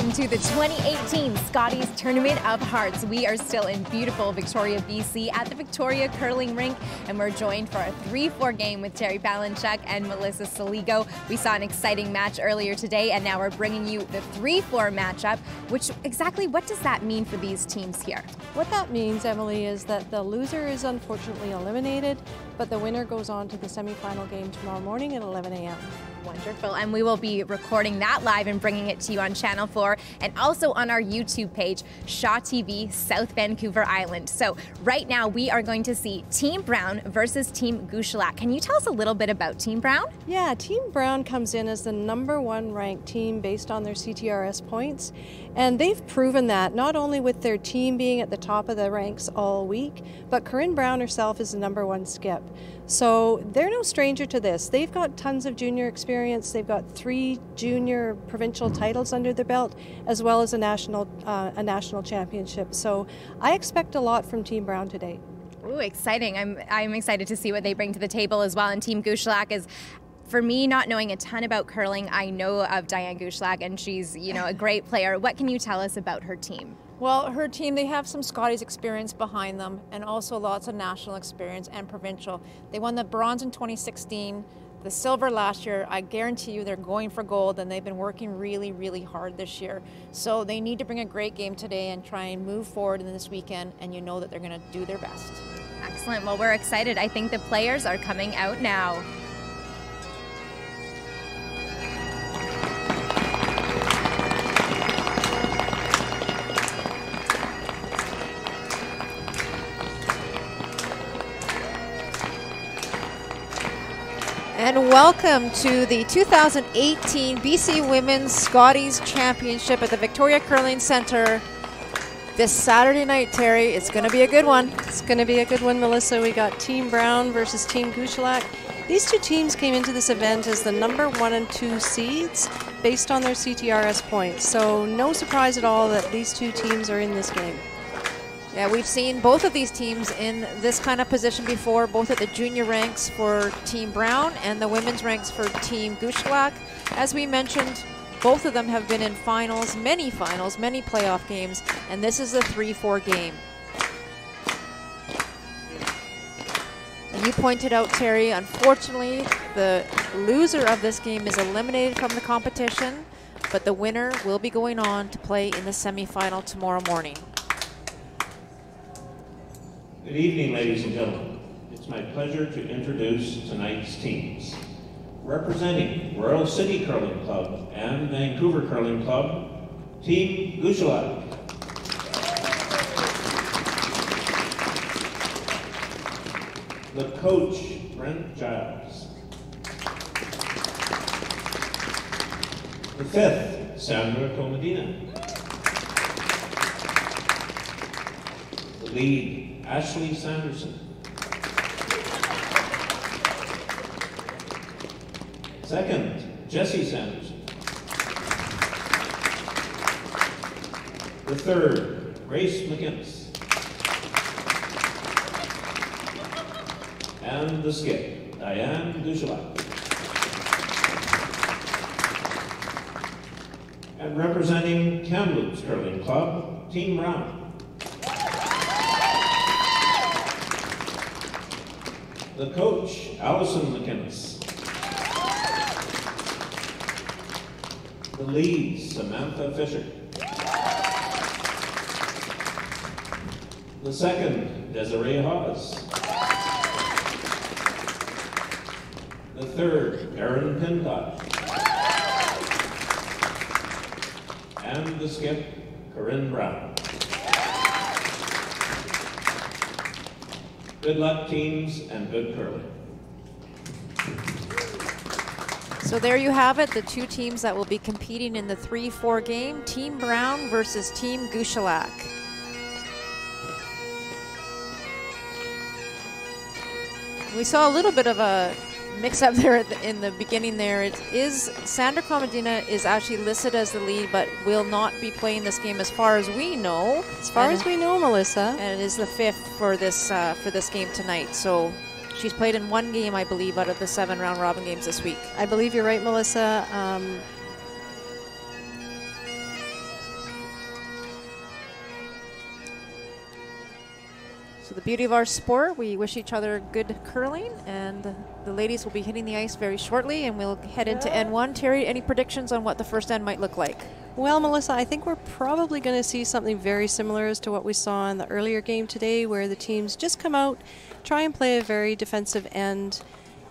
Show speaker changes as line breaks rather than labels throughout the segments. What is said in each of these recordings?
Welcome to the 2018 Scotties Tournament of Hearts. We are still in beautiful Victoria, BC at the Victoria Curling Rink, and we're joined for a 3-4 game with Terry Balanchuk and Melissa Saligo. We saw an exciting match earlier today, and now we're bringing you the 3-4 matchup, which exactly what does that mean for these teams here?
What that means, Emily, is that the loser is unfortunately eliminated, but the winner goes on to the semifinal game tomorrow morning at 11 a.m.
Wonderful, and we will be recording that live and bringing it to you on Channel 4 and also on our YouTube page, Shaw TV, South Vancouver Island. So right now we are going to see Team Brown versus Team Gushulak. Can you tell us a little bit about Team Brown?
Yeah, Team Brown comes in as the #1 ranked team based on their CTRS points, and they've proven that not only with their team being at the top of the ranks all week, but Corrine Brown herself is the #1 skip. So they're no stranger to this. They've got tons of junior experience. They've got 3 junior provincial titles under their belt, as well as a national championship. So I expect a lot from Team Brown today.
Ooh, exciting. I'm excited to see what they bring to the table as well. And Team Gushulak is, for me, not knowing a ton about curling, I know of Diane Gushulak, and she's, a great player. What can you tell us about her team?
Well, her team, they have some Scotties experience behind them and also lots of national experience and provincial. They won the bronze in 2016, the silver last year. I guarantee you they're going for gold, and they've been working really, really hard this year. So they need to bring a great game today and try and move forward in this weekend, and you know that they're going to do their best.
Excellent. Well, we're excited. I think the players are coming out now.
And welcome to the 2018 BC Women's Scotties Championship at the Victoria Curling Centre this Saturday night, Terry. It's going to be a good one.
It's going to be a good one, Melissa. We got Team Brown versus Team Gushulak. These two teams came into this event as the #1 and 2 seeds based on their CTRS points. So no surprise at all that these two teams are in this game.
Yeah, we've seen both of these teams in this kind of position before, both at the junior ranks for Team Brown and the women's ranks for Team Gushulak. As we mentioned, both of them have been in finals, many playoff games, and this is a 3-4 game. And you pointed out, Terry, unfortunately, the loser of this game is eliminated from the competition, but the winner will be going on to play in the semifinal tomorrow morning.
Good evening, ladies and gentlemen. It's my pleasure to introduce tonight's teams. Representing Royal City Curling Club and Vancouver Curling Club, Team Gushulak. The coach, Brent Giles. The 5th, Sandra Comedina. The lead, Ashley Sanderson. Second, Jessie Sanderson. The 3rd, Grace McInnes. And the skip, Diane Gushulak. And representing Kamloops Curling Club, Team Brown. The coach, Allison McInnes. The lead, Samantha Fisher. The 2nd, Desiree Hawes. The 3rd, Erin Pintosh. And the skip, Corrine Brown. Good luck, teams, and good curling.
So there you have it, the two teams that will be competing in the 3-4 game, Team Brown versus Team Gushulak. We saw a little bit of a mix-up there in the beginning there. It is Sandra Comedina is actually listed as the lead, but will not be playing this game as far as we know.
As far as we know, Melissa.
And it is the 5th for this game tonight. So she's played in 1 game, I believe, out of the 7 round robin games this week.
I believe you're right, Melissa.
So the beauty of our sport, we wish each other good curling, and the ladies will be hitting the ice very shortly, and we'll head into N1. Terry, any predictions on what the first end might look like?
Well, Melissa, I think we're probably going to see something very similar as to what we saw in the earlier game today, where the teams just come out, try and play a very defensive end,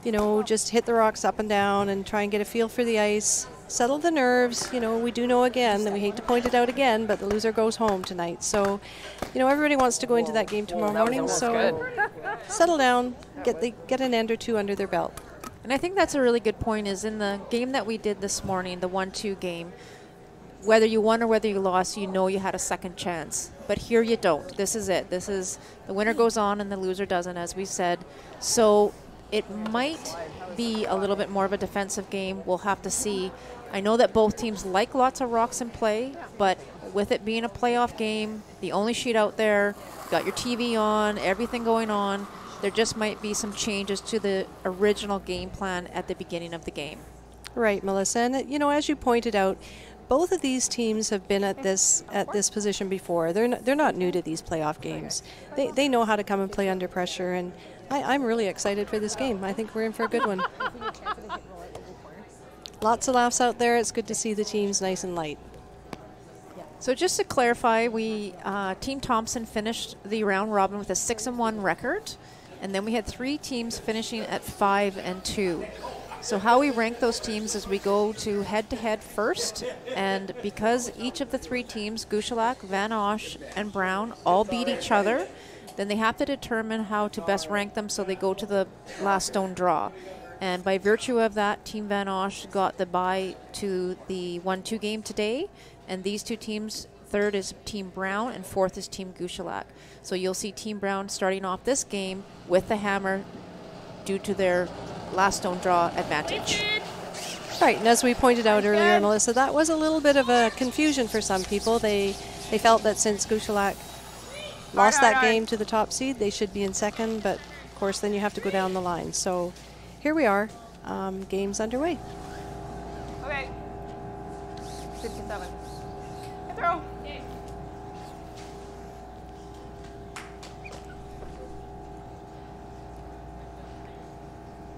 you know, just hit the rocks up and down and try and get a feel for the ice, settle the nerves. You know, we do know again, and we hate to point it out again, but the loser goes home tonight. So, you know, everybody wants to go into that game tomorrow morning, so settle down, get an end or two under their belt.
And I think that's a really good point, is in the game that we did this morning, the 1-2 game, whether you won or whether you lost, you know you had a second chance. But here you don't. This is it. This is the winner goes on and the loser doesn't, as we said. So it might be a little bit more of a defensive game. We'll have to see. I know that both teams like lots of rocks in play, but with it being a playoff game, the only sheet out there, got your TV on, everything going on, there just might be some changes to the original game plan at the beginning of the game.
Right, Melissa. And, you know, as you pointed out, both of these teams have been at this position before. They're not new to these playoff games. They know how to come and play under pressure, and I'm really excited for this game. I think we're in for a good one. Lots of laughs out there. It's good to see the teams nice and light.
So just to clarify, Team Thompson finished the round robin with a 6-1 record, and then we had 3 teams finishing at 5-2. So how we rank those teams is we go to head-to-head first, and because each of the 3 teams, Gushulak, Van Osch, and Brown, all beat each other, then they have to determine how to best rank them, so they go to the last stone draw. And by virtue of that, Team Van Osch got the bye to the 1-2 game today, and these 2 teams, third is Team Brown and fourth is Team Gushulak. So you'll see Team Brown starting off this game with the hammer due to their last stone draw advantage.
Right, and as we pointed out earlier, Melissa, that was a little bit of a confusion for some people. They felt that since Gushulak lost that game to the top seed, they should be in second, but of course then you have to go down the line. So here we are, game's underway.
Okay. 57. Good throw.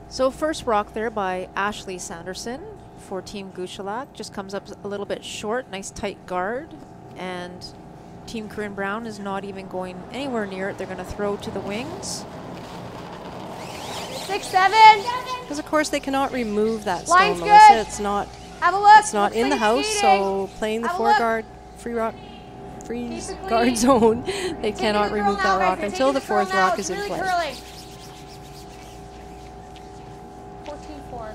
So first rock there by Ashley Sanderson for Team Gushulak. Just comes up a little bit short, nice tight guard. And Team Corrine Brown is not even going anywhere near it. They're going to throw to the wings.
6-7.
Because of course they cannot remove that stone,
Line's
Melissa.
good.
It's not.
Have a look.
It's not in the house, so playing the four-guard freeze guard zone, they cannot remove that rock until the 4th rock is in play.
14-4.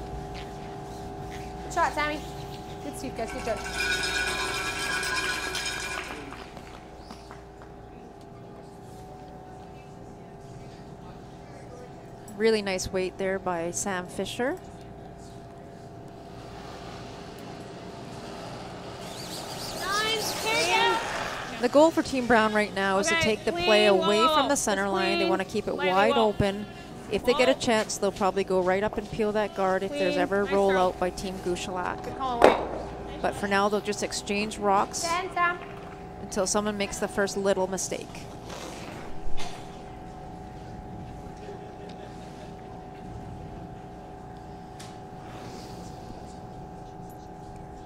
Good shot, Sammy. Good sweep, guys. Good job.
Really nice weight there by Sam Fisher. The goal for Team Brown right now is to take the play away from the center line. They want to keep it wide open. If they get a chance, they'll probably go right up and peel that guard if there's ever a rollout by Team Gushulak. But for now, they'll just exchange rocks until someone makes the first little mistake.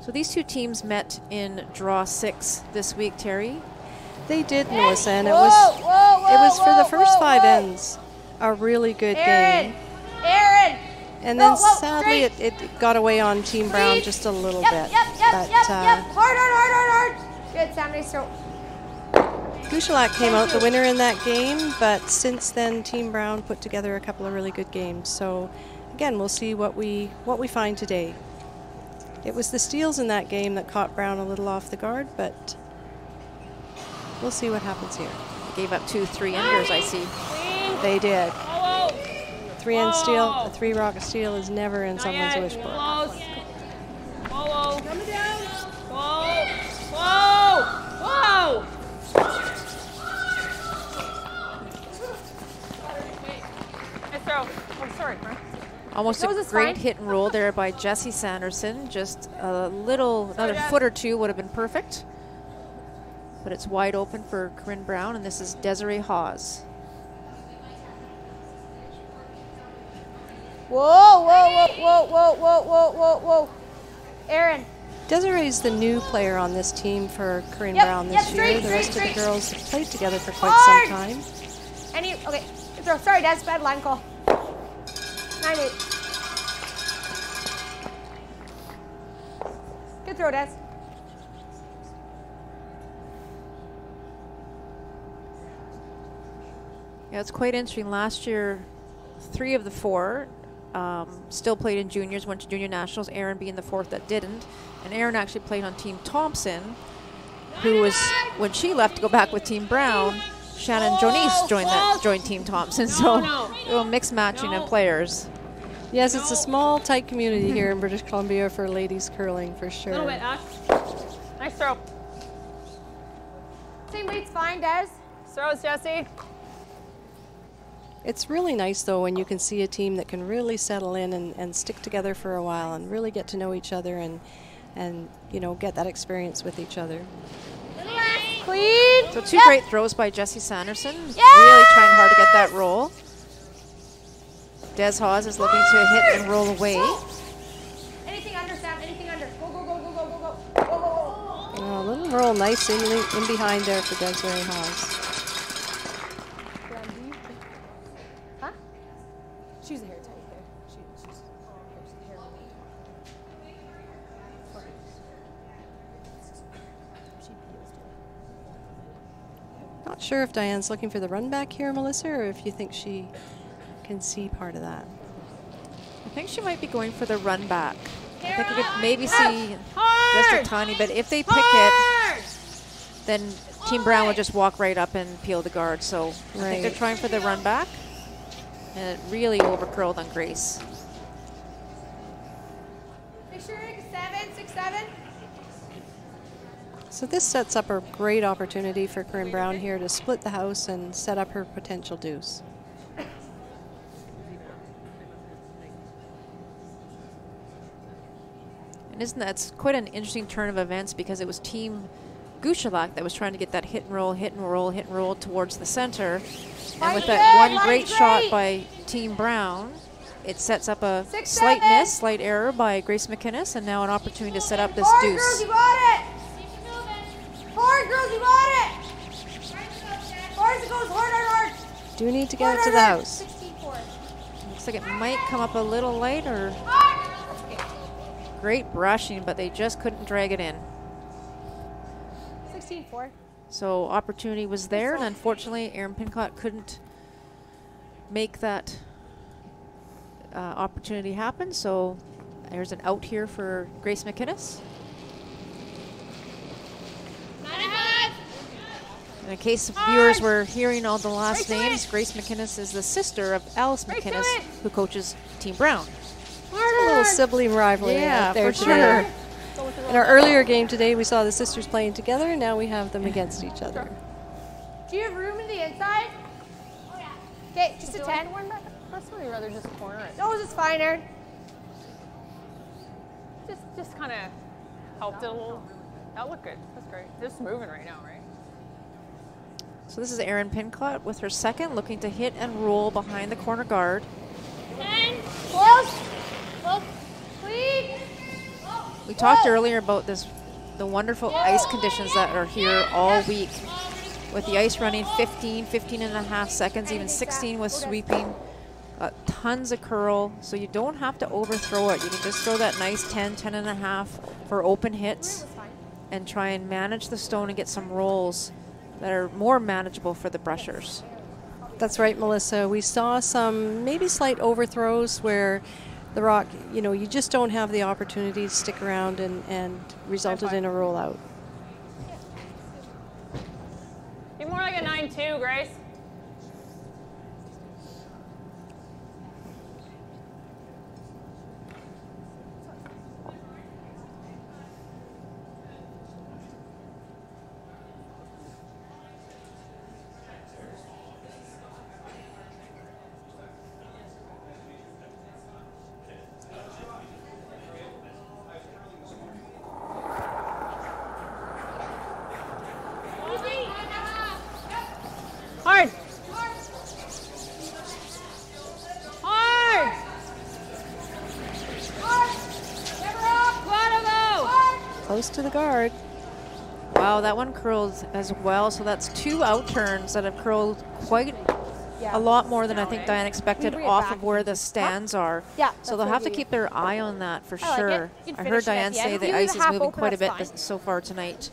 So these 2 teams met in draw 6 this week, Terry.
They did, Melissa, and it was for the first 5 ends a really good game. And then sadly it got away on Team Brown just a little bit.
Hard. Good, Sam, nice throw.
Gushulak came out the winner in that game, but since then Team Brown put together a couple of really good games. So again, we'll see what we find today. It was the steals in that game that caught Brown a little off the guard, but we'll see what happens here.
They gave up 2 3-enders, I see.
They did. 3-end steal, a 3-rock steal is never in someone's wish book.
Coming down. Whoa. Nice throw. Oh, sorry.
Almost a great hit and roll there by Jessie Sanderson. Just another foot or 2 would have been perfect. But it's wide open for Corrine Brown, and this is Desiree Hawes.
Whoa, whoa, whoa, whoa, whoa, whoa, whoa, whoa. Aaron.
Desiree's the new player on this team for Corrine
Yep,
Brown
yep,
this year.
straight,
The rest
straight,
of the girls have played together for quite
Hard.
some time.
Okay, good throw. Sorry, Des, bad line call. 9-8. Good throw, Des.
Yeah, it's quite interesting. Last year, 3 of the 4 still played in juniors, went to junior nationals, Aaron being the 4th that didn't. And Aaron actually played on Team Thompson, who was, when she left to go back with Team Brown, Shannon Jonice joined Team Thompson. So a little mixed matching of players.
Yes, it's a small, tight community here in British Columbia for ladies curling, for sure.
A little bit, Ash. Nice throw.
Same weight's fine, Des.
Throws, Jesse.
It's really nice, though, when you can see a team that can really settle in and stick together for a while and really get to know each other and you know, get that experience with each other.
Clean.
So 2 great throws by Jessie Sanderson. Really trying hard to get that roll. Des Hawes is looking to hit and roll away.
Anything under, Sam. Anything under. Go, go, go, go, go, go, go. Go, go, go.
Oh, a little roll nice in behind there for Desiree Hawes.
Huh? She's a hair tight there. She's hair.
Not sure if Diane's looking for the run back here, Melissa, or if you think she can see part of that.
I think she might be going for the run back. I think we could maybe see just a tiny bit. If they pick it, then Team Brown will just walk right up and peel the guard. So I think they're trying for the run back. And it really over curled on Grace.
Make sure 6-7.
So this sets up a great opportunity for Corrine Brown here to split the house and set up her potential deuce.
And isn't that quite an interesting turn of events, because it was Team Gushulak that was trying to get that hit and roll towards the center. And with that one great shot by Team Brown, it sets up a slight error by Grace McInnes, and now an opportunity to set up this
Hard,
deuce.
girls, you got it. Hard, girls, you got it. Hard as it goes, hard.
Do need to get it to the house.
16-4.
Looks like it might come up a little light, or great brushing, but they just couldn't drag it in.
16-4.
So opportunity was there, and unfortunately Aaron Pincott couldn't make that opportunity happen. So there's an out here for Grace McInnes. In case viewers were hearing all the last names, Grace McInnes is the sister of Alice McInnes, who coaches Team Brown.
A little sibling rivalry out there
for
today.
sure.
In our earlier game today, we saw the sisters playing together, and now we have them against each other.
Do you have room in the inside? Oh, yeah. Okay, just a 10.
Personally, I'd rather just corner it.
No, it's fine, Aaron.
Just kind of helped it a little. That looked good. That's great. Just moving right now, right?
So this is Erin Pincott with her second, looking to hit and roll behind the corner guard.
10. Close. Clean.
We talked earlier about the wonderful ice conditions that are here all week, with the ice running 15 and a half seconds, even 16 with sweeping. Tons of curl, so you don't have to overthrow it. You can just throw that nice 10 and a half for open hits and try and manage the stone and get some rolls that are more manageable for the brushers.
That's right, Melissa. We saw some maybe slight overthrows where the rock, you know, you just don't have the opportunity to stick around and resulted in a rollout.
Be more like a 9-2, Grace. Hard.
guard.
Wow, that one curled as well. So that's 2 out turns that have curled quite a lot more than I think Diane expected off of where the stands are.
Yeah.
So they'll have to keep their eye on that for
I like
sure.
it. You can
I heard
finish it at
Diane
the
say
end.
the
You
ice
leave
is
it half
moving
open,
quite a bit
that's fine.
so far tonight.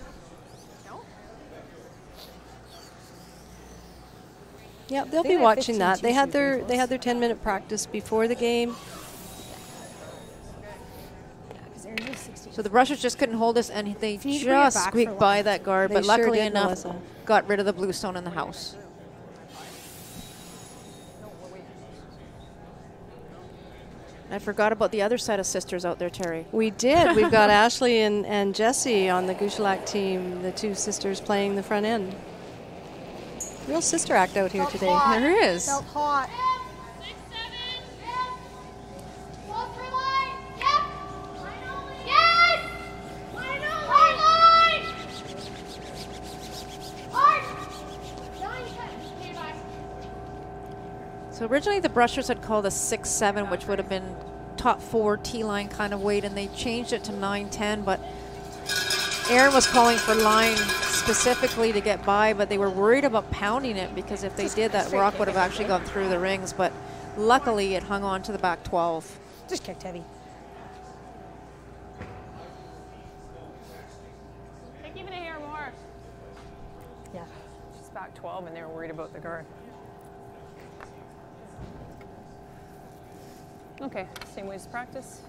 Yeah, they'll
They
be
had
watching
15
that. They had
two-shoot
their 10-minute practice before the game.
So the Brushers just couldn't hold us, and they
need to bring it back
just
for
squeaked by that guard,
They
but
sure
luckily
did,
enough,
Melissa.
got rid of the blue stone in the house. I forgot about the other set of sisters out there, Terry.
We did. We've got Ashley and Jessie on the Gushulak team, the 2 sisters playing the front end. Real sister act out here today.
There is.
Felt hot.
So originally the Brushers had called a 6-7, which would have been top 4 T-line kind of weight, and they changed it to 9-10, but Aaron was calling for line specifically to get by, but they were worried about pounding it because if they did, that rock would have actually gone through the rings, but luckily it hung on to the back 12.
Just kicked heavy.
Take even a hair more.
Yeah.
It's back 12 and they were worried about the guard. Okay, same way as practice.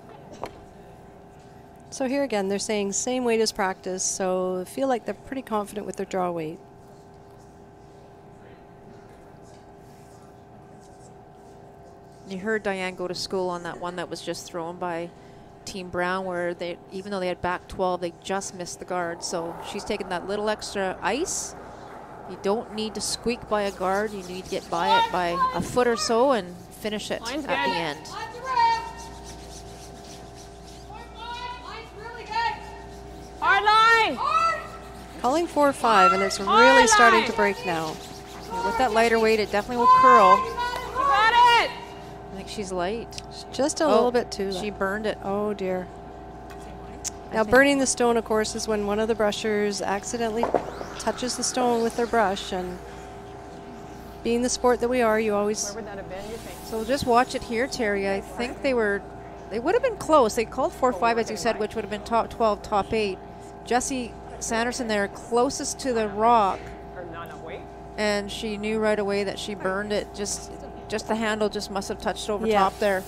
So here again, they're saying same weight as practice, so I feel like they're pretty confident with their draw weight.
You heard Diane go to school on that one that was just thrown by Team Brown, where they, even though they had back 12, they just missed the guard. So she's taking that little extra ice. You don't need to squeak by a guard. You need to get by it by a foot or so and finish it
Line's
at the
good.
end.
Hard line!
Calling 4-5, and it's really starting to break now.
Yeah, with that lighter weight, it definitely will curl.
You got it!
I think she's light.
Just a little bit too
She
light.
burned it.
Oh dear.
I
Now
think.
burning the stone, of course, is when one of the brushers accidentally touches the stone with their brush, and being the sport that we are, you always...
Where would that have been, you think?
So just watch it here, Terry. I think they would have been close. They called 4-5, as you said, which would have been top 12, top 8. Jesse Sanderson there, closest to the rock,
Or not enough weight?
and she knew right away that she burned it. Just the handle just must have touched over
Yeah.
top there.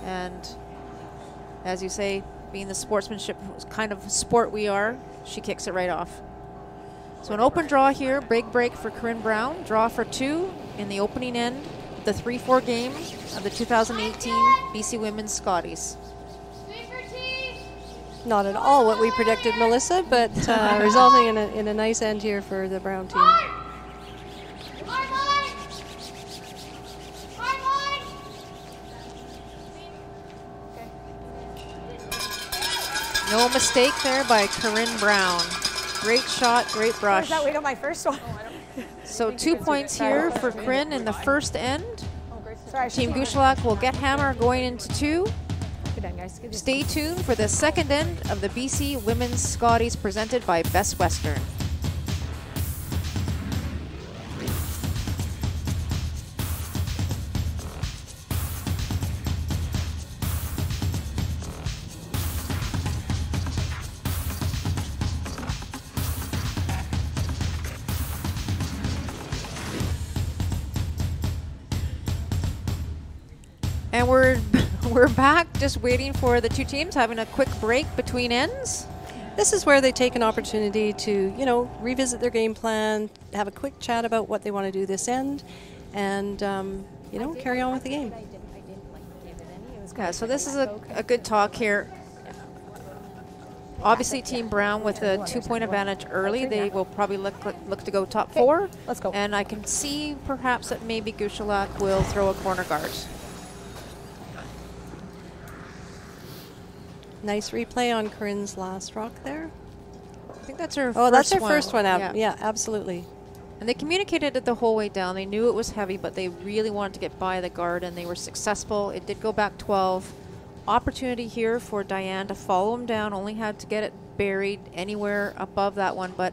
And as you say, being the sportsmanship kind of sport we are, she kicks it right off. So an open draw here, big break for Corrine Brown, draw for 2 in the opening end of the 3-4 game of the 2018 BC Women's Scotties.
Not at all what we predicted, Melissa, but resulting in a nice end here for the Brown team.
No mistake there by Corrine Brown. Great shot, great
Where's
brush.
that weight on my first one?
So 2 points here for Corrine in the first end.
Sorry,
Team Gushulak will get hammer going into 2.
Good done, guys. Good.
Stay tuned for the second end of the BC Women's Scotties presented by Best Western. And we're back, just waiting for the 2 teams, having a quick break between ends.
This is where they take an opportunity to, revisit their game plan, have a quick chat about what they want to do this end, and, carry on with the game.
Yeah, so this is a good talk here. Obviously, Team Brown with a 2-point advantage early. They will probably look to go top 4.
Let's go.
And I can see perhaps that maybe Gushulak will throw a corner guard.
Nice replay on Corrine's last rock there.
I think that's her
Oh, that's
first
their first one.
Yeah.
Yeah, absolutely.
And they communicated it the whole way down. They knew it was heavy, but they really wanted to get by the guard, and they were successful. It did go back 12. opportunity here for Diane to follow him down. Only had to get it buried anywhere above that one, but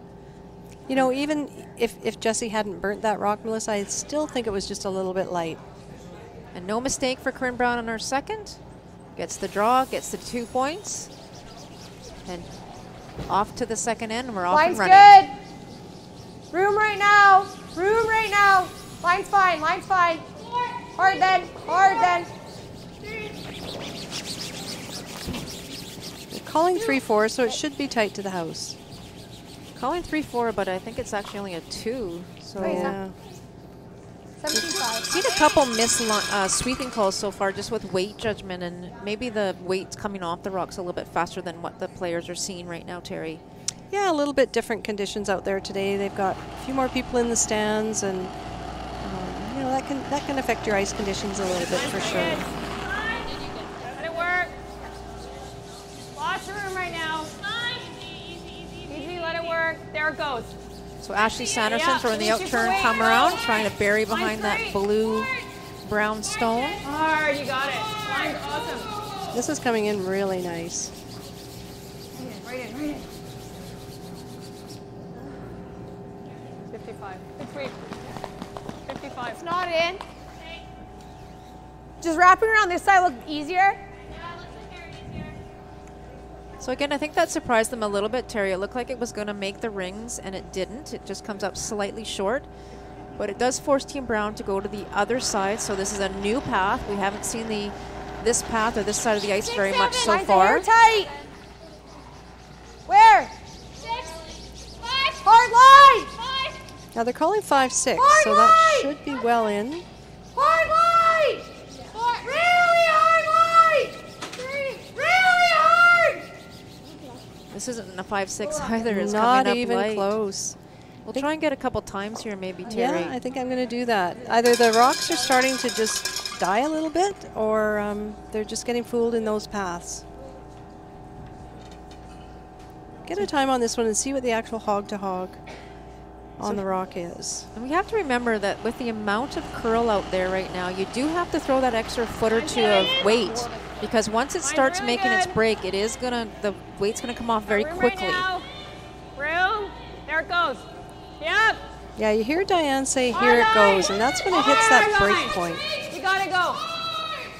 you know, even if Jessie hadn't burnt that rock, Melissa, I still think it was just a little bit light.
And no mistake for Corrine Brown on her second. Gets the draw, gets the 2 points, and off to the second end, and we're off and running.
Line's good. Room right now. Room right now. Line's fine. Line's fine. Hard then. Hard then.
They're calling 3-4, so it should be tight to the house.
Calling 3-4, but I think it's actually only a 2. So
Yeah.
17-5.
seen a couple sweeping calls so far, just with weight judgment, and maybe the weight's coming off the rocks a little bit faster than what the players are seeing right now, Terry.
Yeah, a little bit different conditions out there today. They've got a few more people in the stands, and you know, that can affect your ice conditions a little bit for sure.
Let it work. Lots of room right now. Easy, let it work. There it goes.
So Ashley Sanderson throwing the out turn, come around, trying to bury behind that blue-brown stone.
Hard, you got it. Line's awesome.
This is coming in really nice.
Right in. 55. Good sweep. 55.
It's not in. Just wrapping around this side looked easier.
So again, I think that surprised them a little bit, Terry. It looked like it was going to make the rings, and it didn't. It just comes up slightly short. But it does force Team Brown to go to the other side. So this is a new path. We haven't seen this path or this side of the ice very much so far.
Tight. Where? 6, 5. Hard line. 5.
Now they're calling 5-6,
Hard
so that
line!
should be well in.
Hard line. Really hard line. Really hard.
This isn't a 5-6 either. It's
Not
coming up
even
light.
close.
We'll try and get a couple times here, maybe, Terry.
Yeah, I think I'm going to do that. Either the rocks are starting to just die a little bit, or they're just getting fooled in those paths. Get a time on this one and see what the actual hog-to-hog on the rock is.
And we have to remember that with the amount of curl out there right now, you do have to throw that extra foot or two of weight, because once it starts making its break, the weight's gonna come off very quickly.
Room. There it goes. Yep.
Yeah, you hear Diane say, "Here it goes," and that's when it hits that break point.
You gotta go.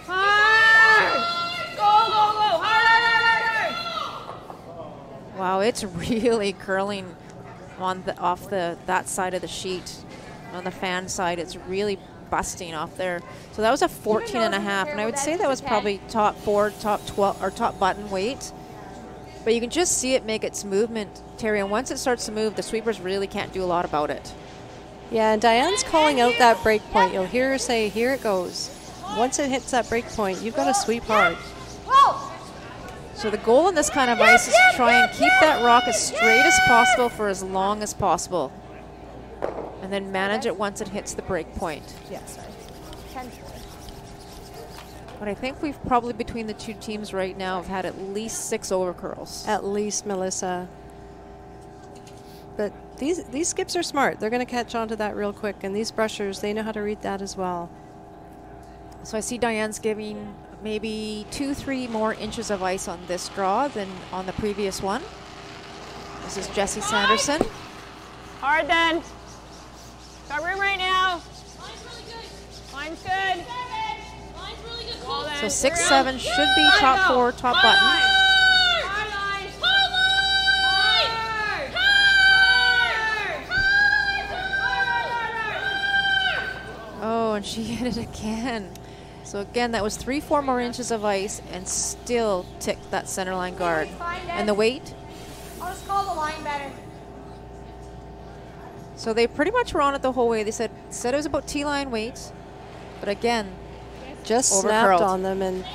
Hard. Go. Hard.
Wow, it's really curling on that side of the sheet. On the fan side, it's really busting off there. So that was a 14.5, and I would say that was probably top 4, top 12, or top button weight. But you can just see it make its movement, Terry, and once it starts to move, the sweepers really can't do a lot about it.
Yeah, and Diane's calling out that break point. You'll hear her say, "Here it goes." Once it hits that break point, you've got to sweep hard.
So the goal in this kind of ice is to try and keep that rock as straight as possible for as long as possible, and then manage it once it hits the break point.
Yes.
But I think we've probably, between the two teams right now, have had at least 6 overcurls.
At least, Melissa. But these skips are smart. They're going to catch on to that real quick, and these brushers, they know how to read that as well.
So I see Diane's giving maybe 2-3 more inches of ice on this draw than on the previous one. This is Jessie Sanderson.
Hard then. Got room right now. Line's really good. Line's good. Line's really good. Well,
So 6-7 should be top 4, top button.
Hard line.
Oh, and she hit it again. So again, that was 3-4 more inches of ice and still ticked that center line guard. And the weight?
I'll just call the line better.
So they pretty much were on it the whole way. They said it was about T-line weight, but again,
Just
overcurled.
snapped on them, and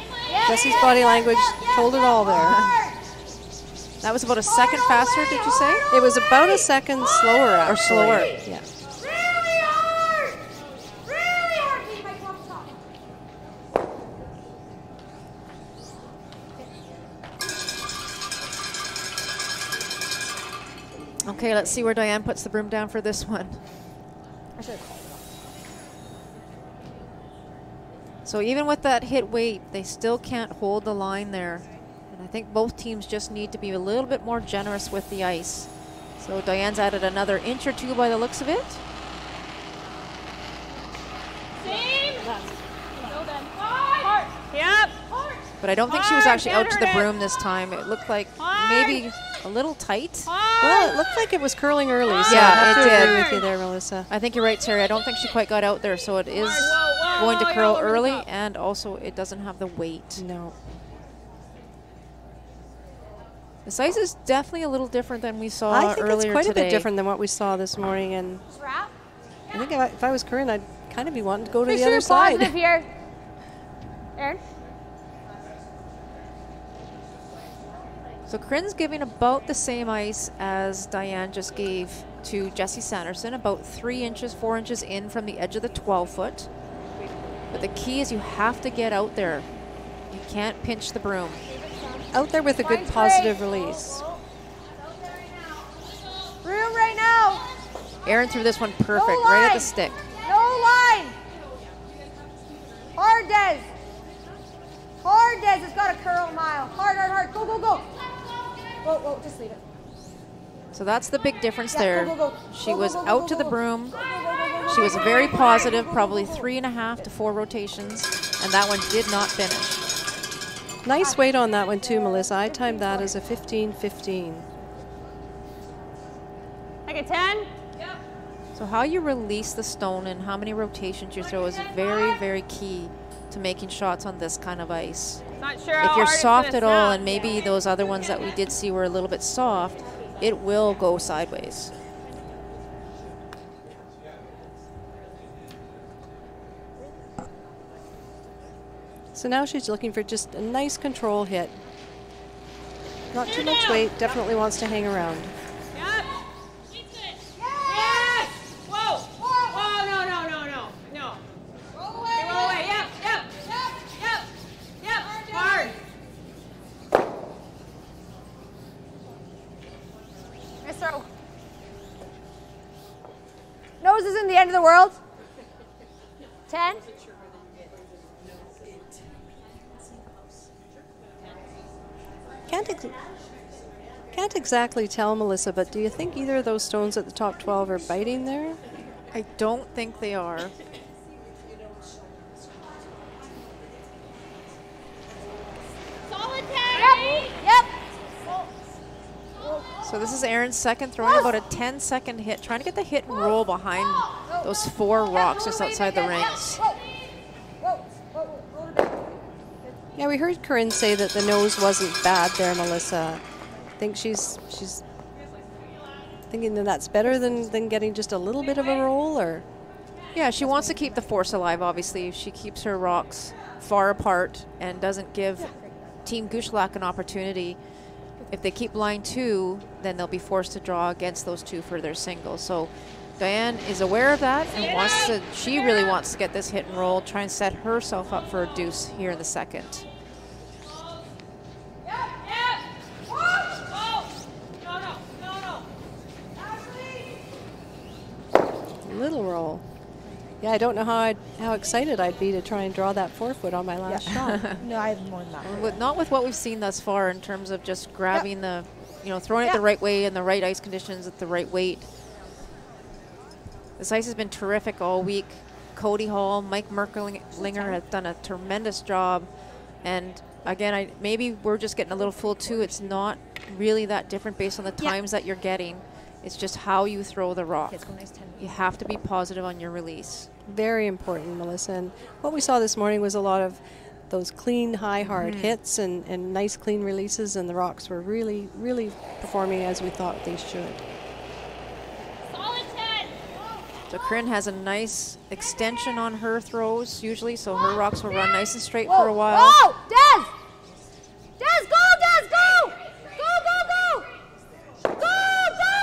Jessie's body language told it all there.
That was about a second faster, did you say?
It was about a second slower, actually.
Or slower.
Yeah.
Really hard. Really hard. Keep my club top.
Okay, let's see where Diane puts the broom down for this one.
I should have called it
So even with that hit weight, they still can't hold the line there. And I think both teams just need to be a little bit more generous with the ice. So Diane's added another inch or two by the looks of it.
Same. Well done. Hard. Yep.
But I don't think she was actually out to the broom this time. It looked like maybe a little tight.
Well, it looked like it was curling early. So
Yeah,
I have
it
to
did.
agree with you there, Melissa.
I think you're right, Terry. I don't think she quite got out there, so it is going to curl early, and also it doesn't have the weight.
No.
The size is definitely a little different than we saw
I think
earlier
it's quite
today.
a bit different than what we saw this morning. And
Wrap.
I think if I was Corrine, I'd kind of be wanting to go to
Make
the
sure
other
you're
side.
positive here. Aaron.
So Corinne's giving about the same ice as Diane just gave to Jessie Sanderson, about 3 inches, 4 inches in from the edge of the 12-foot. But the key is you have to get out there. You can't pinch the broom.
Out there with a good positive release.
Room right now.
Aaron threw this one perfect,
No
right at
line.
the stick.
No line. Hard, Des. Hard, Des. It's got a curl a mile. Hard, hard, hard. Go, go, go. Whoa, whoa, just leave it.
So that's the big difference
Yeah,
there.
go, go, go.
She
Go,
was
go, go,
out
go,
to
go,
the
go.
broom.
Go, go, go, go,
She was
go,
very
go, go,
positive,
go, go,
probably
go, go.
3.5 to 4 rotations, and that one did not finish.
Nice weight on that one too, Melissa. I timed that as a 15-15.
Like a 10.
So how you release the stone and how many rotations you throw is very, very key to making shots on this kind of ice.
Not sure
If
how
you're
hard it's
soft
gonna
at all,
snap.
and maybe those other ones that we did see were a little bit soft, it will go sideways.
So now she's looking for just a nice control hit. Not too much weight, definitely wants to hang around.
Yep. Yes. Whoa. Whoa. No, no, no, no, no. Roll away. Okay, roll away. Yep. Yep. Yep. Yep. Yep. Hard.
Nice throw. Nose isn't the end of the world. 10.
Can't exactly tell, Melissa, but do you think either of those stones at the top 12 are biting there?
I don't think they are.
Solid
Yep. Yep.
So this is Aaron's second, throwing about a 10-second hit, trying to get the hit and roll behind those 4 rocks just outside the rings.
Whoa. Whoa. Whoa. Whoa. Roll it back.
Yeah, we heard Corinne say that the nose wasn't bad there, Melissa. I think she's thinking that that's better than getting just a little bit of a roll, or?
Yeah, she wants to keep the force alive, obviously. She keeps her rocks far apart and doesn't give Team Gushulak an opportunity. If they keep line 2, then they'll be forced to draw against those 2 for their singles. So Diane is aware of that and she really wants to get this hit and roll, try and set herself up for a deuce here in the second.
Little roll. Yeah, I don't know how excited I'd be to try and draw that 4-foot on my last shot.
No, I have more than that.
Not with what we've seen thus far in terms of just grabbing the, throwing it the right way in the right ice conditions at the right weight. This ice has been terrific all week. Cody Hall, Mike Merklinger have done a tremendous job. And again, maybe we're just getting a little full too. It's not really that different based on the times that you're getting. It's just how you throw the rock. You have to be positive on your release.
Very important, Melissa. And what we saw this morning was a lot of those clean, high, hard hits and nice, clean releases, and the rocks were really, really performing as we thought they should.
Solid 10.
So Corinne has a nice extension on her throws usually, so her rocks will run nice and straight
Whoa.
for a while.
Whoa. Des! Des, go! Des, go! Go, go, go! Go, go,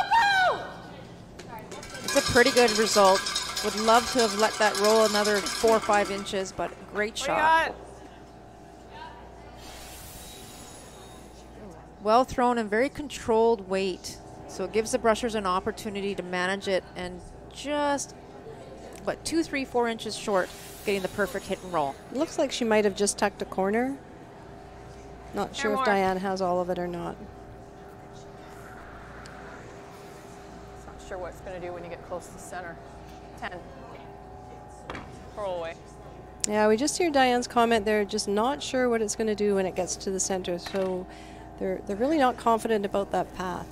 go!
It's a pretty good result. Would love to have let that roll another 4 or 5 inches, but great shot. Well thrown and very controlled weight. So it gives the brushers an opportunity to manage it and just but 2, 3, 4 inches short, getting the perfect hit and roll.
Looks like she might have just tucked a corner. Not sure if Diane has all of it or not.
Not sure what it's going to do when you get close to the center. 10. Roll away.
Yeah, we just hear Diane's comment. They're just not sure what it's going to do when it gets to the center. So they're really not confident about that path.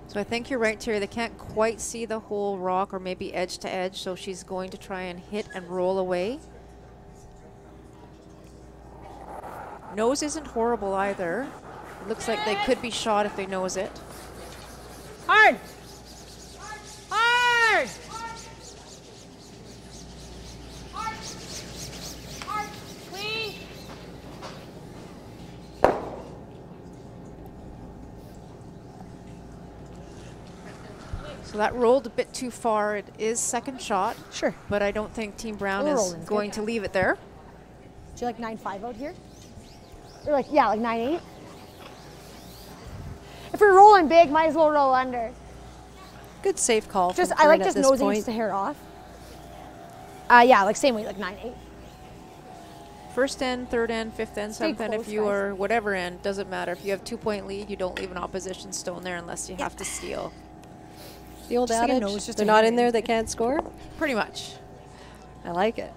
So I think you're right, Terry. They can't quite see the whole rock or maybe edge to edge, so she's going to try and hit and roll away. Nose isn't horrible either. It looks like they could be shot if they nose it.
Hard! Hard! Clean!
So that rolled a bit too far. It is second shot.
Sure.
But I don't think Team Brown
We're
is
rolling, it's
going
good.
to leave it there.
Do you like 9.5 out here? Or like, yeah, like 9.8? If we're rolling big, might as well roll under.
Good safe call.
Just
from
I like
Corrine at
just
this
nosing
point.
the hair off. Yeah, like same way, like 9.8.
First end, third end, fifth end,
Stay
seventh end. If
close,
you
guys.
are whatever end, doesn't matter. If you have 2-point lead, you don't leave an opposition stone there unless you have to steal.
The old
Just like a
adage,
nose, just
they're
a
not
hair.
in there, they can't score.
Pretty much.
I like it.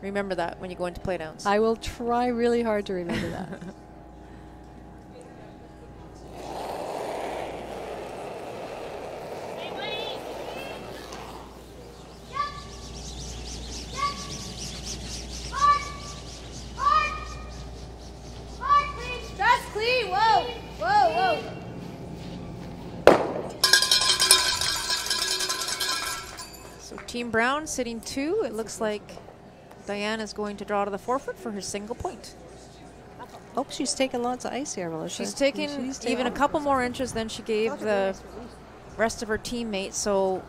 Remember that when you go into playdowns.
I will try really hard to remember that.
That's clean. Whoa, whoa, whoa.
So Team Brown sitting 2. It looks like Diane is going to draw to the forefoot for her single point.
Oh, she's taking lots of ice here, Melissa.
She's taking even a couple more inches than she gave the rest of her teammates, so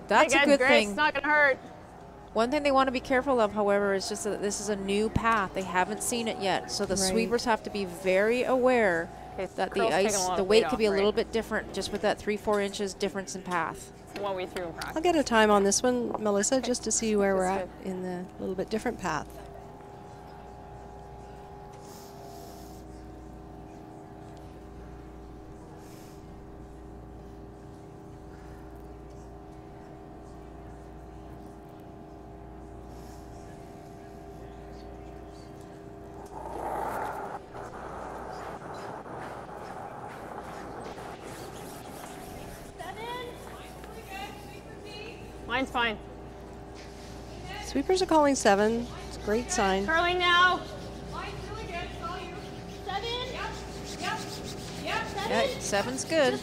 that's a good
Grace,
thing.
It's not going to hurt.
One thing they want to be careful of, however, is just that this is a new path. They haven't seen it yet, so the
Right.
sweepers have to be very aware that the
Curl's taking
ice,
a lot
the
of
weight
weight
could be a
off,
little
right?
bit different just with that 3-4 inches difference in path.
The one we threw in practice.
I'll get a time on this one, Melissa, just to see where we're
That's
at in the little bit different path.
Mine's fine.
Sweepers are calling 7. It's a great sign.
Curling now.
Yeah, 7's good.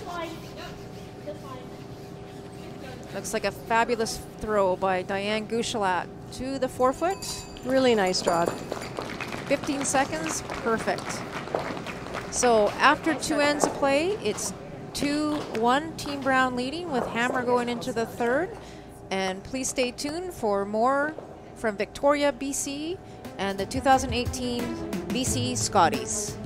Looks like a fabulous throw by Diane Gushulak to the forefoot.
Really nice draw.
15 seconds, perfect. So after 2 ends of play, it's 2-1 Team Brown leading with Hammer going into the third. And please stay tuned for more from Victoria, BC and the 2018 BC Scotties.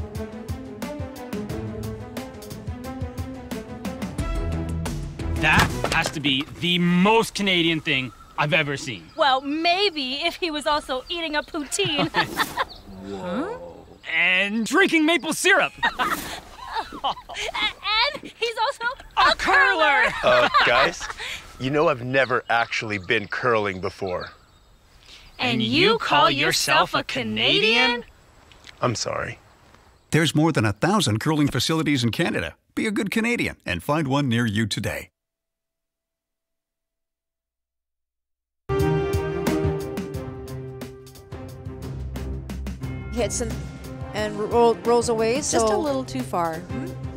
That has to be the most Canadian thing I've ever seen.
Well, maybe if he was also eating a poutine.
Whoa. And drinking maple syrup.
And he's also a curler.
Guys, you know I've never actually been curling before.
And you call yourself a Canadian?
I'm sorry.
There's more than 1,000 curling facilities in Canada. Be a good Canadian and find one near you today.
Hits and rolls away.
Just a
So,
little too far.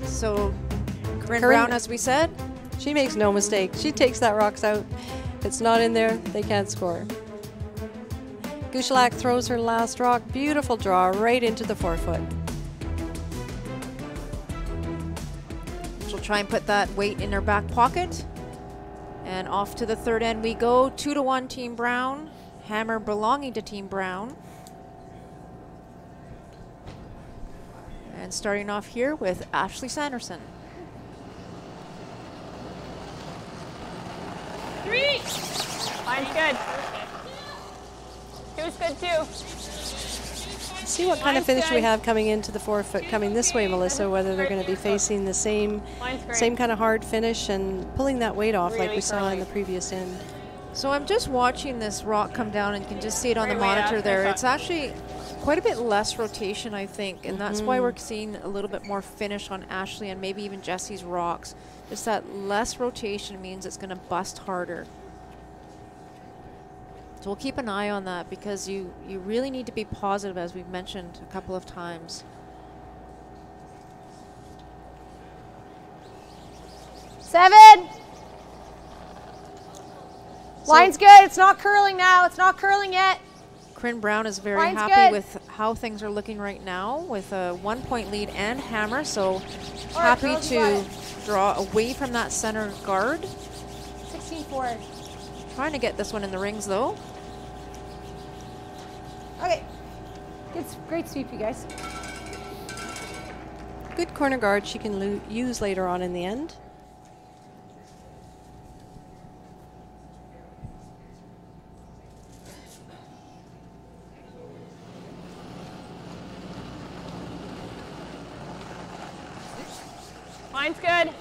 so Corrine
Corrine-
Brown, as we said,
She makes no mistake. She takes that rocks out. If it's not in there, they can't score. Gushulak throws her last rock. Beautiful draw right into the forefoot.
she'll try and put that weight in her back pocket. And off to the third end we go. 2-1 Team Brown. Hammer belonging to Team Brown. And starting off here with Ashley Sanderson.
3. Line's good. 2's good too.
See what kind of finish we have coming into the forefoot coming this way, Melissa, whether they're going to be facing the same kind of hard finish and pulling that weight off like we saw in the previous end.
So I'm just watching this rock come down and you can just see it on the monitor there. It's actually quite a bit less rotation, I think, and that's why we're seeing a little bit more finish on Ashley and maybe even Jesse's rocks. Just that less rotation means it's going to bust harder. So we'll keep an eye on that because you really need to be positive, as we've mentioned a couple of times.
Seven. Line's good. It's not curling now. It's not curling yet.
Corinne Brown is very
Line's
happy
good.
with how things are looking right now with a 1-point lead and hammer. So happy to draw away from that center guard.
16-4.
Trying to get this one in the rings though.
Okay. Great sweep, you guys.
Good corner guard she can use later on in the end.
Line's good.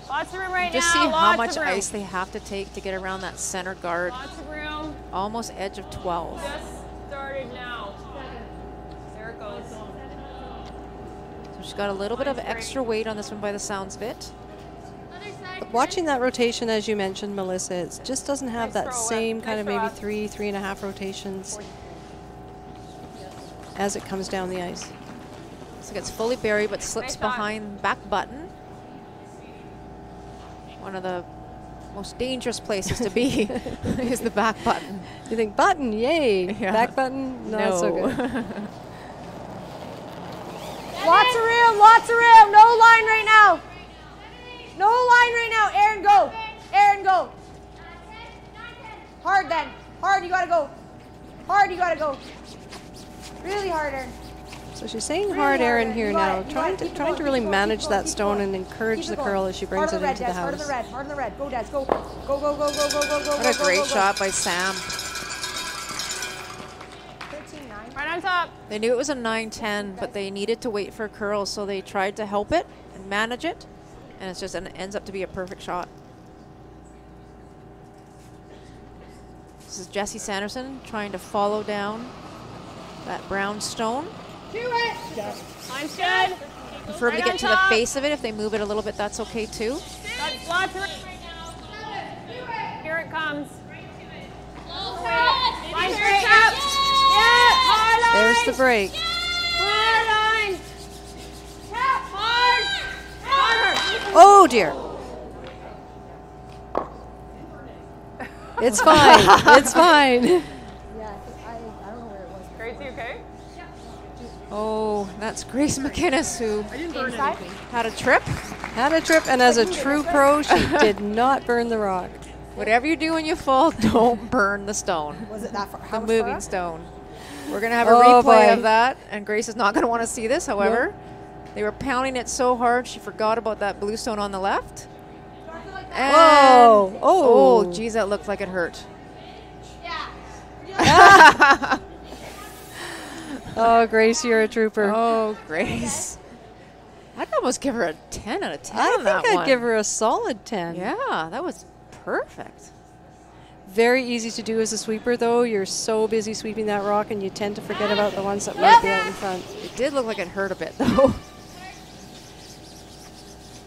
Lots of room right
Just
now.
see how
Lots
much
of room.
ice they have to take to get around that center guard.
Lots of room.
Almost edge of 12.
Just started now. There it goes.
So she's got a little bit of extra weight on this one by the sounds of it.
Watching that rotation, as you mentioned, Melissa, it just doesn't have that same kind of maybe 3.5 rotations as it comes down the ice.
So it gets fully buried but slips behind back button. One of the most dangerous places to be is the back button.
You think button, yay.
Yeah.
Back button, not so good.
Lots of room, lots of room. No line right now. No line right now. Aaron, go. Aaron, go. Hard then. Hard, you gotta go. Hard, you gotta go. Really hard, Aaron.
So she's saying hard Aaron here now, trying
keep
to really
going,
manage
keep
that
going,
stone
keep
and
going.
encourage
Keep
the
it going.
curl as she brings it
Hard on
into the
Des, hard on
house.
the red, hard on the red. Go, Des, go. Go, go, go, go, go, go, go.
What a great shot by Sam.
13-9.
Right on top.
They knew it was a 9-10, but they needed to wait for a curl, so they tried to help it and manage it, and it's just it ends up to be a perfect shot. This is Jessie Sanderson trying to follow down that brown stone.
Do it.
Line's good.
Prefer to get to the face of it. If they move it a little bit, that's okay too.
Got lots of room right now. Here it comes. Line's great.
Yeah, hard line.
There's the break.
Hard line. Tap, hard. Harder.
Oh dear. It's fine. It's fine.
Yeah, I don't know where it was.
Gracie, okay?
Oh, that's Grace McInnes who had a trip.
Had a trip, and as a true pro, she did not burn the rock.
Whatever you do when you fall, don't burn the stone.
Was it that far?
The moving stone. We're going to have a replay of that, and Grace is not going to want to see this, however. They were pounding it so hard, she forgot about that blue stone on the left. And
Whoa. Oh.
Geez, that looked like it hurt.
Oh, Grace, you're a trooper.
Oh, Grace. I'd almost give her a 10 out of 10
I
on that
think I'd
one.
give her a solid 10.
Yeah, that was perfect.
Very easy to do as a sweeper, though. You're so busy sweeping that rock, and you tend to forget about the ones that might be out in front.
It did look like it hurt a bit, though.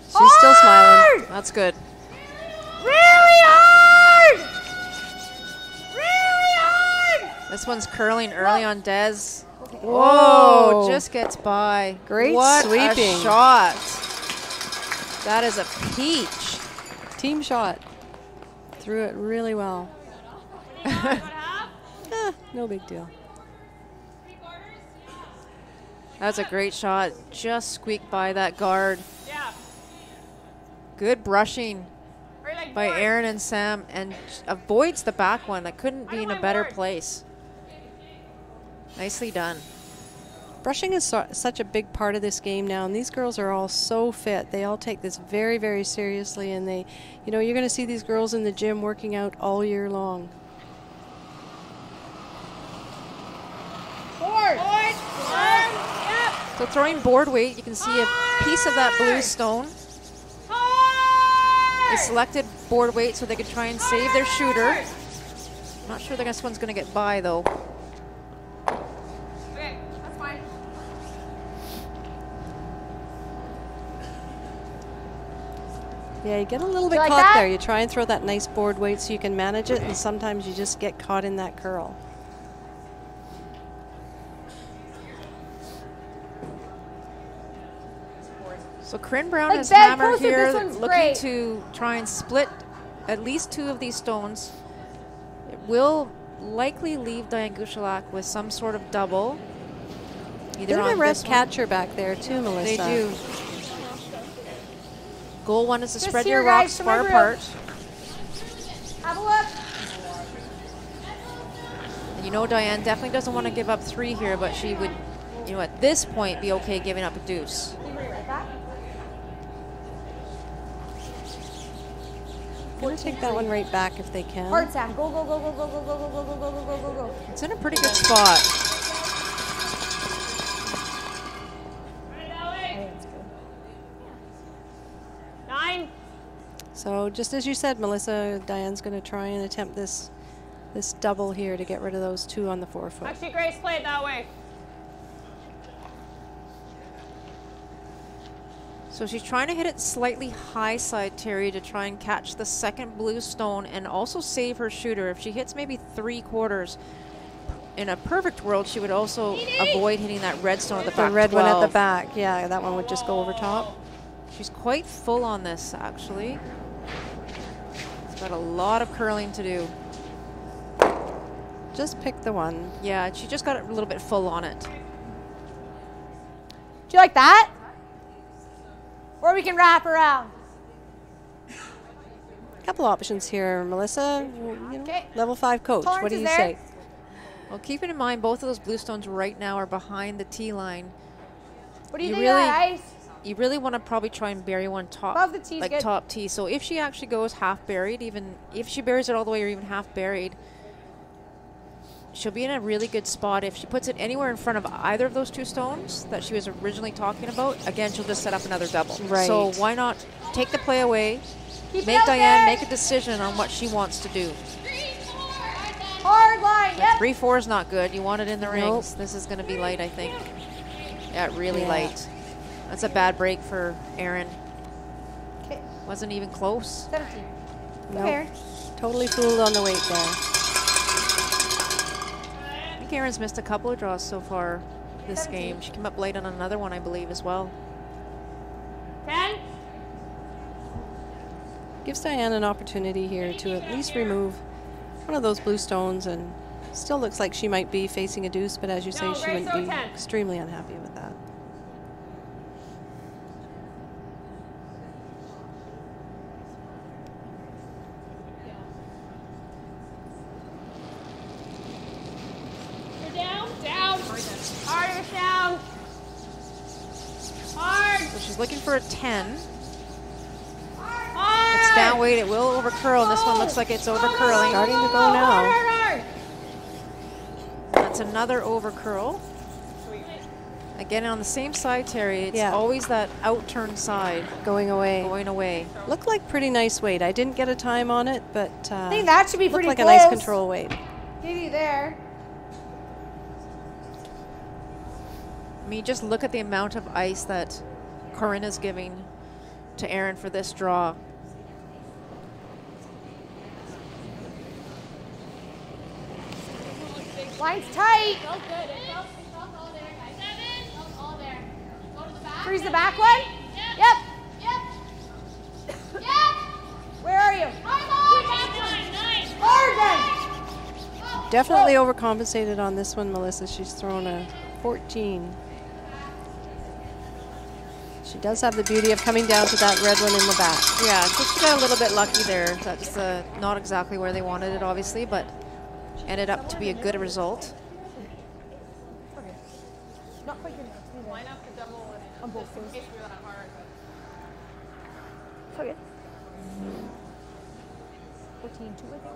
She's still smiling.
That's good.
Really hard. Really hard.
This one's curling early on Des.
Whoa.
Whoa, just gets by.
Great
what
sweeping.
A shot. That is a peach.
Team shot. Threw it really well. No big deal.
That's a great shot. Just squeaked by that guard.
Yeah.
Good brushing
Right leg
by
forward.
Aaron and Sam, and avoids the back one. That couldn't be in a better place. Nicely done.
Brushing is such a big part of this game now, and these girls are all so fit. They all take this very, very seriously, and they, you know, you're going to see these girls in the gym working out all year long.
Board. Yep.
So throwing board weight, you can see a piece of that blue stone. They selected board weight so they could try and save their shooter. I'm not sure this one's going to get by, though.
Okay, that's fine.
Yeah, you get a little bit
like
caught
that?
there. You try and throw that nice board weight so you can manage it, and sometimes you just get caught in that curl.
So Corrine Brown
Like
has
Ben,
hammer
closer,
here,
this one's
looking
great.
to try and split at least 2 of these stones. It will likely leave Diane Gushulak with some sort of double. Either
They're
on
a red
this one.
catcher back there too, Melissa.
They do. Goal 1 is to
Just
spread
here,
your rocks
guys,
far
come over.
apart.
Have a look.
And you know Diane definitely doesn't want to give up 3 here, but she would, you know, at this point be okay giving up a deuce.
Right back.
Gonna take that one right back if they can.
Hard Sam. Go, go, go, go, go, go, go, go, go, go, go, go, go, go.
It's in a pretty good spot.
So just as you said, Melissa, Diane's going to try and attempt this double here to get rid of those 2 on the forefoot.
Actually, Grace, play it that way.
So she's trying to hit it slightly high side, Terry, to try and catch the second blue stone and also save her shooter. If she hits maybe 3/4, in a perfect world, she would also avoid hitting that red stone at the back.
The red
12.
one at the back, yeah, that one would just go over top.
She's quite full on this, actually. It's got a lot of curling to do.
Just pick the one.
Yeah, she just got a little bit full on it.
Do you like that? Or we can wrap around.
Couple options here, Melissa. You know, level 5 coach.
Tolerance
What do
is
you
there.
say?
Well, keeping in mind both of those blue stones right now are behind the tee line.
What do you
You
think of that,
really-
Ice?
You really want to probably try and bury one top,
Above the tee's
like
good.
top tee. So if she actually goes half buried, even if she buries it all the way or even half buried, she'll be in a really good spot. If she puts it anywhere in front of either of those 2 stones that she was originally talking about, again, she'll just set up another double.
Right.
So why not take the play away,
Keep it
make
out
Diane
there.
make a decision on what she wants to do.
Hard line, yep.
3-4 is not good. You want it in the
Nope.
rings. This is going to be light, I think. Yeah, really
Yeah.
light. That's a bad break for Erin.
Okay,
Wasn't even close.
17. Go
Nope.
here.
Totally fooled on the weight there.
I think Erin's missed a couple of draws so far this game. She came up late on another one, I believe, as well.
10.
Gives Diane an opportunity here to at least remove one of those blue stones, and still looks like she might be facing a deuce, but as you say,
No,
she
Grace,
wouldn't
no
be
10.
extremely unhappy with that.
You're down. Down. Harder down. Hard.
So she's looking for a 10.
Hard.
It's down weight. It will over curl, and this one looks like it's over curling.
Starting to go now.
Hard.
That's another over curl. Again, on the same side, Terry, it's
Yeah.
always that out-turn side
Going away.
going away.
Looked like pretty nice weight. I didn't get a time on it, but
I think that should be
looked
pretty
like
close.
a nice control weight.
Give you there.
I mean, just look at the amount of ice that Corrine is giving to Erin for this draw.
Line's tight.
Felt good. It felt all there, guys. 7. Felt all there. Go to the back.
Freeze the back one.
Yep.
Yep.
Yep.
Where are you? Hard then.
Definitely overcompensated on this one, Melissa. She's thrown a 14. She does have the beauty of coming down to that red one in the back.
Yeah, so she got a little bit lucky there. That's not exactly where they wanted it, obviously, but ended up to be a good result.
Not quite good enough.
Line up the double
On both
just in
sides.
case we're that hard.
It's okay. 14-2, I think.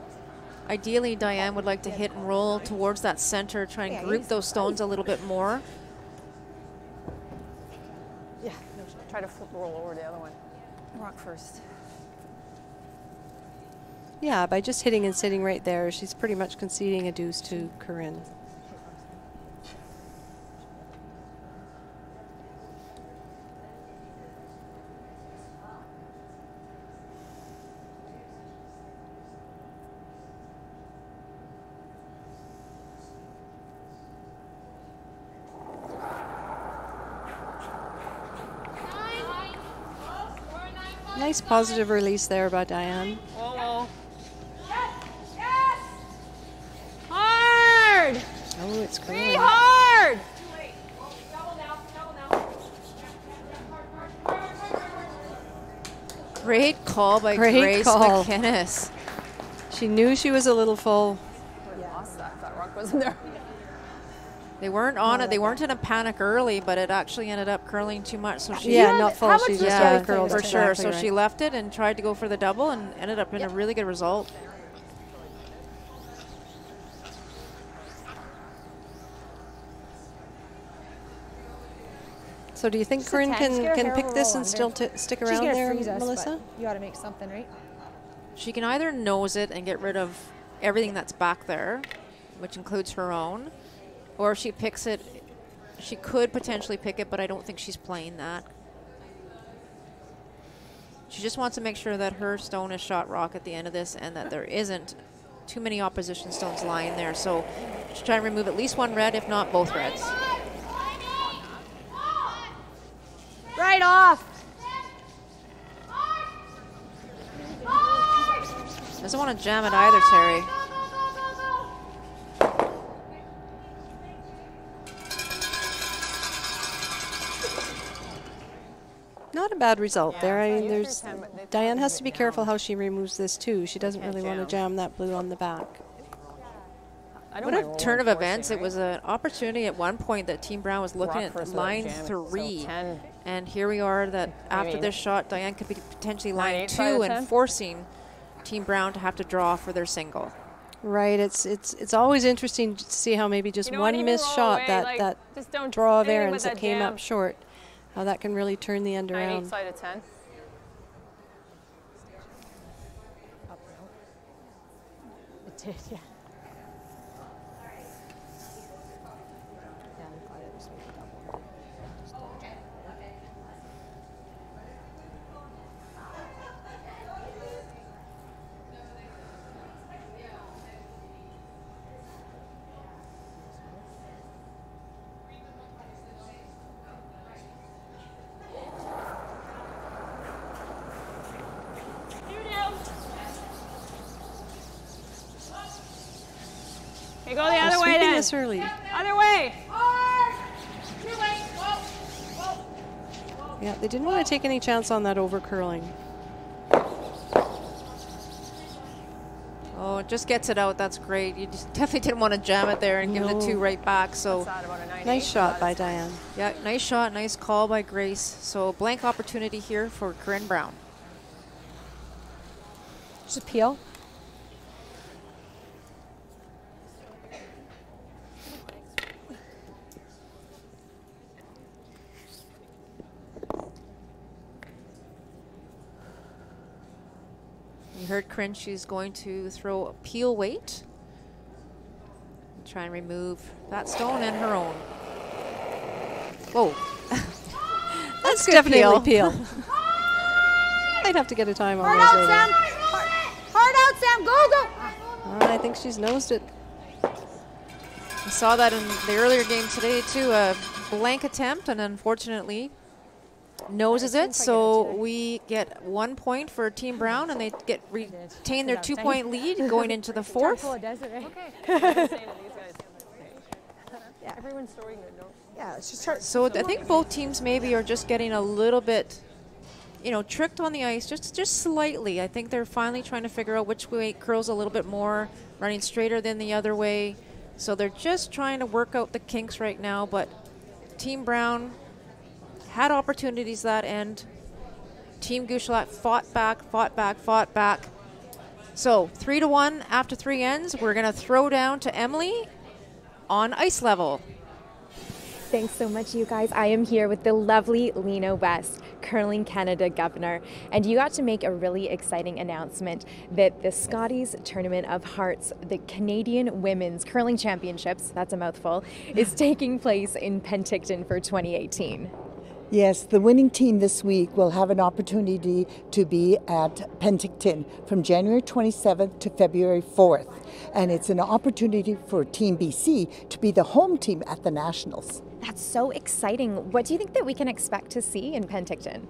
Ideally, Diane would like to hit and roll towards that center, try and group those stones a little bit more.
Yeah, no, try to flip roll over the other one. Rock first.
Yeah, by just hitting and sitting right there, she's pretty much conceding a deuce to Corrine. Nice positive release there by Diane.
Whoa, hard!
Oh, it's
Be
Corrine.
hard!
Great call by
Great
Grace
call.
McInnes.
She knew she was a little full.
Lost that. That rock wasn't there.
They weren't on it. They weren't in a panic early, but it actually ended up curling too much. So she
Yeah, not full. She just
yeah,
curled
for sure.
exactly
So
right.
she left it and tried to go for the double and ended up in a really good result.
So do you think
Just a
Corrine
10, scare
can
her
pick
or
this
roll
and still
under.
stick
She's
around
gonna
there,
freeze us,
Melissa?
but you got to make something, right?
She can either nose it and get rid of everything that's back there, which includes her own, or if she picks it, she could potentially pick it, but I don't think she's playing that. She just wants to make sure that her stone is shot rock at the end of this and that there isn't too many opposition stones lying there. So she's trying to remove at least one red, if not both reds.
Right off.
Doesn't want to jam it either, Terry.
Not a bad result there. I mean, Diane has to be careful how she removes this too. She doesn't really want to jam that blue on the back.
What a turn of events. It was an opportunity at one point that Team Brown was looking at line 3. And here we are that after this shot, Diane could be potentially line 2 and forcing Team Brown to have to draw for their single.
Right. It's always interesting to see how maybe just one missed shot, that
just don't
draw of
anything
errands
with
that came
jam.
up short, how that can really turn the end
9
around.
each side of 10.
It did, yeah.
Okay, go the other way
Sweeping
then.
this early.
Other way.
Yeah, they didn't want to take any chance on that over curling.
Oh, it just gets it out. That's great. You just definitely didn't want to jam it there and give it 2 right back. So
Nice shot by Diane.
yeah, nice shot, nice call by Grace. So blank opportunity here for Corrine Brown.
Just a peel.
You heard Corrine, she's going to throw a peel weight. Try and remove that stone and her own. Whoa.
That's
good
definitely
peel.
peel. I'd have to get a time on
Hard
those
out,
later.
Sam. Hard out, Sam. Go, go.
I think she's nosed it.
We saw that in the earlier game today too, a blank attempt, and unfortunately noses it. So we get 1 point for Team Brown, and they get retain their 2-point lead going into the 4th.
Yeah.
Everyone's throwing it, no?
Yeah, it's just hard.
So I think both teams maybe are just getting a little bit, you know, tricked on the ice, just slightly. I think they're finally trying to figure out which way it curls a little bit more, running straighter than the other way. So they're just trying to work out the kinks right now, but Team Brown had opportunities that end. Team Gushulak fought back, fought back, fought back. So 3-1 after 3 ends. We're going to throw down to Emily on ice level.
Thanks so much, you guys. I am here with the lovely Lena West, Curling Canada Governor, and you got to make a really exciting announcement that the Scotties Tournament of Hearts, the Canadian Women's Curling Championships, that's a mouthful, is taking place in Penticton for 2018.
Yes, the winning team this week will have an opportunity to be at Penticton from January 27th to February 4th. And it's an opportunity for Team BC to be the home team at the Nationals.
That's so exciting. What do you think that we can expect to see in Penticton?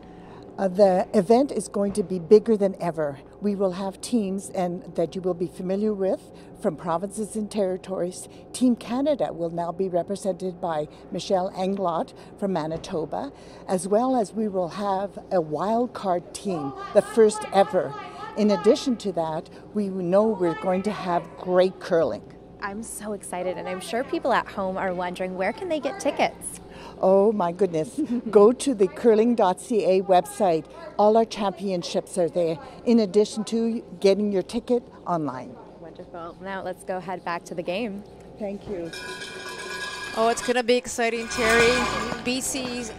The event is going to be bigger than ever. We will have teams that you will be familiar with from provinces and territories. Team Canada will now be represented by Michelle Englot from Manitoba, as well as we will have a wild card team, the first ever. In addition to that, we know we're going to have great curling.
I'm so excited, and I'm sure people at home are wondering, where can they get tickets?
Oh my goodness. Go to the curling.ca website. All our championships are there, in addition to getting your ticket online.
Wonderful. Now let's go head back to the game.
Thank you.
Oh, it's going to be exciting, Terry. BC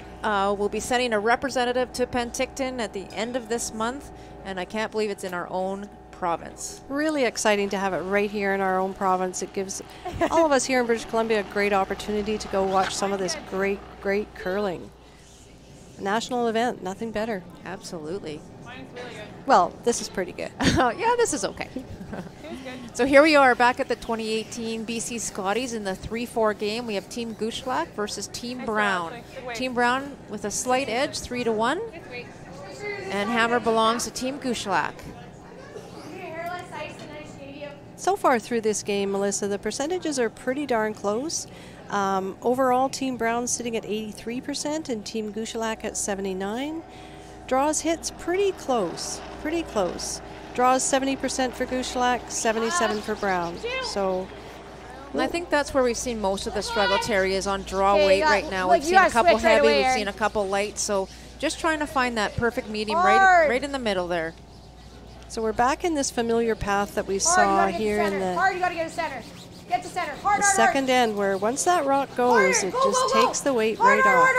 will be sending a representative to Penticton at the end of this month, and I can't believe it's in our own province.
Really exciting to have it right here in our own province. It gives all of us here in British Columbia a great opportunity to go watch some of this great curling. A national event, nothing better.
Absolutely.
Mine's really good.
Well, this is pretty good.
Yeah, this is okay. So here we are back at the 2018 BC Scotties in the 3-4 game. We have Team Gushulak versus Team Brown. Team Brown with a slight edge, 3-1. And hammer belongs to Team Gushulak.
So far through this game, Melissa, the percentages are pretty darn close. Overall, Team Brown sitting at 83% and Team Gushulak at 79%. Draws hits pretty close, pretty close. Draws 70% for Gushulak, 77% for Brown. So,
and I think that's where we've seen most of the struggle, Terry, is on draw weight right now. We've seen a couple heavy, we've seen a couple light. So just trying to find that perfect medium right in the middle there.
So we're back in this familiar path that we saw here in the
Hard, you gotta get to center. Get to center. Hard,
second end, where once that rock goes, it just takes the weight right off.
Hard.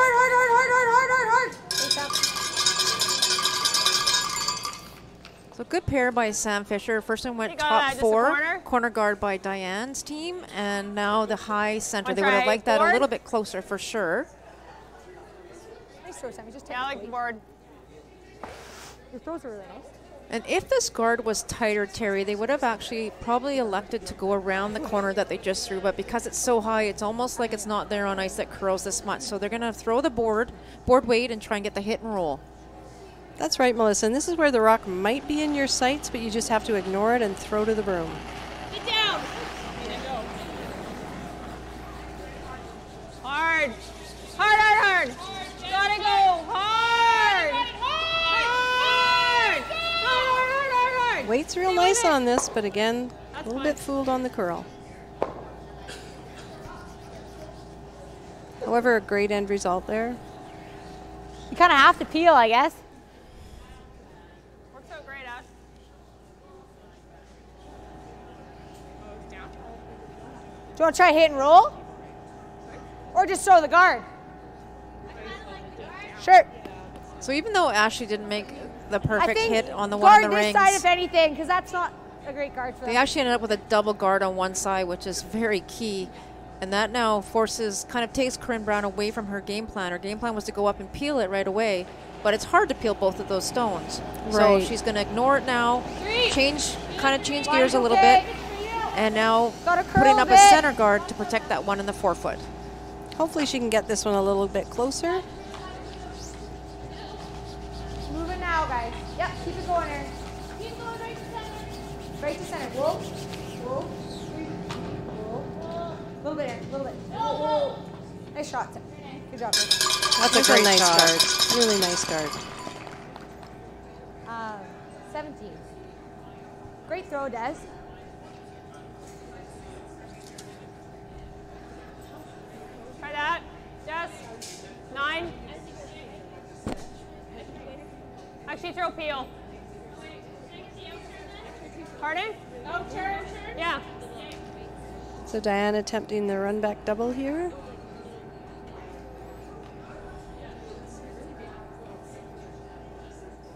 So good pair by Sam Fisher. First one went top 4, corner guard by Diane's team, and now the high center. They would have liked that a little bit closer for sure.
Nice throw, Sammy. Just
I like the board.
Your throws are really nice.
And if this guard was tighter, Terry, they would have actually probably elected to go around the corner that they just threw. But because it's so high, it's almost like it's not there on ice that curls this much. So they're going to throw the board weight, and try and get the hit and roll.
That's right, Melissa. And this is where the rock might be in your sights, but you just have to ignore it and throw to the broom.
Get down. Hard. Gotta go. Hard.
Weight's real nice on this, but again, a little bit fooled on the curl. However, a great end result there.
You kind of have to peel, I guess.
Works out great, Ash. Do
you want to try hit and roll? Or just throw the guard? Sure.
So even though Ashley didn't make the perfect hit on the one in the rings,
guard this side if anything, because that's not a great guard for them.
They actually ended up with a double guard on one side, which is very key. And that now takes Corrine Brown away from her game plan. Her game plan was to go up and peel it right away, but it's hard to peel both of those stones.
Right.
So she's going to ignore it now, change gears a little bit, and now putting up a center guard to protect that one in the forefoot.
Hopefully she can get this one a little bit closer.
Moving now, guys. Yep, keep it going, Aaron. Keep going right to center. Right to center. Whoa. Whoa. A little bit, Aaron. A little bit. Whoa. Nice shot, Tim. Good job, Aaron.
That's a great nice guard. Really nice guard.
17. Great throw, Des.
Try that. Des. she throw peel. Pardon? Yeah.
So Diane attempting the run back double here.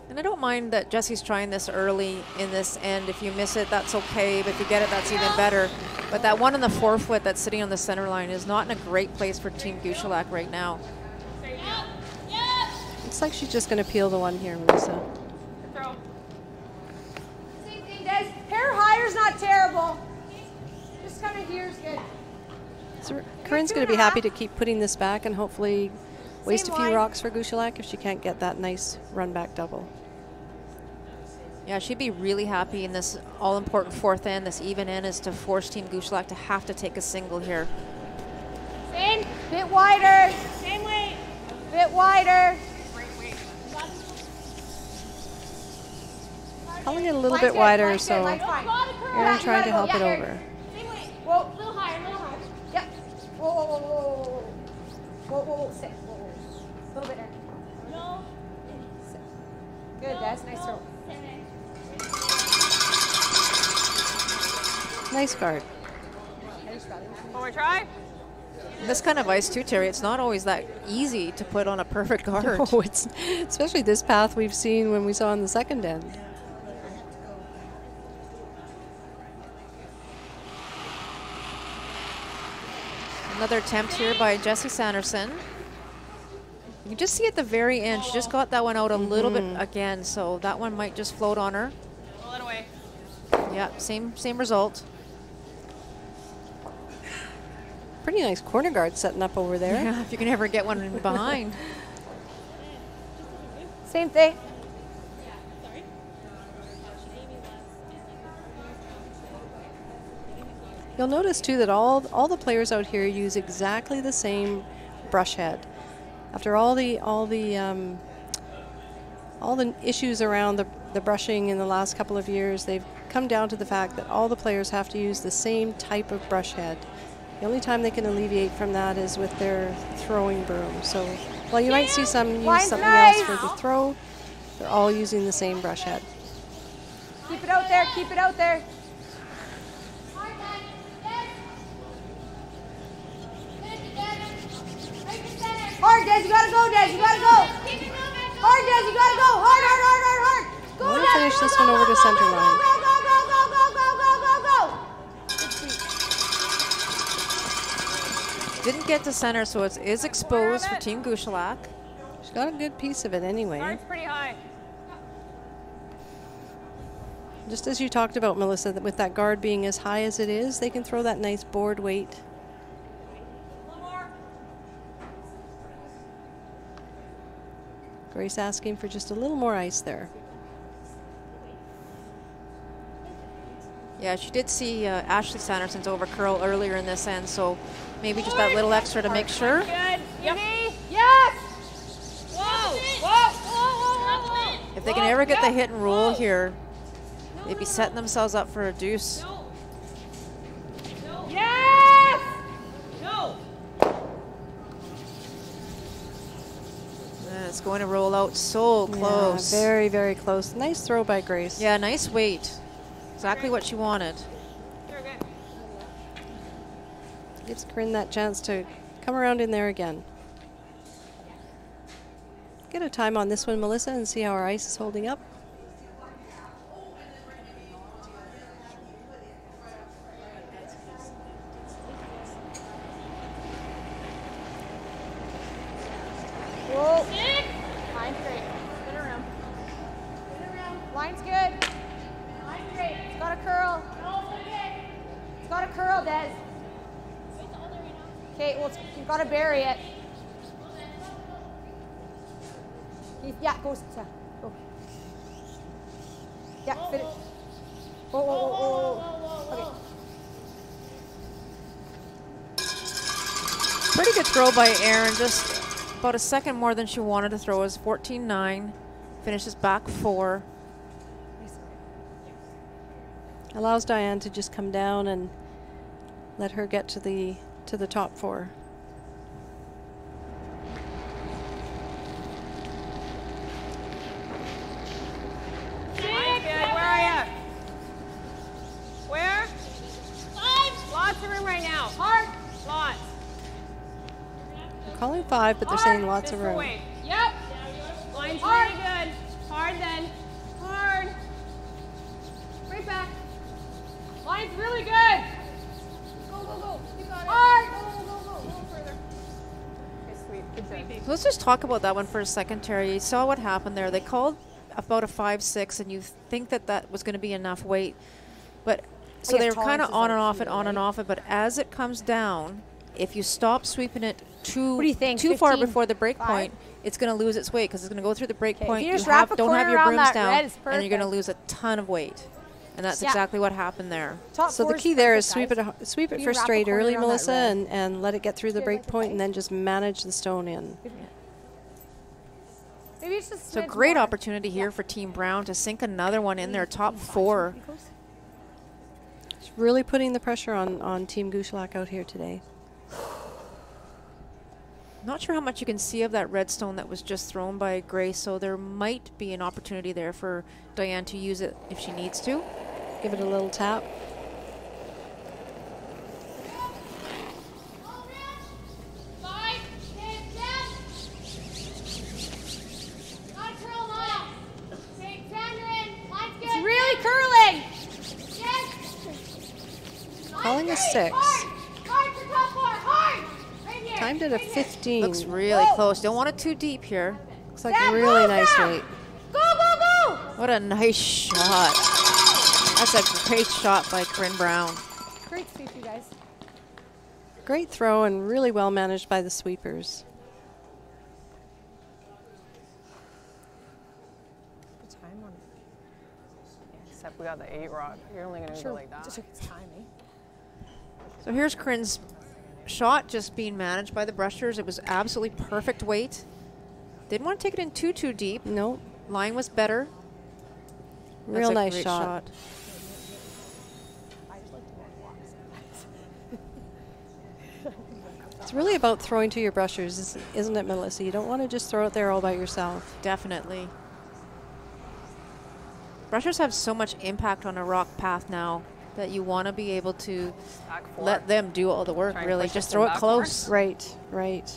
And I don't mind that Jesse's trying this early in this end. If you miss it, that's okay. But if you get it, that's even better. But that one on the forefoot that's sitting on the center line is not in a great place for Team Gushulak right now.
Looks like she's just going to peel the one here, Melissa.
Throw.
Same thing, Des. Hair higher's not terrible. Just kind of here's good.
So Corinne's going to be happy to keep putting this back and hopefully waste a few rocks for Gushulak if she can't get that nice run back double.
Yeah, she'd be really happy in this all-important fourth end, this even end, is to force Team Gushulak to have to take a single here.
In, bit wider. Same weight. Bit wider.
Calling it a little bit wider, so Erin trying to help it over.
Whoa, a little higher, a little higher. Yep. Whoa, whoa, whoa, whoa, whoa, whoa, whoa, sit. Whoa, whoa. A little bit there. No. Sit. Good, Des. Nice throw.
Nice guard.
One more try.
This kind of ice too, Terry, it's not always that easy to put on a perfect guard.
No, it's especially this path we've seen when we saw on the second end.
Another attempt here by Jessie Sanderson. You can just see at the very end, she just got that one out a little bit again, so that one might just float on her.
Pull it away.
Yeah, same result.
Pretty nice corner guard setting up over there.
Yeah, if you can ever get one in behind.
Same thing.
You'll notice too that all the players out here use exactly the same brush head. After all the issues around the brushing in the last couple of years, they've come down to the fact that all the players have to use the same type of brush head. The only time they can alleviate from that is with their throwing broom. So while you might see some use something else for the throw, they're all using the same brush head.
Keep it out there, keep it out there. Hard, Des, you gotta go, Des, you gotta go. Hard, Des, you gotta go. Hard, hard, hard, hard, hard. Go,
We'll finish this one over to center line.
Go, go, go, go, go, go, go, go, go.
Didn't get to center, so it is exposed for Team Gushulak.
She's got a good piece of it anyway.
Guard's pretty high.
Just as you talked about, Melissa, that with that guard being as high as it is, they can throw that nice board weight. Grace asking for just a little more ice there.
Yeah, she did see Ashley Sanderson's over curl earlier in this end, so maybe just that little extra to make sure.
Good. Yep.
Yes.
Whoa. Whoa. Whoa. Whoa.
If they can ever get the hit and roll here, they'd be setting themselves up for a deuce.
Yes. No.
It's going to roll out so close.
Yeah, very, very close. Nice throw by Grace.
Yeah, nice weight. Exactly what she wanted.
Gives Corinne that chance to come around in there again. Get a time on this one, Melissa, and see how our ice is holding up.
Whoa. Line's great. Spin around. Spin around. Line's good. Line's great. It's got a curl. It's got a curl, Des. Okay, well, you've got to bury it. Yeah, go. Go. Yeah, finish. Whoa, whoa, whoa, whoa, whoa. Okay.
Pretty good throw by Erin, just about a second more than she wanted to throw. It was 14-9. Finishes back 4.
Allows Diane to just come down and let her get to the top 4.
right now. Hard. Lots.
They're calling 5, but they're saying lots of room.
Yep. Line's really good. Hard then. Hard. Right back. Line's really good. Go, go, go. You got it. Hard. Go, go, go, go. Go further. Okay, sweet. Good job.
So let's just talk about that one for a second, Terry. You saw what happened there. They called about a 5-6, and you think that that was going to be enough weight. But so they were kind of on and off it, on and off it. But as it comes down, if you stop sweeping it too far before the break point, it's going to lose its weight because it's going to go through the break point.
You
don't have your brooms down, and you're going to lose a ton of weight. And that's exactly what happened there.
So the key there is sweep it for straight early, Melissa, and let it get through the break point, and then just manage the stone in.
Maybe it's just
so great opportunity here for Team Brown to sink another one in their top 4.
It's really putting the pressure on Team Gushulak out here today.
Not sure how much you can see of that red stone that was just thrown by Grace, so there might be an opportunity there for Diane to use it if she needs to.
Give it a little tap.
It's really curling.
Calling a 6. Timed at a 15.
Looks really close. Don't want it too deep here.
Looks like a really nice weight.
Go, go, go!
What a nice shot. That's a great shot by Corrine Brown.
Great sweep, you guys.
Great throw and really well managed by the sweepers.
The time on it. Yeah, except we got the 8 rock. You're only going to go like that.
Just took its time,
So here's Corinne's shot just being managed by the brushers. It was absolutely perfect weight. Didn't want to take it in too deep.
No.
Line was better.
Real nice shot. It's really about throwing to your brushers, isn't it, Melissa? You don't want to just throw it there all by yourself.
Definitely. Brushers have so much impact on a rock path now that you want to be able to let them do all the work, really. Just throw it close.
Right, right.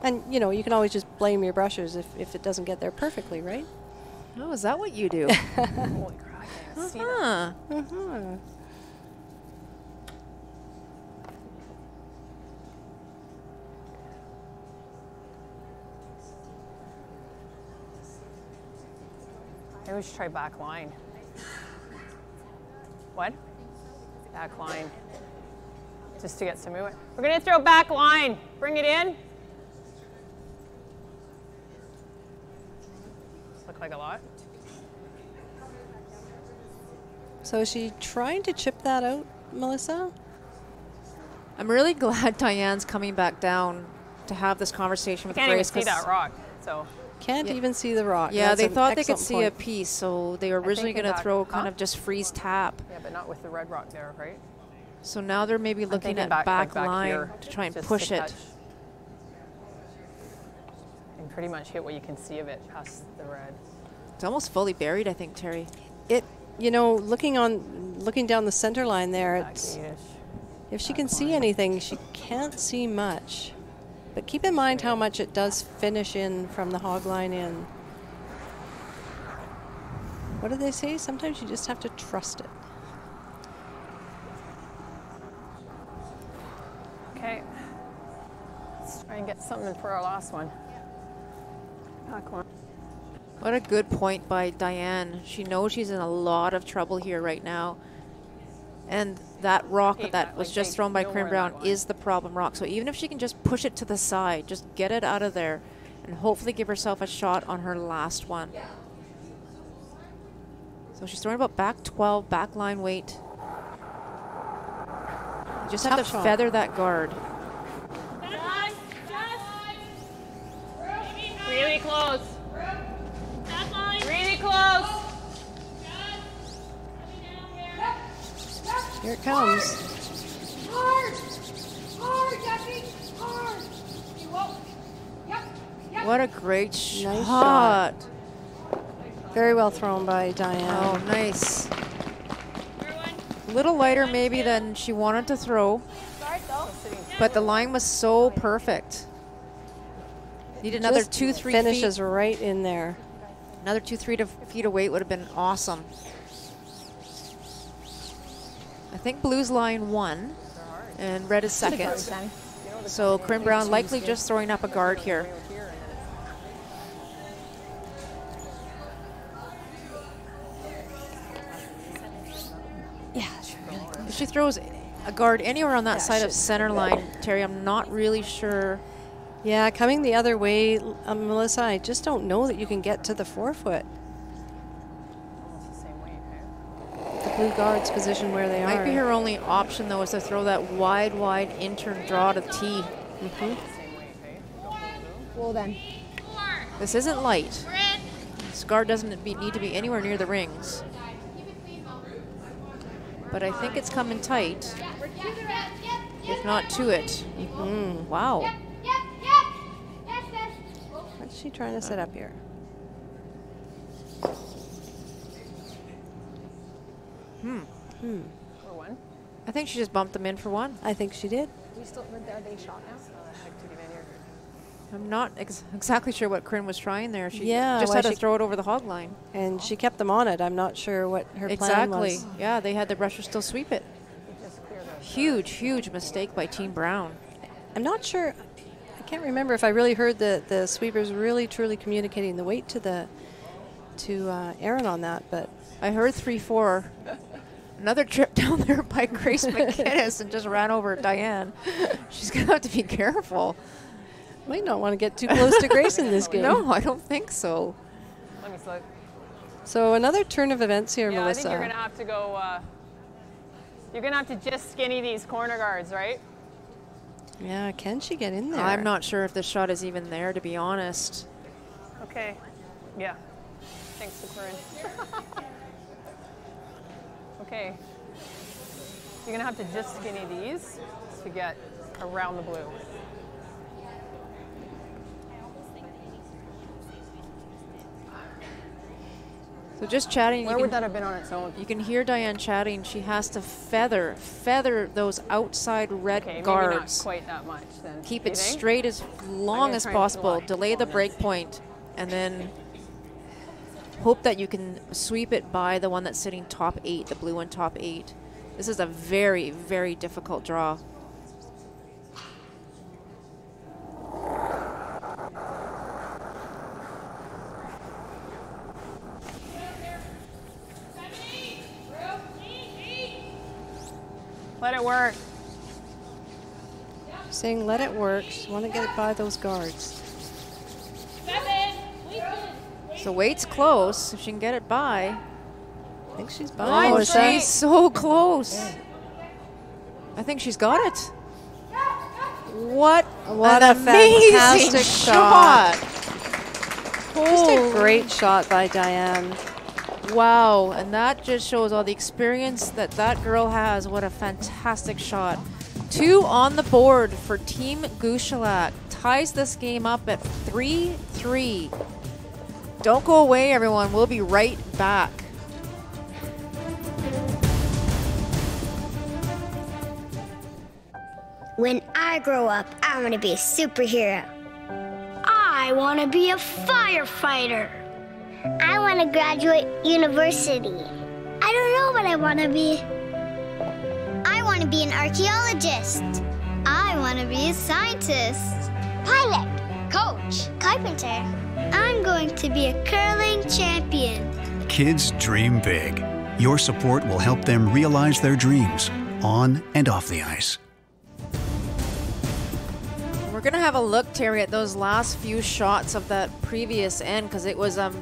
And, you know, you can always just blame your brushers if it doesn't get there perfectly, right?
Oh, is that what you do?
Holy crap, I can't see that. Maybe we should try back line. What? Back line. Just to get some movement. We're going to throw back line. Bring it in. Look like a lot.
So is she trying to chip that out, Melissa?
I'm really glad Diane's coming back down to have this conversation with Grace.
Can't even see that rock, so.
Can't even see the rock.
Yeah,
That's
they
an
thought they could
excellent
see
point.
a piece, so they were originally going to throw kind of just freeze tap.
Yeah, but not with the red rock there, right?
So now they're maybe looking at back line
here,
to try and
just
push
to
it.
touch. And pretty much hit what you can see of it past the red.
It's almost fully buried, I think, Terry.
It, you know, looking down the center line there, it's, if she can see anything, she can't see much. But keep in mind how much it does finish in from the hog line in. What do they say? Sometimes you just have to trust it.
Okay. Let's try and get something for our last one. Back one.
What a good point by Diane. She knows she's in a lot of trouble here right now. And that rock that was just thrown by Corrine Brown is the problem rock. So even if she can just push it to the side, just get it out of there and hopefully give herself a shot on her last one. So she's throwing about back 12, back line weight. You just have to feather that guard.
Really close. Really close.
Here it comes.
Hard! Hard, Jackie! Hard! You won't. Yep. Yep.
What a great shot.
Nice shot. Very well thrown by Diane.
Oh, nice. A little lighter maybe than she wanted to throw, but the line was so perfect. Need another 2-3 feet.
Finishes right in there.
Another 2-3 feet of weight would have been awesome. I think blue's line 1 and red is second. So Corrine Brown likely just throwing up a guard here.
Yeah, she's really close.
If she throws a guard anywhere on that side of center line, Terry, I'm not really sure.
Yeah, coming the other way, Melissa, I just don't know that you can get to the 4-foot. The blue guard's position where they are.
Might be her only option, though, is to throw that wide intern draw to tee.
Well then.
This isn't light. This guard doesn't need to be anywhere near the rings. But I think it's coming tight, if not to it. Wow.
What's she trying to set up here?
For one.
I think she just bumped them in for 1.
I think she did.
We still are they shot now?
I'm not exactly sure what Corrine was trying there. She
Yeah,
just
why
had to
she-
throw it over the hog line.
And she kept them on it. I'm not sure what her plan was.
Exactly. Yeah, they had the rusher still sweep it. Huge mistake by Team Brown.
I'm not sure. I can't remember if I really heard the sweepers really truly communicating the weight to Aaron on that, but
I heard 3-4. Another trip down there by Grace McGinnis and just ran over Diane. She's going to have to be careful.
might not want to get too close to Grace in this game.
No, I don't think so.
Let me slow.
So another turn of events here,
Yeah,
Melissa.
I think you're gonna have to go. You're gonna have to just skinny these corner guards, right?
Yeah, can she get in there?
I'm not sure if this shot is even there, to be honest.
Okay. Yeah. Thanks to Corrine. Okay. You're gonna have to just skinny these to get around the blue.
So just chatting.
Where would that have been on its own?
You can hear Diane chatting. She has to feather those outside red
Okay,
guards.
maybe not quite that much then.
Keep
Do you
it
think?
straight as long
gonna
as
try and
possible.
fly
Delay the
on
break
this.
point, and then hope that you can sweep it by the one that's sitting top 8, the blue one top 8. This is a very, very difficult draw.
Let it work.
She's saying let it work. She want to get it by those guards.
So Waite's close. If she can get it by.
I think she's by.
Oh,
Melissa.
she's so close. I think she's got it. What
What
an
a
amazing
fantastic
shot.
Just a great shot by Diane.
Wow, and that just shows all the experience that that girl has. What a fantastic shot. 2 on the board for Team Gushulak. Ties this game up at 3-3. Don't go away, everyone. We'll be right back.
When I grow up, I want to be a superhero. I want to be a firefighter. I want to graduate university. I don't know what I want to be. I want to be an archaeologist. I want to be a scientist. Pilot, coach, carpenter. I'm going to be a curling champion.
Kids dream big. Your support will help them realize their dreams on and off the ice.
We're going to have a look, Terry, at those last few shots of that previous end because it was a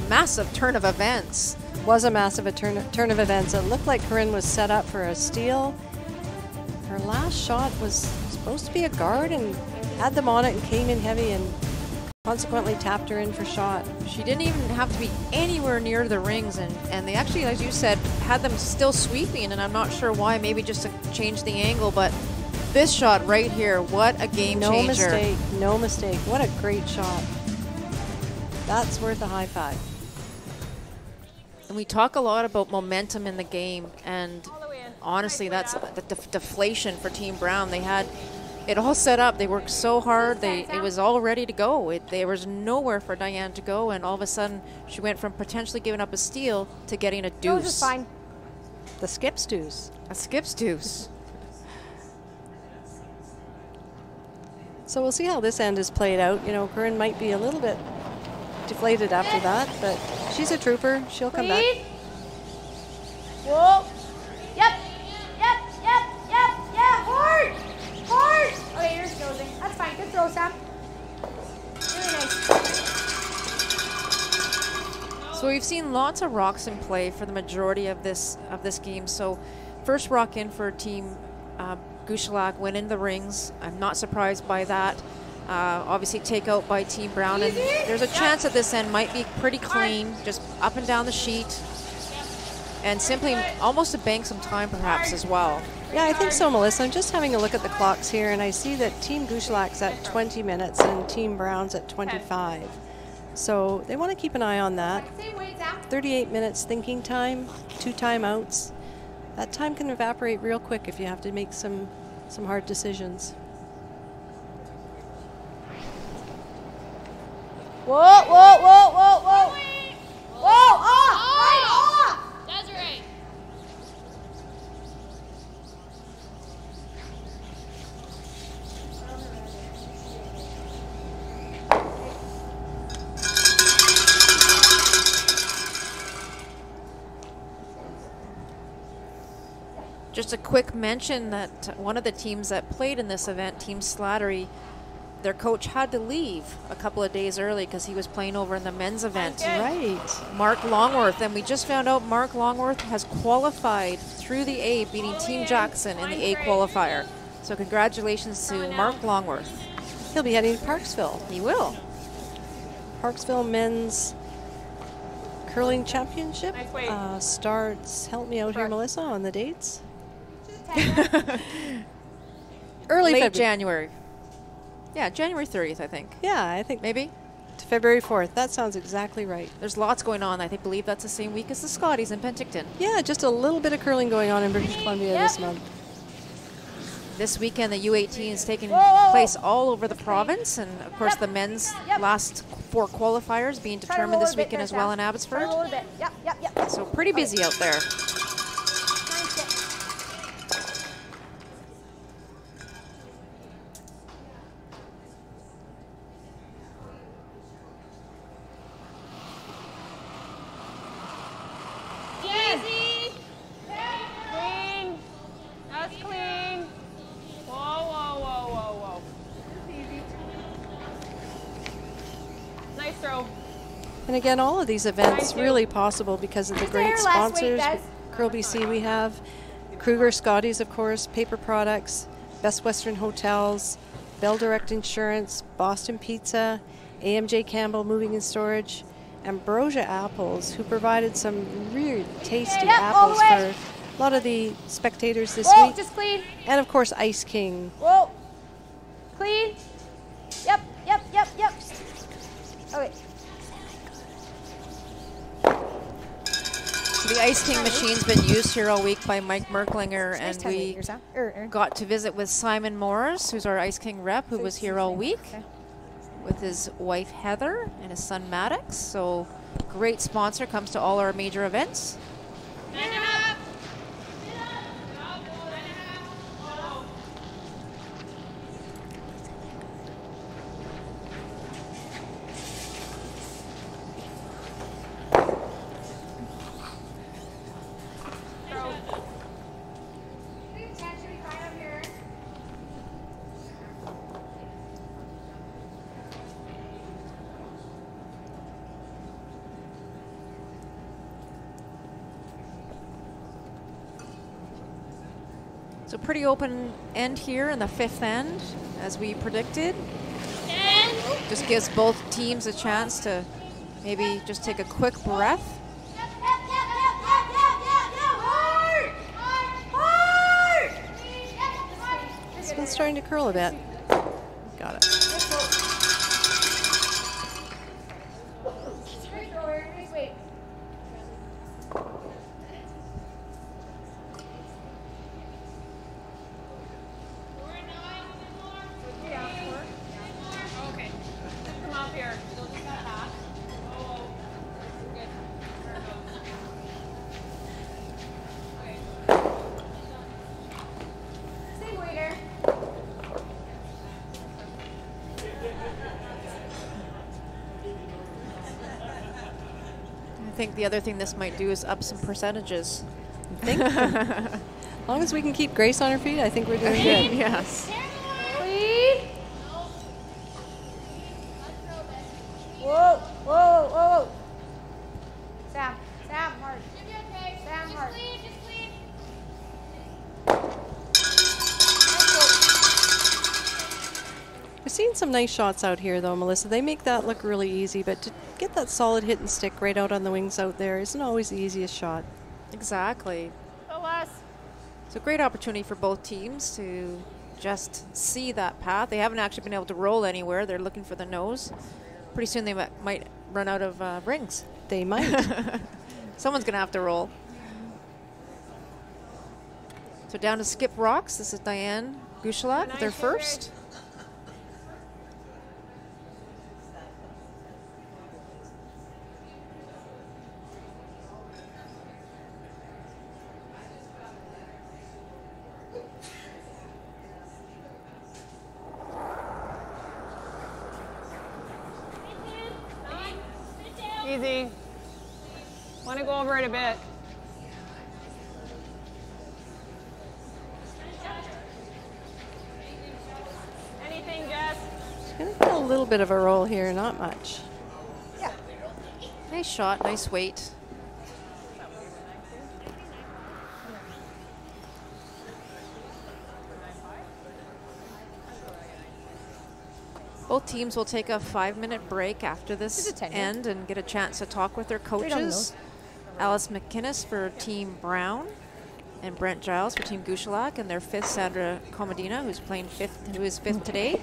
massive turn of events.
Was a massive turn of events. It looked like Corrine was set up for a steal. Her last shot was supposed to be a guard and had them on it and came in heavy and consequently tapped her in for shot.
She didn't even have to be anywhere near the rings, and they actually, as you said, had them still sweeping, and I'm not sure why, maybe just to change the angle, but this shot right here, what a game changer.
No mistake, no mistake. What a great shot. That's worth a high five.
And we talk a lot about momentum in the game, and honestly, that's the deflation for Team Brown. They had it all set up. They worked so hard. It was all ready to go. There was nowhere for Diane to go, and all of a sudden, she went from potentially giving up a steal to getting a deuce.
Is fine.
The skips deuce.
A skips deuce.
So we'll see how this end is played out. You know, Corrine might be a little bit deflated after that, but she's a trooper. She'll come back.
Whoa. Yep. Hard. Okay, you're exposing. That's fine. Good throw, Sam. Really nice.
So we've seen lots of rocks in play for the majority of this game. So first rock in for Team Gushulak went in the rings. I'm not surprised by that. Obviously take out by Team Brown, and there's a chance that this end might be pretty clean, just up and down the sheet, and simply almost to bank some time perhaps as well.
Yeah, I think so, Melissa. I'm just having a look at the clocks here, and I see that Team Gushulak's at 20 minutes and Team Brown's at 25. So they want to keep an eye on that. 38 minutes thinking time, 2 timeouts. That time can evaporate real quick if you have to make some hard decisions.
Whoa. Off!
Desiree.
Just a quick mention that one of the teams that played in this event, Team Slattery, their coach had to leave a couple of days early because he was playing over in the men's event.
Right.
Mark Longworth, and we just found out Mark Longworth has qualified through the A, beating Team Jackson in the A qualifier. So congratulations to Mark Longworth.
He'll be heading to Parksville.
He will.
Parksville Men's Curling Championship starts, help me out here, Melissa, on the dates. Early
Late January. Yeah, January 30th, I think.
Yeah, I think.
Maybe?
To February 4th. That sounds exactly right.
There's lots going on. I believe that's the same week as the Scotties in Penticton.
Yeah, just a little bit of curling going on in British Columbia this month.
This weekend, the U18 is taking place all over the province, and of course the men's last 4 qualifiers being determined this weekend as well in Abbotsford. So pretty busy out there.
And again, all of these events really possible because of the great sponsors. Curl BC we have, Kruger Scotties, of course, Paper Products, Best Western Hotels, Bell Direct Insurance, Boston Pizza, AMJ Campbell Moving and Storage, Ambrosia Apples, who provided some really tasty apples for a lot of the spectators this week.
Just clean.
And of course, Ice King.
Whoa. Clean. Yep. Okay.
The Ice King machine's been used here all week by Mike Merklinger, and we got to visit with Simon Morris, who's our Ice King rep, who was here all week with his wife Heather and his son Maddox. So great sponsor, comes to all our major events. So pretty open end here in the 5th end, as we predicted. Just gives both teams a chance to maybe just take a quick breath.
This one's starting to curl a bit. Got it.
think the other thing this might do is up some percentages.
As long as we can keep Grace on her feet, I think we're doing good.
Yes.
Lead. Whoa, whoa, whoa. Sam, hard. Sam, hard.
We're seeing some nice shots out here, though, Melissa. They make that look really easy, but to get that solid hit and stick right out on the wings out there isn't always the easiest shot.
Exactly. It's a great opportunity for both teams to just see that path. They haven't actually been able to roll anywhere. They're looking for the nose. Pretty soon they might run out of rings.
They might.
Someone's going to have to roll. So down to skip rocks. This is Diane Gushulak with their first.
Easy. Want to go over it a bit. Anything, Jess?
She's going to get a little bit of a roll here, not much.
Yeah. Nice shot, nice weight. Both teams will take a 5-minute break after this end and get a chance to talk with their coaches. Alice McInnes for Team Brown and Brent Giles for Team Gushulak, and their fifth, Sandra Comodina, who is fifth today.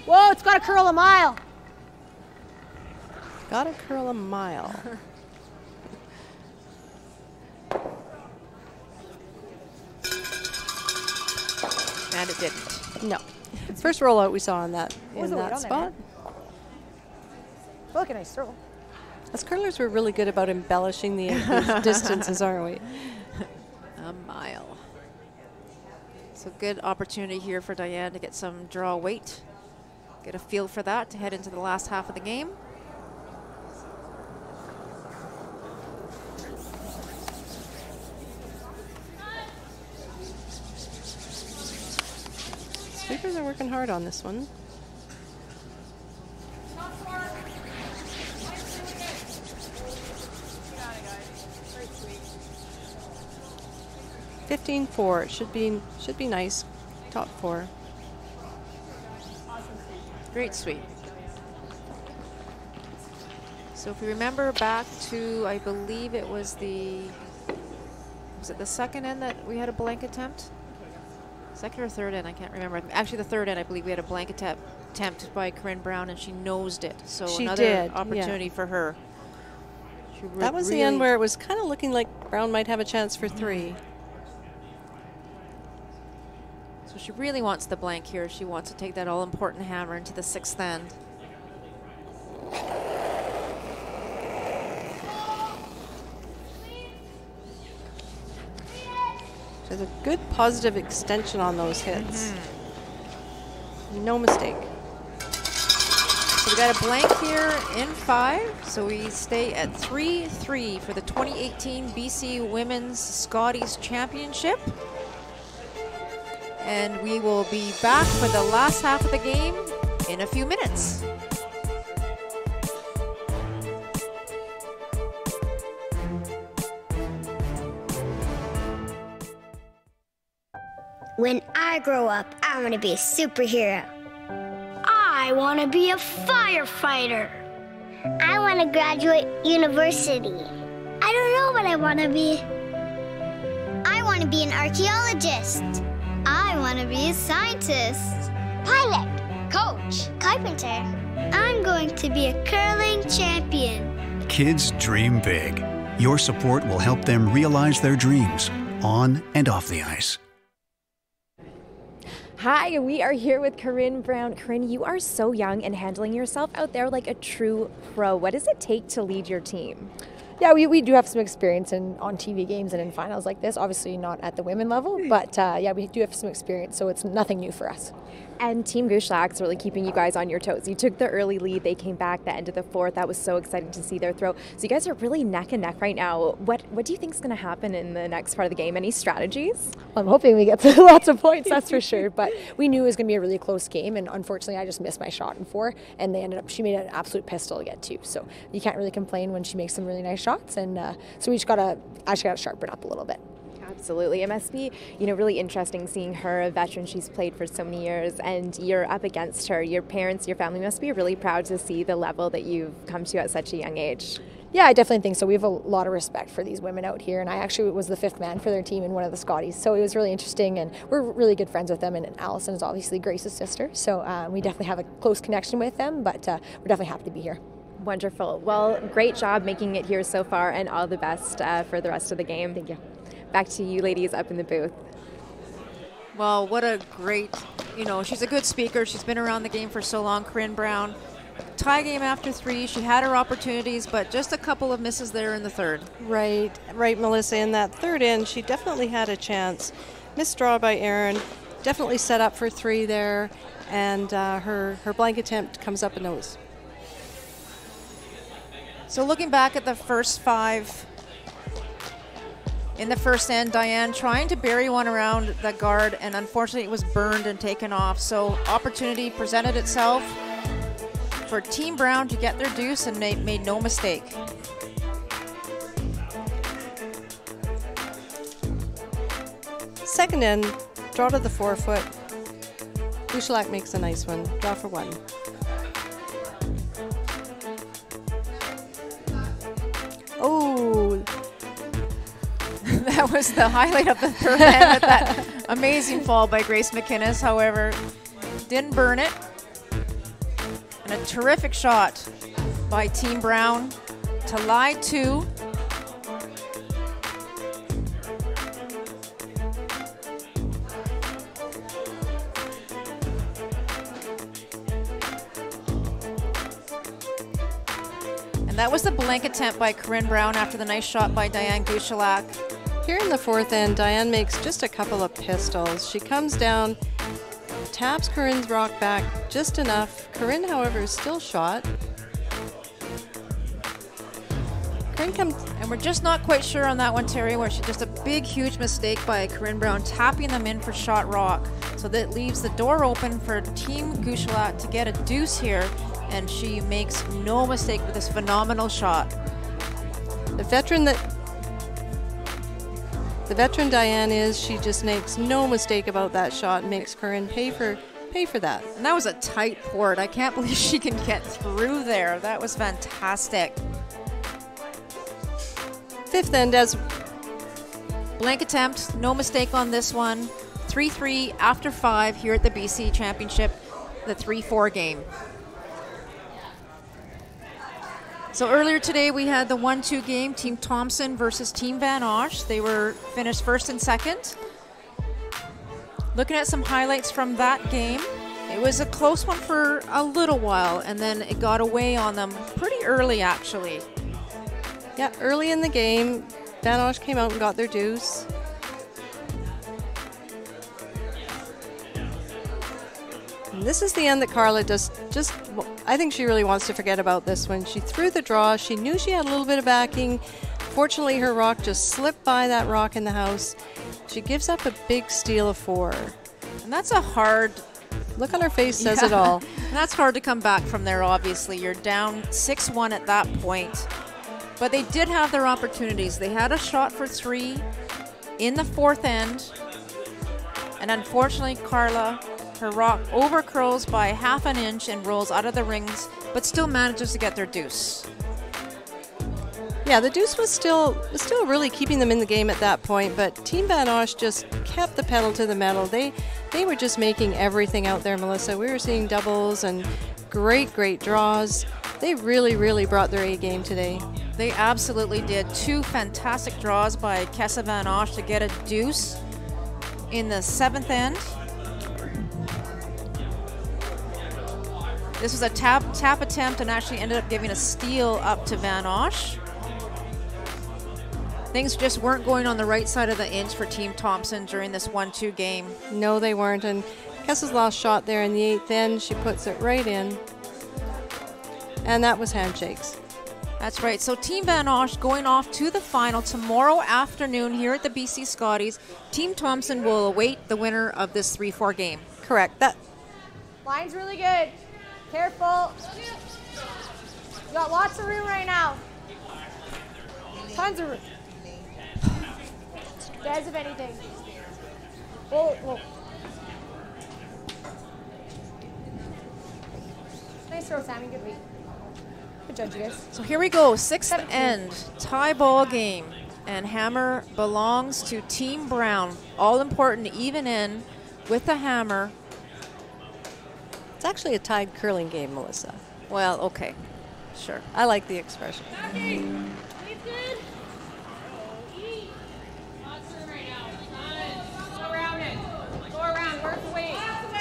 Whoa, it's got to curl a mile.
Got to curl a mile.
And it didn't.
No. First rollout we saw on that
What was the weight on
spot.
Look, a nice throw.
Us curlers were really good about embellishing these distances, aren't we?
A mile. So good opportunity here for Diane to get some draw weight. Get a feel for that to head into the last half of the game.
Sweepers are working hard on this one.
Got it, guys. Very sweet.
15-4. Should be nice. Top 4.
Great sweep. So if we remember back to, I believe it was the second end that we had a blank attempt? Second or third end, I can't remember. Actually, the third end, I believe we had a blank attempt by Corrine Brown, and she nosed it. So
she
another
did,
opportunity for her.
That was the end where it was kind of looking like Brown might have a chance for 3.
So she really wants the blank here. She wants to take that all-important hammer into the 6th end.
There's a good positive extension on those hits. No mistake.
So we got a blank here in 5. So we stay at 3-3 for the 2018 BC Women's Scotties Championship. And we will be back for the last half of the game in a few minutes.
When I grow up, I want to be a superhero. I want to be a firefighter. I want to graduate university. I don't know what I want to be. I want to be an archaeologist. I want to be a scientist. Pilot. Coach. Carpenter. I'm going to be a curling champion.
Kids dream big. Your support will help them realize their dreams on and off the ice.
Hi, we are here with Corrine Brown. Corrine, you are so young and handling yourself out there like a true pro. What does it take to lead your team?
Yeah, we do have some experience on TV games and in finals like this. Obviously not at the women level, but yeah, we do have some experience, so it's nothing new for us.
And Team Gushulak's really keeping you guys on your toes. You took the early lead. They came back the end of the fourth. That was so exciting to see their throw. So you guys are really neck and neck right now. What do you think is going to happen in the next part of the game? Any strategies?
Well, I'm hoping we get to lots of points, that's for sure. But we knew it was going to be a really close game, and unfortunately I just missed my shot in 4, and she made an absolute pistol to get 2. So you can't really complain when she makes some really nice shots, and so we just got to sharpen up a little bit.
Absolutely. It must be, really interesting seeing her, a veteran. She's played for so many years, and you're up against her. Your parents, your family must be really proud to see the level that you've come to at such a young age.
Yeah, I definitely think so. We have a lot of respect for these women out here, and I actually was the 5th man for their team in one of the Scotties, so it was really interesting, and we're really good friends with them, and Allison is obviously Grace's sister, so we definitely have a close connection with them, but we're definitely happy to be here.
Wonderful. Well, great job making it here so far, and all the best for the rest of the game.
Thank you.
Back to you ladies up in the booth.
Well, what a great, she's a good speaker. She's been around the game for so long, Corrine Brown. Tie game after 3. She had her opportunities, but just a couple of misses there in the 3rd.
Right, Melissa. In that 3rd end, she definitely had a chance. Missed draw by Erin. Definitely set up for 3 there, and her blank attempt comes up a nose.
So looking back at the first 5, in the first end, Diane trying to bury one around the guard, and unfortunately it was burned and taken off. So opportunity presented itself for Team Brown to get their deuce, and they made no mistake.
Second end, draw to the 4-foot. Gushulak makes a nice one. Draw for 1. Oh,
that was the highlight of the 3rd end with that amazing fall by Grace McInnes. However, didn't burn it. And a terrific shot by Team Brown to lie 2. And that was the blank attempt by Corrine Brown after the nice shot by Diane Gushulak.
Here in the 4th end, Diane makes just a couple of pistols. She comes down, taps Corrine's rock back just enough. Corrine, however, is still shot.
Corrine comes, and we're just not quite sure on that one, Terry, where she just a big, huge mistake by Corrine Brown tapping them in for shot rock. So that leaves the door open for Team Gushulak to get a deuce here, and she makes no mistake with this phenomenal shot.
The veteran Diane is, she just makes no mistake about that shot and makes Corrine pay for that.
And that was a tight port. I can't believe she can get through there. That was fantastic.
5th end as
blank attempt, no mistake on this one. 3-3 after 5 here at the BC Championship, the 3-4 game. So earlier today we had the 1-2 game, Team Thompson versus Team Van Osh. They were finished 1st and 2nd. Looking at some highlights from that game, it was a close one for a little while, and then it got away on them pretty early actually.
Yeah, early in the game, Van Osh came out and got their deuce. And this is the end that Carla I think she really wants to forget about this one. She threw the draw. She knew she had a little bit of backing. Fortunately, her rock just slipped by that rock in the house. She gives up a big steal of 4.
And that's a hard...
Look on her face says it all.
And that's hard to come back from there, obviously. You're down 6-1 at that point. But they did have their opportunities. They had a shot for 3 in the 4th end. And unfortunately, Carla... her rock over curls by ½ an inch and rolls out of the rings, but still manages to get their deuce.
Yeah, the deuce was still really keeping them in the game at that point, but Team Van Osh just kept the pedal to the metal. They were just making everything out there, Melissa. We were seeing doubles and great draws. They really brought their A game today.
They absolutely did. 2 fantastic draws by Kessa Van Osh to get a deuce in the 7th end. This was a tap attempt and actually ended up giving a steal up to Van Osh. Things just weren't going on the right side of the inch for Team Thompson during this 1-2 game.
No, they weren't. And Kessa's last shot there in the 8th end, she puts it right in. And that was handshakes.
That's right. So Team Van Osh going off to the final tomorrow afternoon here at the BC Scotties. Team Thompson will await the winner of this 3-4 game.
Correct. That
Line's really good. Careful. You got lots of room right now. Tons of room. Des, if anything. Whoa, whoa. Nice throw, Sammy. Good read. Good job, you guys.
So here we go, 6th end, tie ball game. And hammer belongs to Team Brown. All important to even in with the hammer.
It's actually a tied curling game, Melissa.
Well, okay, sure.
I like the expression.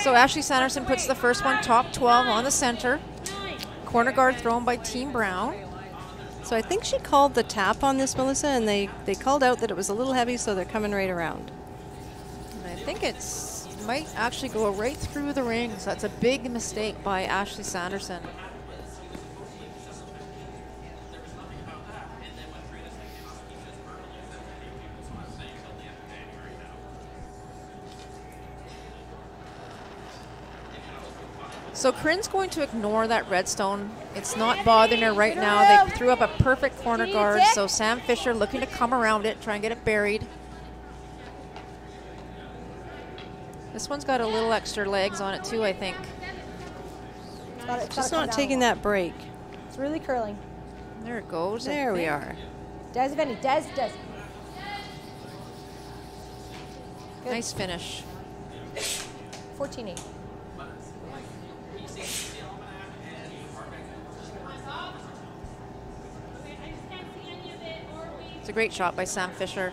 So Ashley Sanderson puts the first one top 12 on the center. Corner guard thrown by Team Brown.
So I think she called the tap on this, Melissa, and they called out that it was a little heavy, so they're coming right around.
And I think it's might actually go right through the rings. That's a big mistake by Ashley Sanderson. So Corinne's going to ignore that redstone. It's not bothering her right now. They threw up a perfect corner guard, so Sam Fisher looking to come around it, try and get it buried. This one's got a little extra legs on it too, I think.
Just not taking that break.
It's really curling.
There it goes.
There we are.
Des, if any. Des. Good.
Nice finish.
14-8.
It's a great shot by Sam Fisher.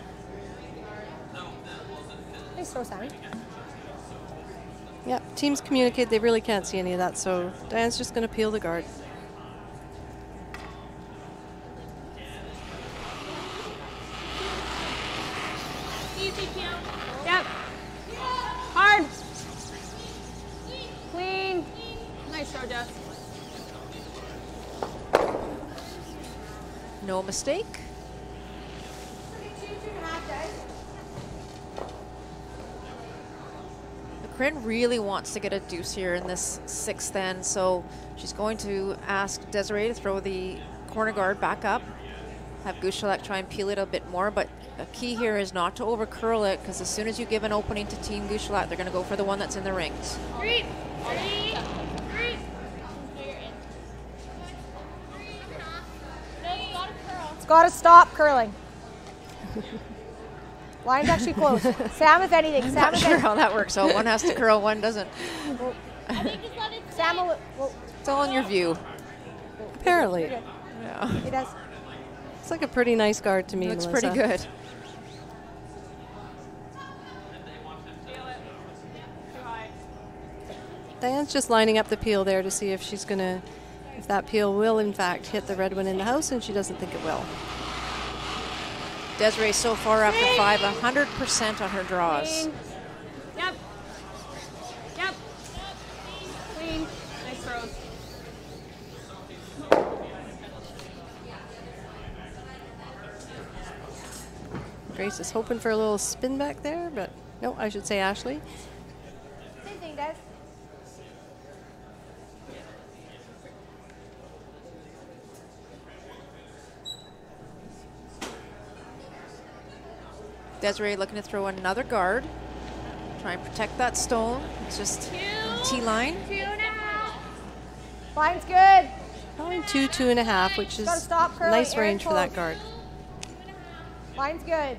Nice throw, Sammy.
Yep, teams communicate. They really can't see any of that, so Diane's just going to peel the guard.
Easy, Kim. Yep. Hard. Clean. Nice throw, Jess.
No mistake. Corinne really wants to get a deuce here in this 6th end, so she's going to ask Desiree to throw the corner guard back up, have Gushulak try and peel it a bit more, but the key here is not to over curl it, because as soon as you give an opening to Team Gushulak, they're going to go for the one that's in the rings.
Three.
It's got to stop curling. Line's actually close. Sam, if anything.
I'm
Sam,
not sure how that works. So one has to curl, one doesn't.
Sam,
it's all in your view.
Apparently.
Yeah.
It does.
It's like a pretty nice guard to me,
Looks
Melissa.
pretty good.
Diane's just lining up the peel there to see if she's going to, if that peel will in fact hit the red one in the house, and she doesn't think it will.
Desiree so far after 5, 100% on her draws.
Yep. Yep. Clean. Nice throws.
Grace is hoping for a little spin back there, but no, I should say Ashley.
Same thing, Des.
Desiree looking to throw another guard. Try and protect that stone. It's just T-line.
2.5.
Line's good.
Probably 2.5, which is
stop curling.
nice
Aaron
range for that guard.
Line's good.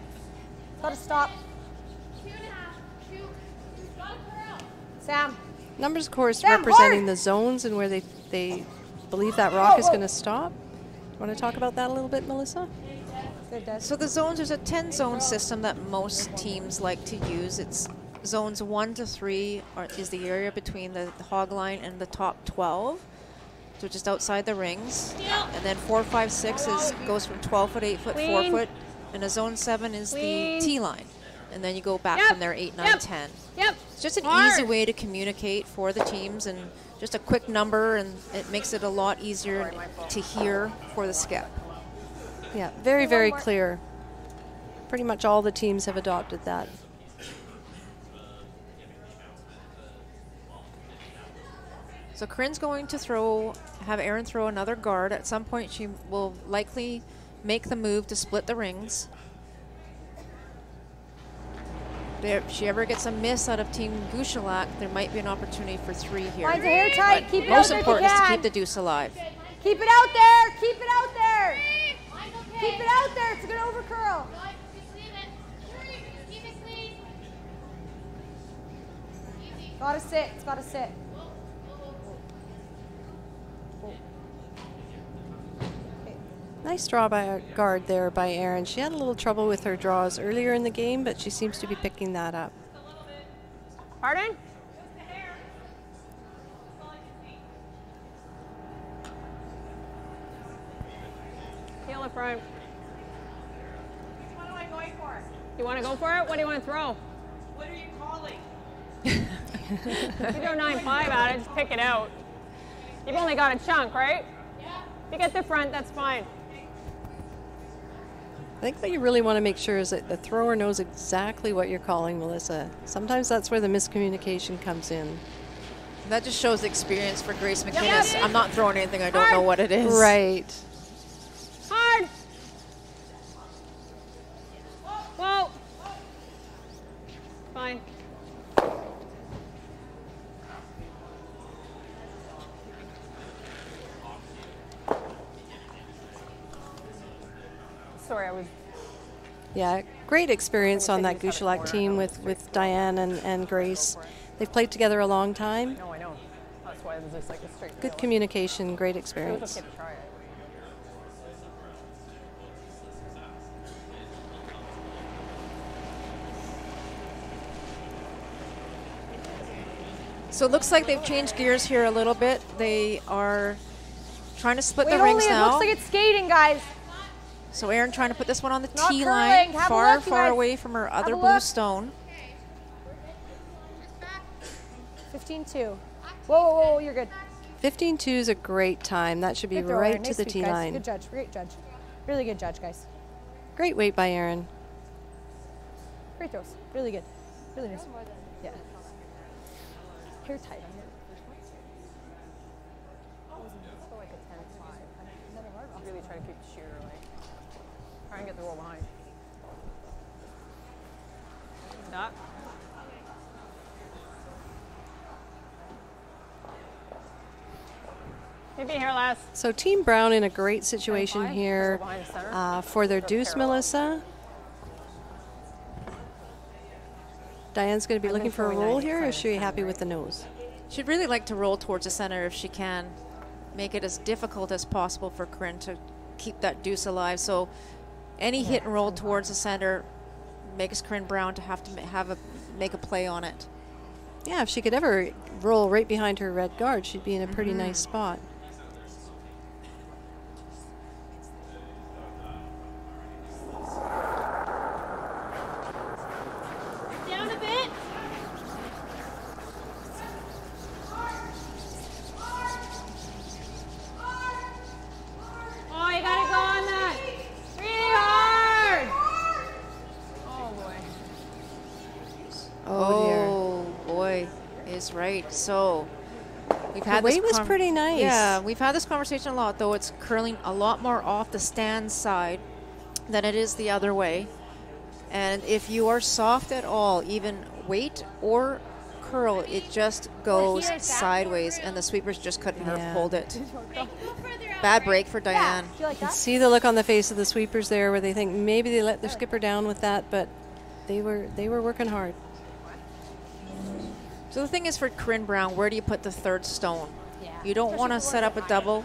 Got to stop.
2.5.
Sam.
Numbers, of course,
Sam,
representing
hard.
the zones and where they believe that rock is going to stop. Want to talk about that a little bit, Melissa?
So the zones, there's a 10-zone system that most teams like to use. It's zones 1 to 3 is the area between the hog line and the top 12. so just outside the rings. And then 4, 5, 6 goes from 12 foot, 8 foot, 4 foot, and a zone 7 is the tee line. And then you go back from there, 8, 9, 10. It's just an easy way to communicate for the teams, and just a quick number, and it makes it a lot easier to hear for the skip.
Yeah, very, very clear. Pretty much all the teams have adopted that.
So Corrine's going to have Erin throw another guard. At some point she will likely make the move to split the rings. If she ever gets a miss out of Team Gushulak, there might be an opportunity for 3 here.
Lines are hair tight.
But
Keep it
most
out there
important
if
is
you
to
can.
keep the deuce alive.
Keep it out there. Keep it out there. Keep it out there. It's going to overcurl. Gotta sit. It's gotta sit.
Nice draw by a guard there by Erin. She had a little trouble with her draws earlier in the game, but she seems to be picking that up.
Pardon? Heel in front.
What am I going for?
You want to go for it? What do you want to throw?
What are you calling?
If you throw 9-5 at it, just pick it out. You've only got a chunk, right? Yeah. If you get the front, that's fine.
I think what you really want to make sure is that the thrower knows exactly what you're calling, Melissa. Sometimes that's where the miscommunication comes in.
That just shows experience for Grace McInnes. I'm not throwing anything I don't know what it is.
Right.
Hard. Whoa. Fine. Sorry, I was.
Yeah, great experience on that Gushulak team with Diane and Grace. They've played together a long time.
No, I know. That's why it was just like a straight.
Good communication, great
It was
experience.
okay to try it.
So it looks like they've changed gears here a little bit. They are trying to split the rings now.
It looks like it's skating, guys.
So Erin trying to put this one on the
Not
tee
curling.
line,
Have a
far,
look, you
far
guys.
away from her
Have
other
a
blue
look.
stone.
15-2. Whoa, you're good.
15-2 is a great time. That should be
Good throw,
right
Erin.
to
Nice
the
sweep,
tee
guys.
line.
Good judge, great judge. Really good judge, guys.
Great weight by Erin.
Great throws. Really good. Really nice. Yeah. Hair tight on your first one.
Like a 10-5. Really try to keep the sheer, like, try and get the roll behind. Stop. Maybe hair last.
So Team Brown in a great situation
25,
here
so behind the center.
for their
So
deuce,
parallel.
Melissa. Diane's going to be
I've
looking
been
for a
throwing
roll
90
here, or is
front
she
and
happy
center,
with the nose?
She'd really like to roll towards the center if she can. Make it as difficult as possible for Corrine to keep that deuce alive. So any hit and roll towards the center makes Corrine Brown to have to make a play on it.
Yeah, if she could ever roll right behind her red guard, she'd be in a pretty nice spot.
Down a bit. Oh, you gotta go on that. Really hard. Oh boy.
Oh boy, is right. So we've had
The weight
this
was pretty nice.
Yeah, we've had this conversation a lot, though. It's curling a lot more off the stand side than it is the other way. And if you are soft at all, even weight or curl, it just goes sideways, and the sweepers just couldn't
Yeah.
hold it. Bad break for Diane.
Do you like
You can
that?
see the look on the face of the sweepers there, where they think maybe they let their skipper down with that, but they were working hard.
So the thing is, for Corrine Brown, where do you put the third stone?
Yeah.
You don't want to set up a double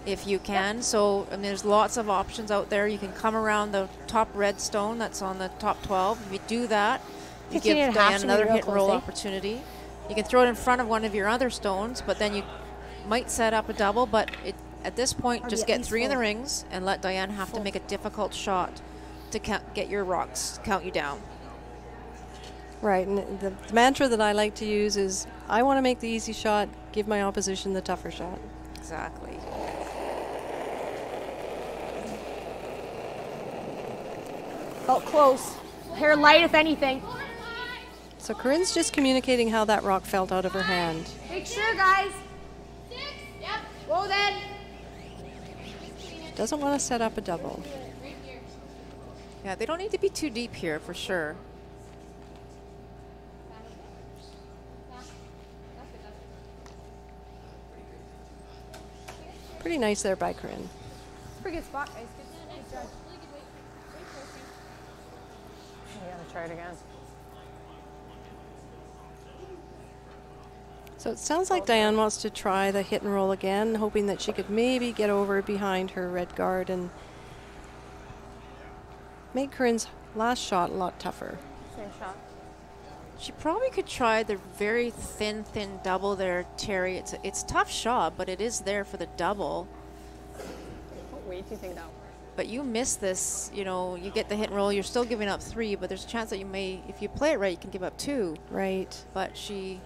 if you can. So I mean, there's lots of options out there. You can come around the top red stone that's on the top 12. If you do that, you
15
give
and a half
Diane
should be
another
real
hit and roll
close, eh?
opportunity. You can throw it in front of one of your other stones, but then you might set up a double, but at this point, just get 3 in the rings and let Diane have to make a difficult shot to get your rocks, count you down.
Right, and the mantra that I like to use is, I want to make the easy shot, give my opposition the tougher shot.
Exactly.
Felt close. Hair light, if anything.
So Corrine's just communicating how that rock felt out of her hand.
Make sure, guys. 6. Yep. Whoa, then.
Doesn't want to set up a double.
Yeah, they don't need to be too deep here for sure.
Pretty nice there by Corrine.
Pretty good spot, guys. Good job.
We gotta try it again.
So it sounds like Diane wants to try the hit and roll again, hoping that she could maybe get over behind her red guard and make Corrine's last shot a lot tougher.
Same shot.
She probably could try the very thin double there, Terry. It's a tough shot, but it is there for the double.
What weight do you think that?
But you miss this, you know, you get the hit and roll, you're still giving up 3, but there's a chance that you may, if you play it right, you can give up 2.
Right.
But she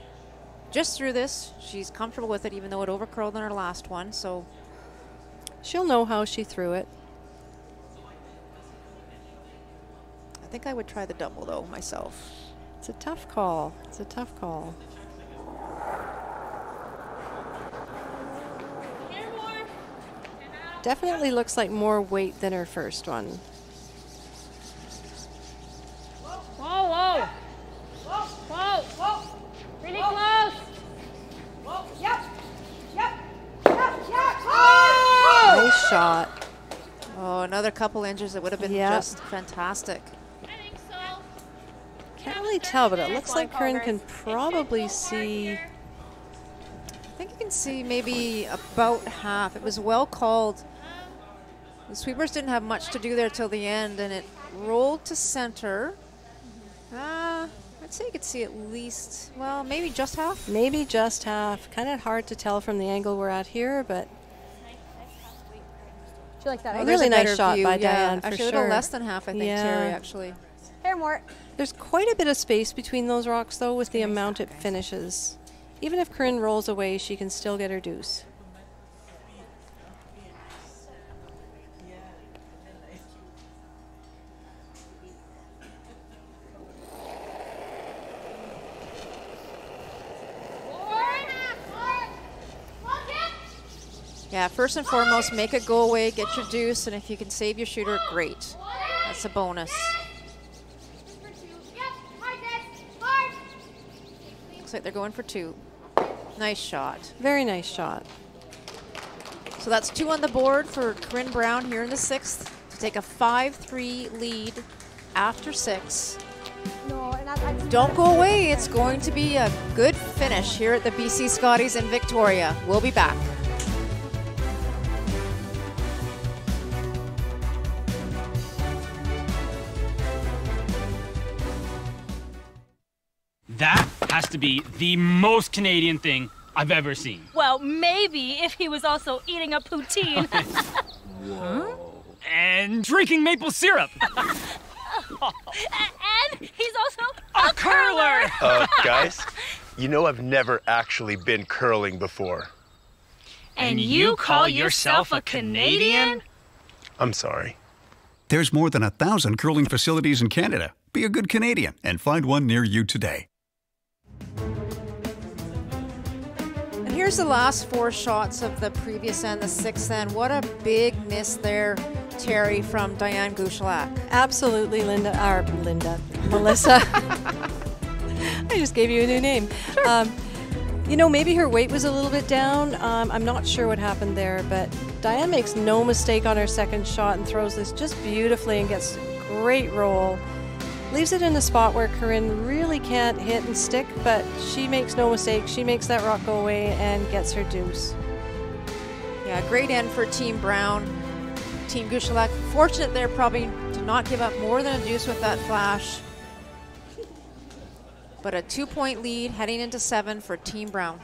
just threw this. She's comfortable with it, even though it overcurled in her last one, so.
She'll know how she threw it.
I think I would try the double, though, myself.
It's a tough call. It's a tough call. Definitely looks like more weight than her first one.
Whoa, whoa. Whoa, whoa. Really close.
Whoa, yep. Yep. Oh!
Nice shot.
Oh, another couple inches. It would have been just fantastic.
Can't really tell, but it looks like Corrine can probably see.
I think you can see maybe about half. It was well called. The sweepers didn't have much to do there till the end, and it rolled to center. I'd say you could see at least, well, maybe just half.
Maybe just half. Kind of hard to tell from the angle we're at here, but.
Do you like that?
A really nice shot by Diane, for
actually,
sure.
a little less than half, I think, Terry, actually.
Here, Mort.
There's quite a bit of space between those rocks, though, with the amount it finishes. Even if Corrine rolls away, she can still get her deuce.
Yeah, first and foremost, make it go away, get your deuce, and if you can save your shooter, great. That's a bonus. Looks like they're going for 2. Nice shot.
Very nice shot.
So that's 2 on the board for Corrine Brown here in the 6th to take a 5-3 lead after 6. Don't go away. It's going to be a good finish here at the BC Scotties in Victoria. We'll be back.
That has to be the most Canadian thing I've ever seen.
Well, maybe if he was also eating a poutine.
Whoa. And drinking maple syrup.
And he's also a curler.
Guys, you know I've never actually been curling before.
And you call yourself a Canadian?
I'm sorry.
There's more than 1,000 curling facilities in Canada. Be a good Canadian and find one near you today.
And here's the last 4 shots of the previous end, the 6th end. What a big miss there, Terry, from Diane Gushulak.
Absolutely, Melissa. I just gave you a new name. Sure. You know, maybe her weight was a little bit down. I'm not sure what happened there, but Diane makes no mistake on her second shot and throws this just beautifully and gets a great roll. Leaves it in a spot where Corrine really can't hit and stick, but she makes no mistake. She makes that rock go away and gets her deuce.
Yeah, great end for Team Brown. Team Gushulak, fortunate there probably to not give up more than a deuce with that flash. But a 2-point lead heading into 7 for Team Brown.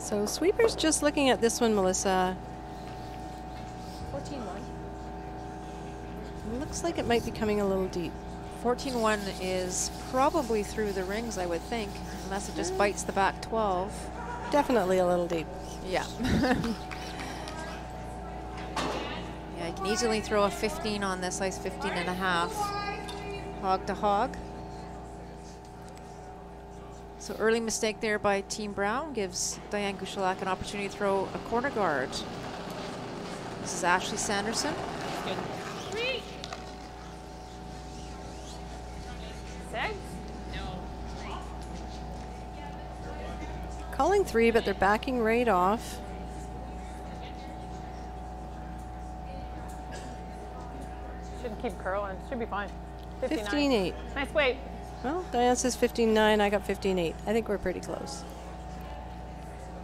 So sweepers just looking at this one, Melissa.
14-1.
Looks like it might be coming a little deep.
14-1 is probably through the rings, I would think, unless it just bites the back 12.
Definitely a little deep.
Yeah. Yeah, you can easily throw a 15 on this ice, 15 and a half. Hog to hog. So early mistake there by Team Brown gives Diane Gushulak an opportunity to throw a corner guard. This is Ashley Sanderson.
Good. 3. 6. No. 3.
Calling 3, but they're backing right off.
Should keep curling. Should be fine.
15-8.
Nice weight.
Well, Diane says 15-9. I got 15-8. I think we're pretty close.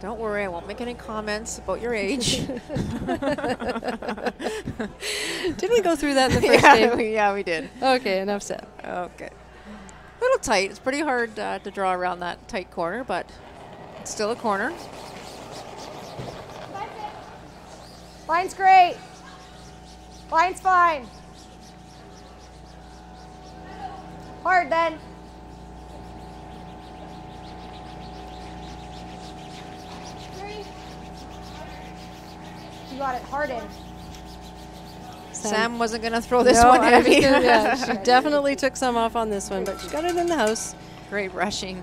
Don't worry, I won't make any comments about your age.
Did we go through that in the first game?
Yeah, we did.
Okay, enough said.
Okay. A little tight. It's pretty hard to draw around that tight corner, but it's still a corner.
Line's great. Line's fine. Hard then. You got it hard in.
Sam wasn't going to throw this one heavy.
Yeah, she definitely took some off on this one, but she got it in the house.
Great rushing.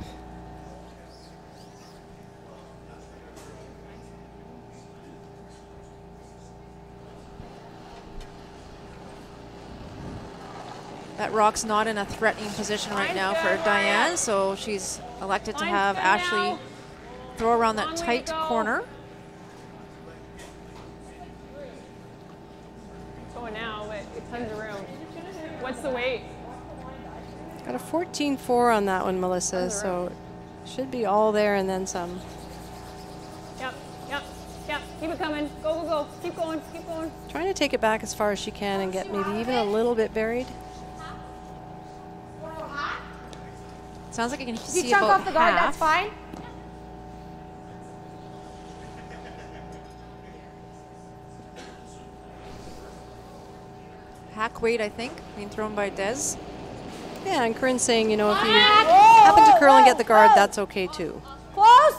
That rock's not in a threatening position right now for Diane, so she's elected to have Ashley throw around that tight corner.
Going now, but it's tons of room. What's the weight?
Got a 14-4 on that one, Melissa, so should be all there and then some.
Yep, yep, yep. Keep it coming. Go, go, go. Keep going, keep going.
Trying to take it back as far as she can and get maybe even a little bit buried.
Sounds like you can
If
see
you chunk
about
off the guard,
half.
that's fine.
Hack weight, I think, being thrown by Des.
Yeah, and Corrine's saying, you know, if you happen to curl and get the guard, that's okay too.
Close.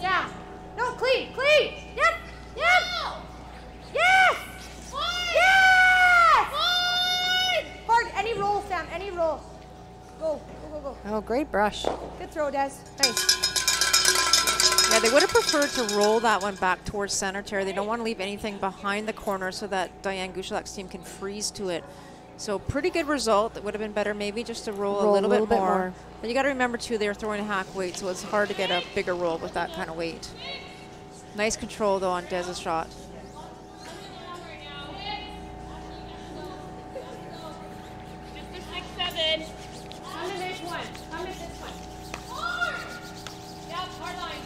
Yeah. No, clean, clean. Yep, yep. Yes. Yes. Hard. Any roll, Sam. Any roll. Go, go, go, go.
Oh, great brush.
Good throw, Des. Nice.
Yeah, they would have preferred to roll that one back towards center, Terry. They don't want to leave anything behind the corner so that Diane Gushulak's team can freeze to it. So pretty good result. It would have been better maybe just to roll a little bit more. But you got to remember, too, they're throwing hack weight, so it's hard to get a bigger roll with that kind of weight. Nice control, though, on Des's shot.
Just a 6-7. Come to this one. Come to this one. Hard. Yep, hard line.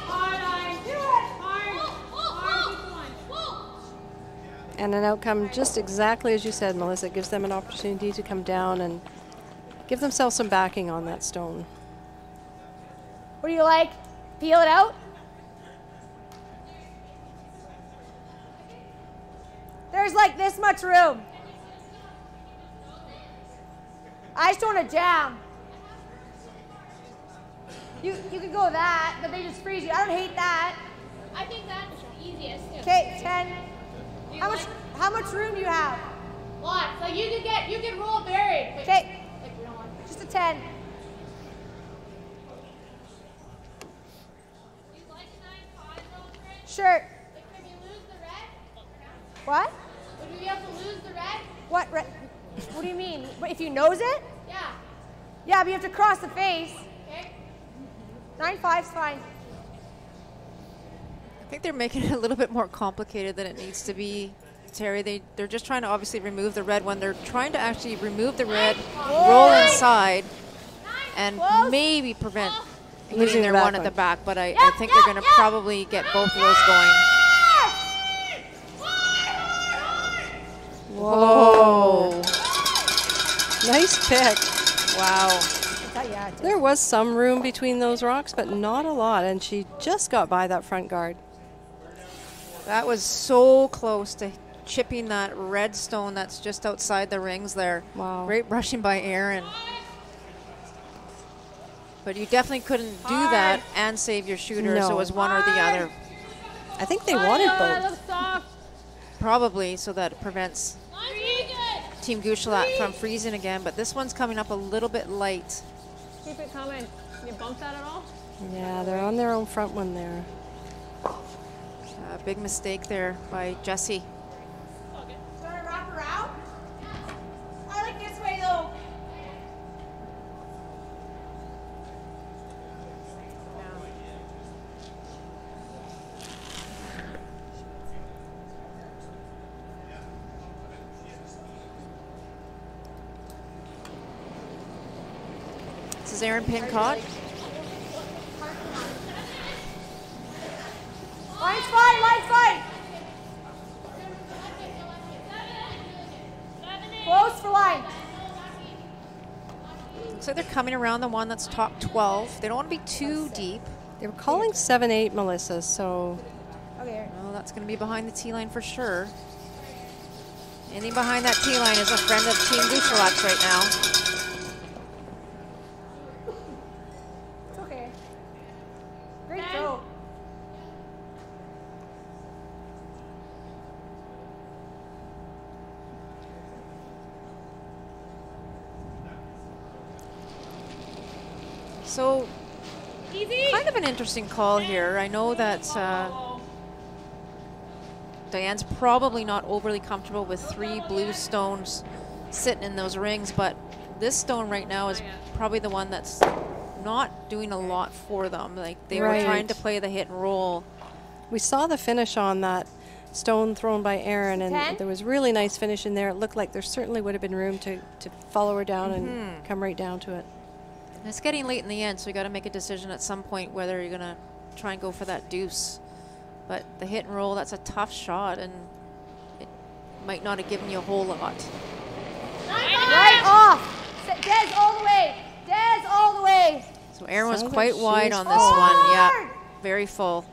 Hard line. Do it. Hard. Hard. Keep going.
And an outcome just exactly as you said, Melissa. It gives them an opportunity to come down and give themselves some backing on that stone.
What do you like? Feel it out? There's like this much room. I just don't want to jam. You could go that, but they just freeze you. I don't hate that.
I think that's easiest.
Okay, 10. How much room do you have?
Lots. So you can roll buried.
Okay. Just a 10. Sure.
Can you lose the red?
What?
Would we be able to lose the red?
What red? What do you mean? If you nose it?
Yeah.
Yeah, but you have to cross the face.
Okay.
9-5's fine.
I think they're making it a little bit more complicated than it needs to be, Terry. They're just trying to obviously remove the red one. They're trying to actually remove the red, roll inside, and maybe prevent losing their one at the back. But I think they're going to probably get both of those going.
Whoa. Nice pick.
Wow.
yeah.
There was some room between those rocks, but not a lot, and she just got by that front guard.
That was so close to chipping that red stone that's just outside the rings there.
Wow.
Great brushing by Erin. But you definitely couldn't do that and save your shooter, so it was one or the other.
I think they wanted both.
Probably, so that it prevents Team Gushulak from freezing again, but this one's coming up a little bit light.
Keep it coming. You bump that at all?
Yeah, they're on their own front one there.
Big mistake there by Jessie.
Start to wrap around. I like this way though.
This is Erin Pincott.
Line's fine, line's fine. Close for line.
Looks like they're coming around the one that's top 12. They don't want to be too deep.
They were calling 7-8, Melissa, so...
Okay.
Well, that's going to be behind the tee line for sure. Anything behind that tee line is a friend of Team Gushulak right now.
It's okay. Great throw.
So, kind of an interesting call here. I know that Diane's probably not overly comfortable with 3 blue stones sitting in those rings, but this stone right now is probably the one that's not doing a lot for them. Like they were trying to play the hit and roll.
We saw the finish on that stone thrown by Erin, and there was really nice finish in there. It looked like there certainly would have been room to follow her down and come right down to it.
It's getting late in the end, so you got to make a decision at some point whether you're going to try and go for that deuce. But the hit and roll, that's a tough shot, and it might not have given you a whole lot.
Right off. Des all the way. Des all the way.
So Erin was quite wide on this one. Yeah, very full.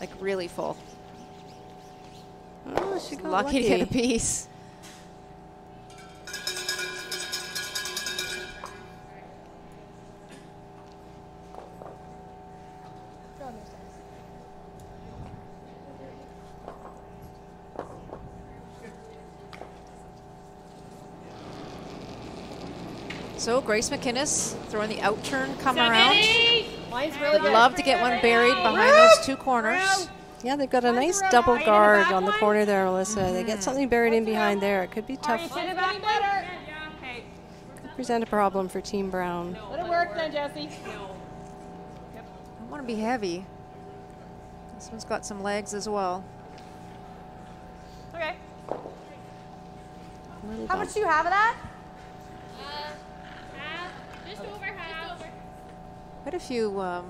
Like really full.
Oh, she got
lucky to get a piece. So Grace McInnes throwing the out turn, come around.
Line's really good.
Love to get one buried behind those 2 corners.
Yeah, they've got a nice double guard on the corner there, Melissa. They get something buried in behind there. It could be tough.
Get it back better.
Could present a problem for Team Brown.
Let it work then, Jessie.
I want to be heavy. This one's got some legs as well.
Okay. How much do you have of that?
Just over half.
Quite a few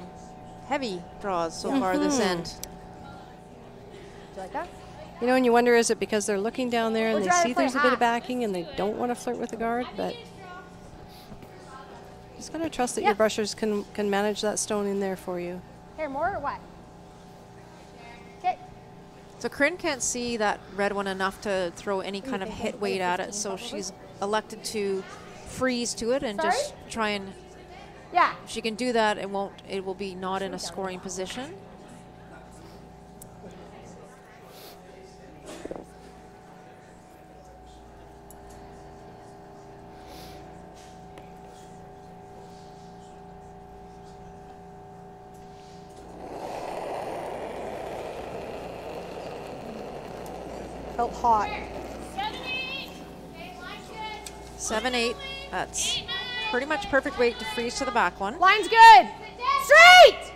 heavy draws so far this end.
Do you like that?
You know, and you wonder, is it because they're looking down there and
Would
they
you rather
see
play
there's a bit of
half?
backing and they don't want to flirt with the guard, but just got to trust that your brushers can manage that stone in there for you.
Here, more or what? Okay.
So Corrine can't see that red one enough to throw any kind of hit weight at it, so she's elected to freeze to it and just try and.
Yeah.
If she can do that, it will be not in a scoring position.
Felt hot.
7-8. That's pretty much perfect weight to freeze to the back one.
Line's good. Straight.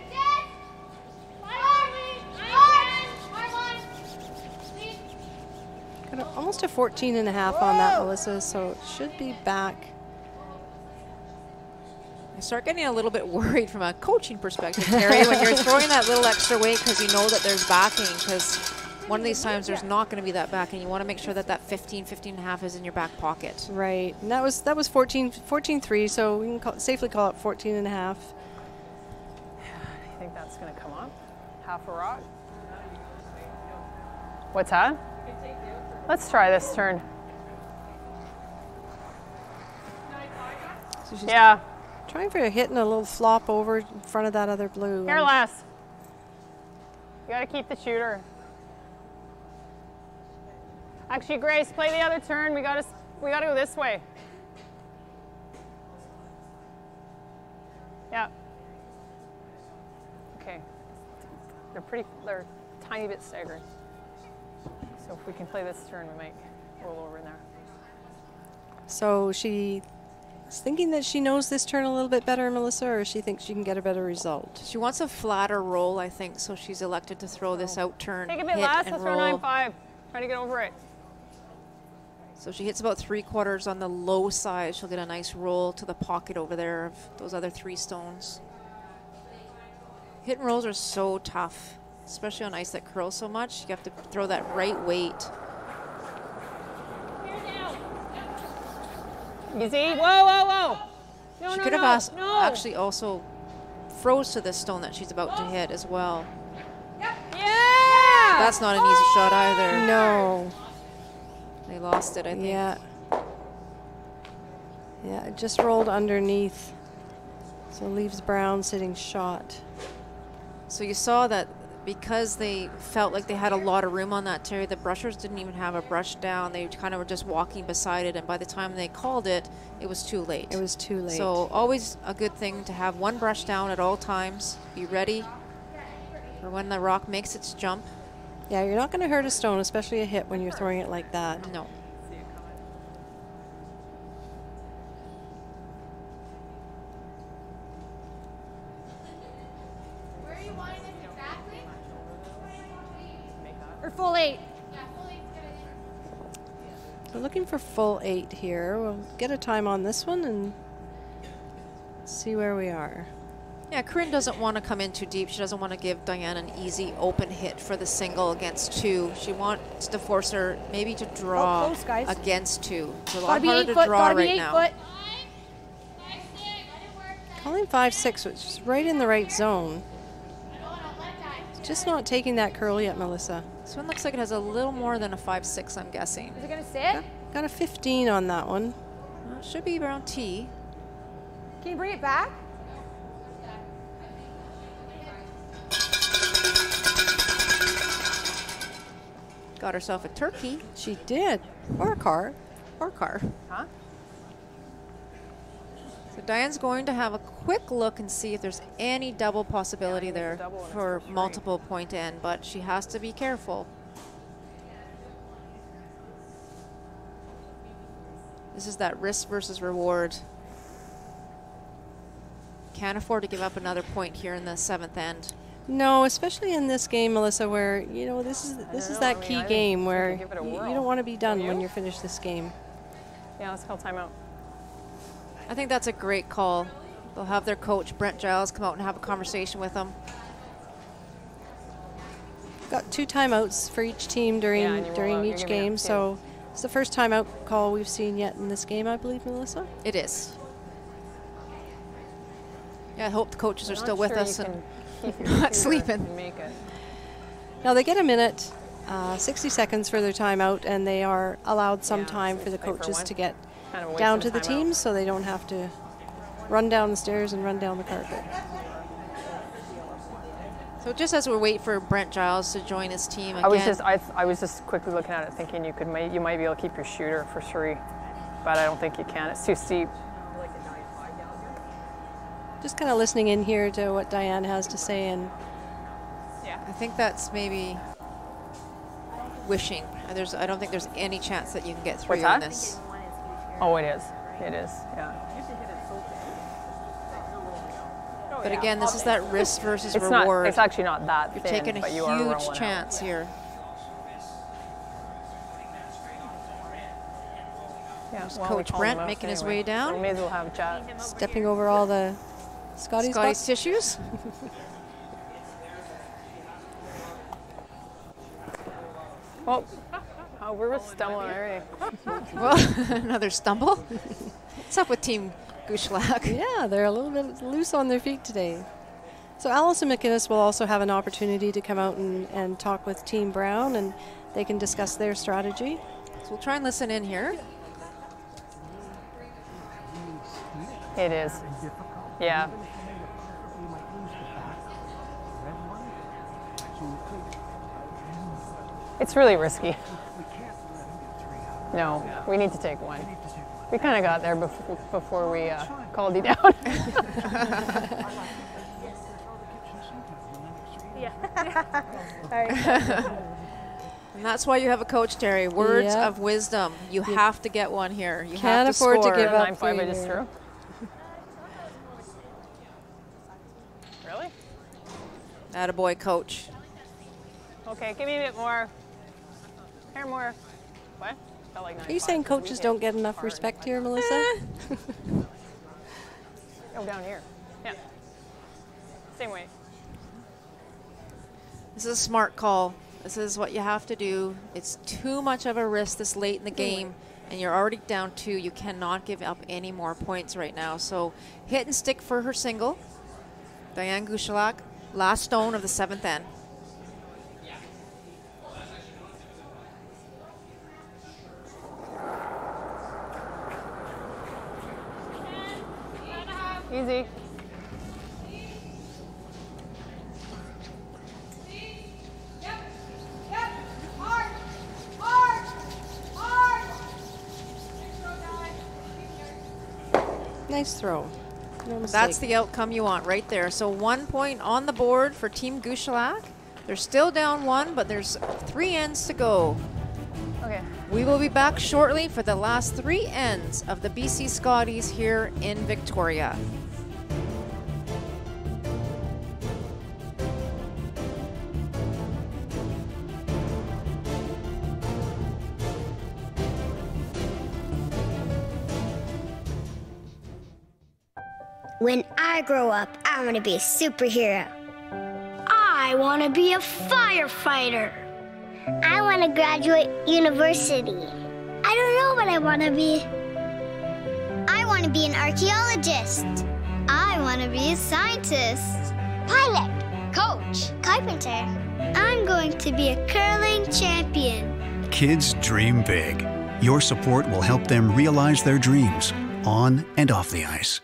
Got almost a 14.5 on that, Melissa, so it should be back.
I start getting a little bit worried from a coaching perspective, Terry, when you're throwing that little extra weight because you know that there's backing, because one of these times there's not going to be that back, and you want to make sure that that 15.5 is in your back pocket.
Right, and that was 14.3, so we can safely call it 14.5.
I think that's going to come up. Half a rock. What's that? Let's try this turn.
So she's
yeah.
Trying for a hit and a little flop over in front of that other blue.
Here, Les. You got to keep the shooter. Actually, Grace, play the other turn. We got to go this way. Yeah. Okay. They're a tiny bit staggered. So if we can play this turn, we might roll over in there.
So she's thinking that she knows this turn a little bit better, Melissa, or she thinks she can get a better result?
She wants a flatter roll, I think, so she's elected to throw this out turn.
Take a bit less, let's throw 9-5. Try to get over it.
So she hits about 3/4 on the low side. She'll get a nice roll to the pocket over there of those other 3 stones. Hit and rolls are so tough, especially on ice that curls so much. You have to throw that right weight.
Easy. Whoa, whoa, whoa. No,
she
no,
could have
actually
also froze to this stone that she's about to hit as well.
Yeah!
That's not an easy shot either.
No.
They lost it, I think.
Yeah. Yeah, it just rolled underneath. So leaves Brown sitting shot.
So you saw that because they felt like they had a lot of room on that, Terry, the brushers didn't even have a brush down. They kind of were just walking beside it, and by the time they called it, it was too late.
It was too late.
So always a good thing to have one brush down at all times. Be ready for when the rock makes its jump.
Yeah, you're not going to hurt a stone, especially a hit when you're throwing it like that.
No.
Or full 8.
We're looking for full 8 here. We'll get a time on this one and see where we are.
Yeah, Corrine doesn't want to come in too deep. She doesn't want to give Diane an easy open hit for the single against 2. She wants to force her maybe to draw against 2. It's a lot harder to draw right now.
Calling 5-6, which is right in the right zone. Just not taking that curl yet, Melissa.
This one looks like it has a little more than a 5-6, I'm guessing.
Is it going to sit?
Got a 15 on that one.
Well, it should be around T.
Can you bring it back?
Got herself a turkey.
She did. Or a car.
Or a car.
Huh?
So Diane's going to have a quick look and see if there's any double possibility there for multiple point end, but she has to be careful. This is that risk versus reward. Can't afford to give up another point here in the 7th end.
No, especially in this game, Melissa, where, you know, this is that key game where you don't want to be done when you're finished this game.
Yeah, let's call timeout.
I think that's a great call. They'll have their coach, Brent Giles, come out and have a conversation with them.
Got 2 timeouts for each team during each game, so it's the first timeout call we've seen yet in this game, I believe, Melissa?
It is. Yeah, I hope the coaches are still with us and not sleeping.
Now they get a minute, 60 seconds for their timeout, and they are allowed some time for the coaches to get down to the teams so they don't have to run down the stairs and run down the carpet.
So just as we wait for Brent Giles to join his team again.
I was just quickly looking at it thinking you might be able to keep your shooter for 3, but I don't think you can. It's too steep.
Just kind of listening in here to what Diane has to say, and
yeah, I think that's maybe wishing. I don't think there's any chance that you can get through on this.
Oh, it is. It is. Yeah.
But again, this is that risk versus reward.
It's actually not that
You're
thin,
taking a huge chance here.
Yeah,
Coach Brent making his way down.
We may as well have a chat.
Stepping over all the Scotty's
tissues.
Oh, we're stumbling already.
Well, another stumble. What's up with Team Gushulak?
Yeah, they're a little bit loose on their feet today. So Allison McInnes will also have an opportunity to come out and talk with Team Brown, and they can discuss their strategy.
So we'll try and listen in here.
It is. Yeah. It's really risky. No, we need to take one. We kind of got there before we called you down.
And that's why you have a coach, Terry. Words of wisdom. You have to get one here. You
can't
have to
afford
score.
to give up.
9-5 I just threw. Really?
Attaboy, coach.
Okay, give me a bit more. Here, more. What? Felt like 9-5.
Are you saying coaches don't get enough respect here, Melissa?
Go down here. Yeah. Same way.
This is a smart call. This is what you have to do. It's too much of a risk this late in the game, and you're already down 2. You cannot give up any more points right now. So hit and stick for her single. Diane Gushulak, last stone of the 7th end.
Easy.
Nice throw. No mistake.
That's the outcome you want right there. So 1 point on the board for Team Gushulak. They're still down 1, but there's 3 ends to go.
Okay.
We will be back shortly for the last 3 ends of the BC Scotties here in Victoria.
When I grow up, I want to be a superhero. I want to be a firefighter. I want to graduate university. I don't know what I want to be. I want to be an archaeologist. I want to be a scientist. Pilot, coach, carpenter. I'm going to be a curling champion.
Kids dream big. Your support will help them realize their dreams on and off the ice.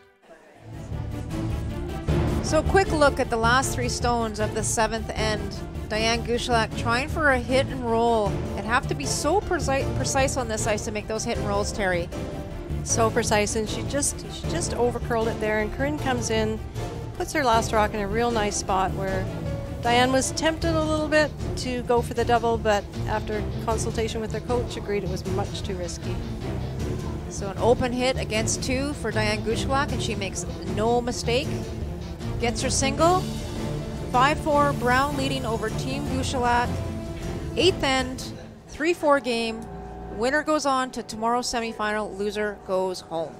So a quick look at the last 3 stones of the 7th end. Diane Gushulak trying for a hit and roll. It'd have to be so precise on this ice to make those hit and rolls, Terry.
So precise, and she just overcurled it there, and Corrine comes in, puts her last rock in a real nice spot where Diane was tempted a little bit to go for the double, but after consultation with her coach, agreed it was much too risky.
So an open hit against 2 for Diane Gushulak, and she makes no mistake. Gets her single. 5-4, Brown leading over Team Gushulak. 8th end, 3-4 game. Winner goes on to tomorrow's semifinal. Loser goes home.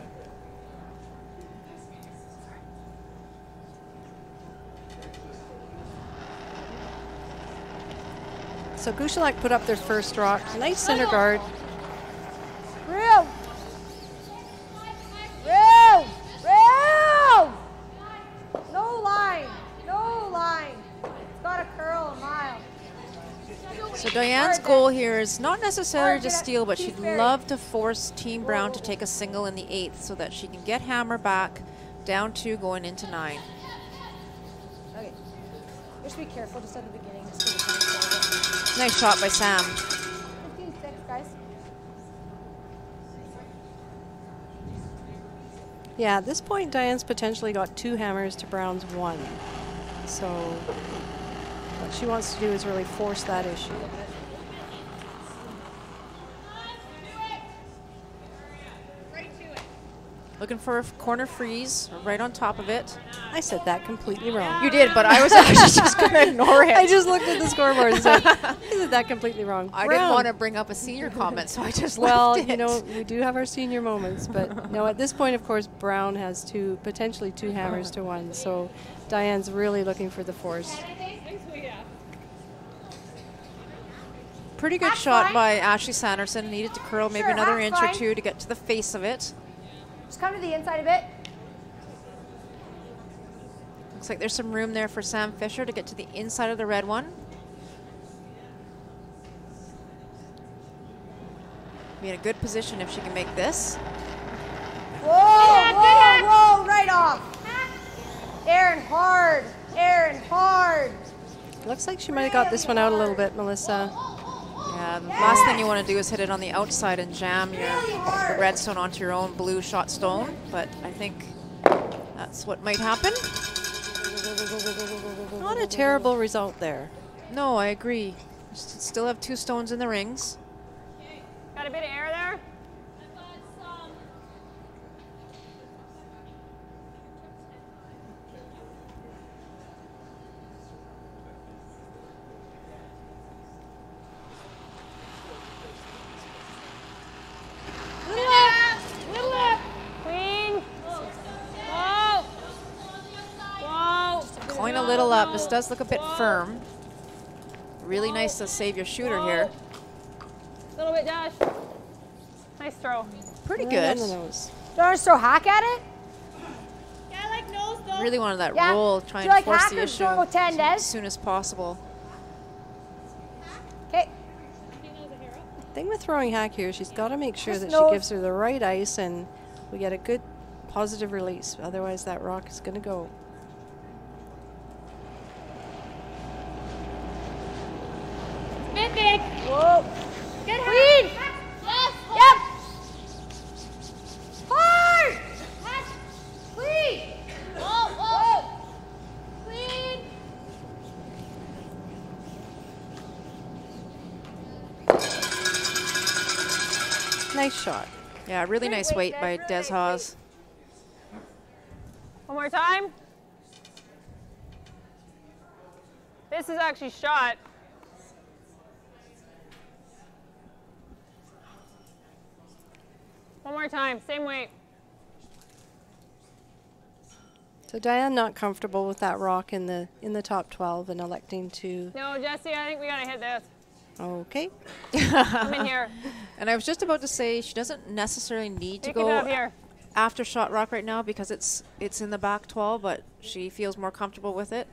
So Gushulak put up their first rock. Nice center guard.
Real. Real. Real. No line. No line. It's got to curl a mile.
So Diane's goal here is not necessarily to steal, but she'd love to force Team Brown to take a single in the 8th so that she can get Hammer back down 2 going into 9.
Okay. Just be careful just at the beginning.
Nice shot by Sam.
15-6, guys.
Yeah, at this point, Diane's potentially got 2 hammers to Brown's 1. So what she wants to do is really force that issue.
Looking for a corner freeze right on top of it.
I said that completely wrong.
You did, but I was actually just going to ignore it.
I just looked at the scoreboard and said, I said that completely wrong.
I didn't want to bring up a senior comment, so I just
well,
left it.
You know, we do have our senior moments, but no, at this point, of course, Brown has potentially 2 hammers to 1. So Diane's really looking for the force.
pretty good shot by Ashley Sanderson. Needed to curl maybe another inch or two to get to the face of it.
Just come to the inside of it.
Looks like there's some room there for Sam Fisher to get to the inside of the red one. Be in a good position if she can make this.
Whoa, whoa, right off. Aaron, hard. Aaron, hard.
Looks like she might have got this one out a little bit, Melissa.
Yeah, the last thing you want to do is hit it on the outside and jam the red stone onto your own blue shot stone, but I think that's what might happen.
Not a terrible result there.
No, I agree. Still have 2 stones in the rings.
Got a bit of air there?
Coin a little up. This does look a bit firm. Really nice to save your shooter here.
A little bit, Dash. Nice throw.
Pretty good.
Do you want to throw hack at it?
Yeah, I like nose though.
Really wanted that roll. Try and force the issue as soon as possible.
Okay.
The thing with throwing hack here, she's got to make sure that she gives her the right ice and we get a good positive release. Otherwise, that rock is going to go.
Bit big.
Whoa.
Good
Clean.
Yes.
Yep. Hard. Clean.
Whoa, whoa. Clean.
Nice shot.
Yeah, really nice weight by Des Haas.
One more time. This is actually shot. One more time, same weight.
So Diane not comfortable with that rock in the top 12 and electing to.
No, Jesse, I think we gotta hit this.
Okay.
I'm in here.
And I was just about to say she doesn't necessarily need to
You can
go
have here.
after shot rock right now because it's in the back 12, but she feels more comfortable with it.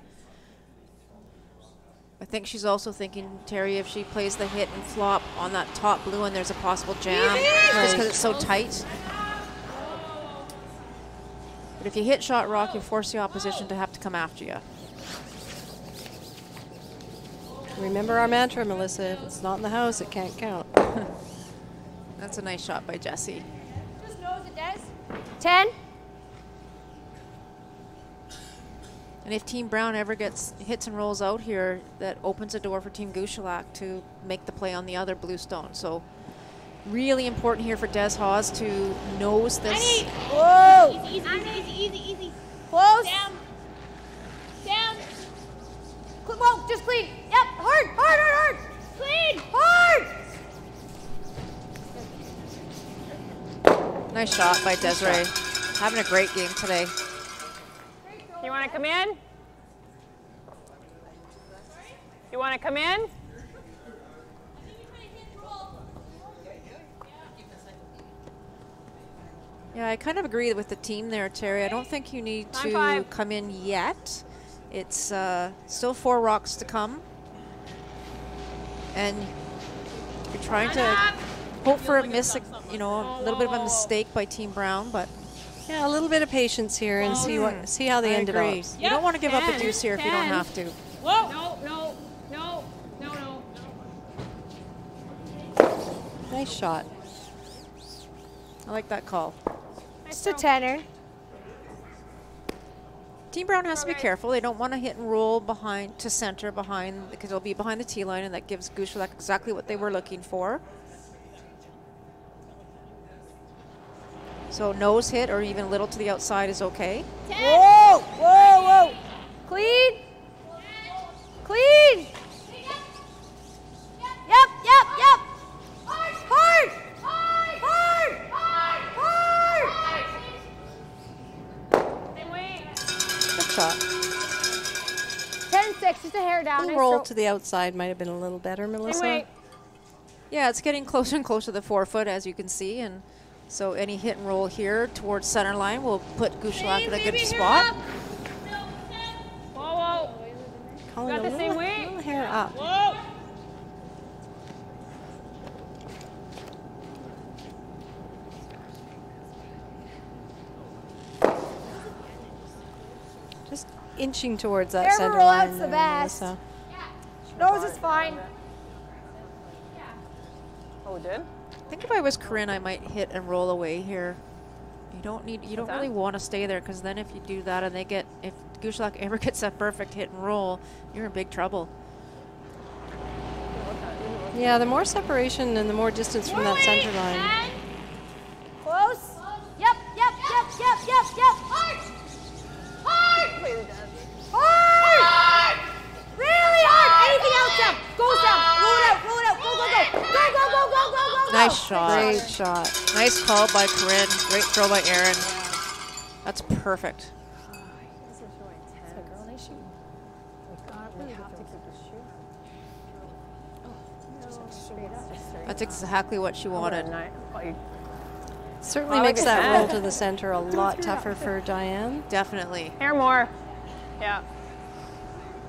I think she's also thinking, Terry, if she plays the hit and flop on that top blue and there's a possible jam just because it's so tight. But if you hit shot rock, you force the opposition to have to come after you.
Remember our mantra, Melissa, if it's not in the house, it can't count.
That's a nice shot by Jessie.
Just nose it, Des. 10.
And if Team Brown ever gets hits and rolls out here, that opens a door for Team Gushulak to make the play on the other blue stone. So really important here for Des Haas to nose this.
Whoa.
Easy.
Close.
Down.
Whoa, just clean. Yep, hard.
Clean.
Hard.
Nice shot by Desiree. Having a great game today.
You want to come in? You want to come in?
Yeah, I kind of agree with the team there, Terry. I don't think you need to come in yet. It's still 4 rocks to come. And you're trying to hope for a little bit of a mistake by Team Brown, but
yeah, a little bit of patience here and see how the end develops.
You don't want to give up a deuce here if you don't have to.
Whoa. No.
Nice shot.
I like that call.
Just a tenner.
Team Brown has to be careful. They don't want to hit and roll behind to center behind because they'll be behind the tee line, and that gives Gushulak exactly what they were looking for. So nose hit or even a little to the outside is okay.
Whoa. Clean. Yep. Hard.
Good shot.
10-6, just a hair down.
A roll to the outside might have been a little better, Melissa.
Yeah, it's getting closer and closer to the forefoot, as you can see, and so any hit and roll here towards center line will put Gushulak in a good spot.
Whoa, whoa.
Calling
Got
a
the same
little,
weight?
little hair up.
Whoa.
Just inching towards that
Air
center
roll
line.
out's the
there,
best.
Melissa.
Nose is fine.
Oh, it did?
I think if I was Corrine, I might hit and roll away here. You don't really want to stay there, because then if you do that and if Gushulak ever gets that perfect hit and roll, you're in big trouble.
Yeah, the more separation and the more distance from that center line.
Close. Yep. Hard. Hard. Really hard. Anything else down. Goes down. Roll it out. Go.
Nice shot.
Great shot.
Nice call by Corrine. Great throw by Aaron. That's perfect. That's exactly what she wanted.
Certainly makes that roll to the center a lot tougher for Diane.
Definitely.
Here more. Yeah.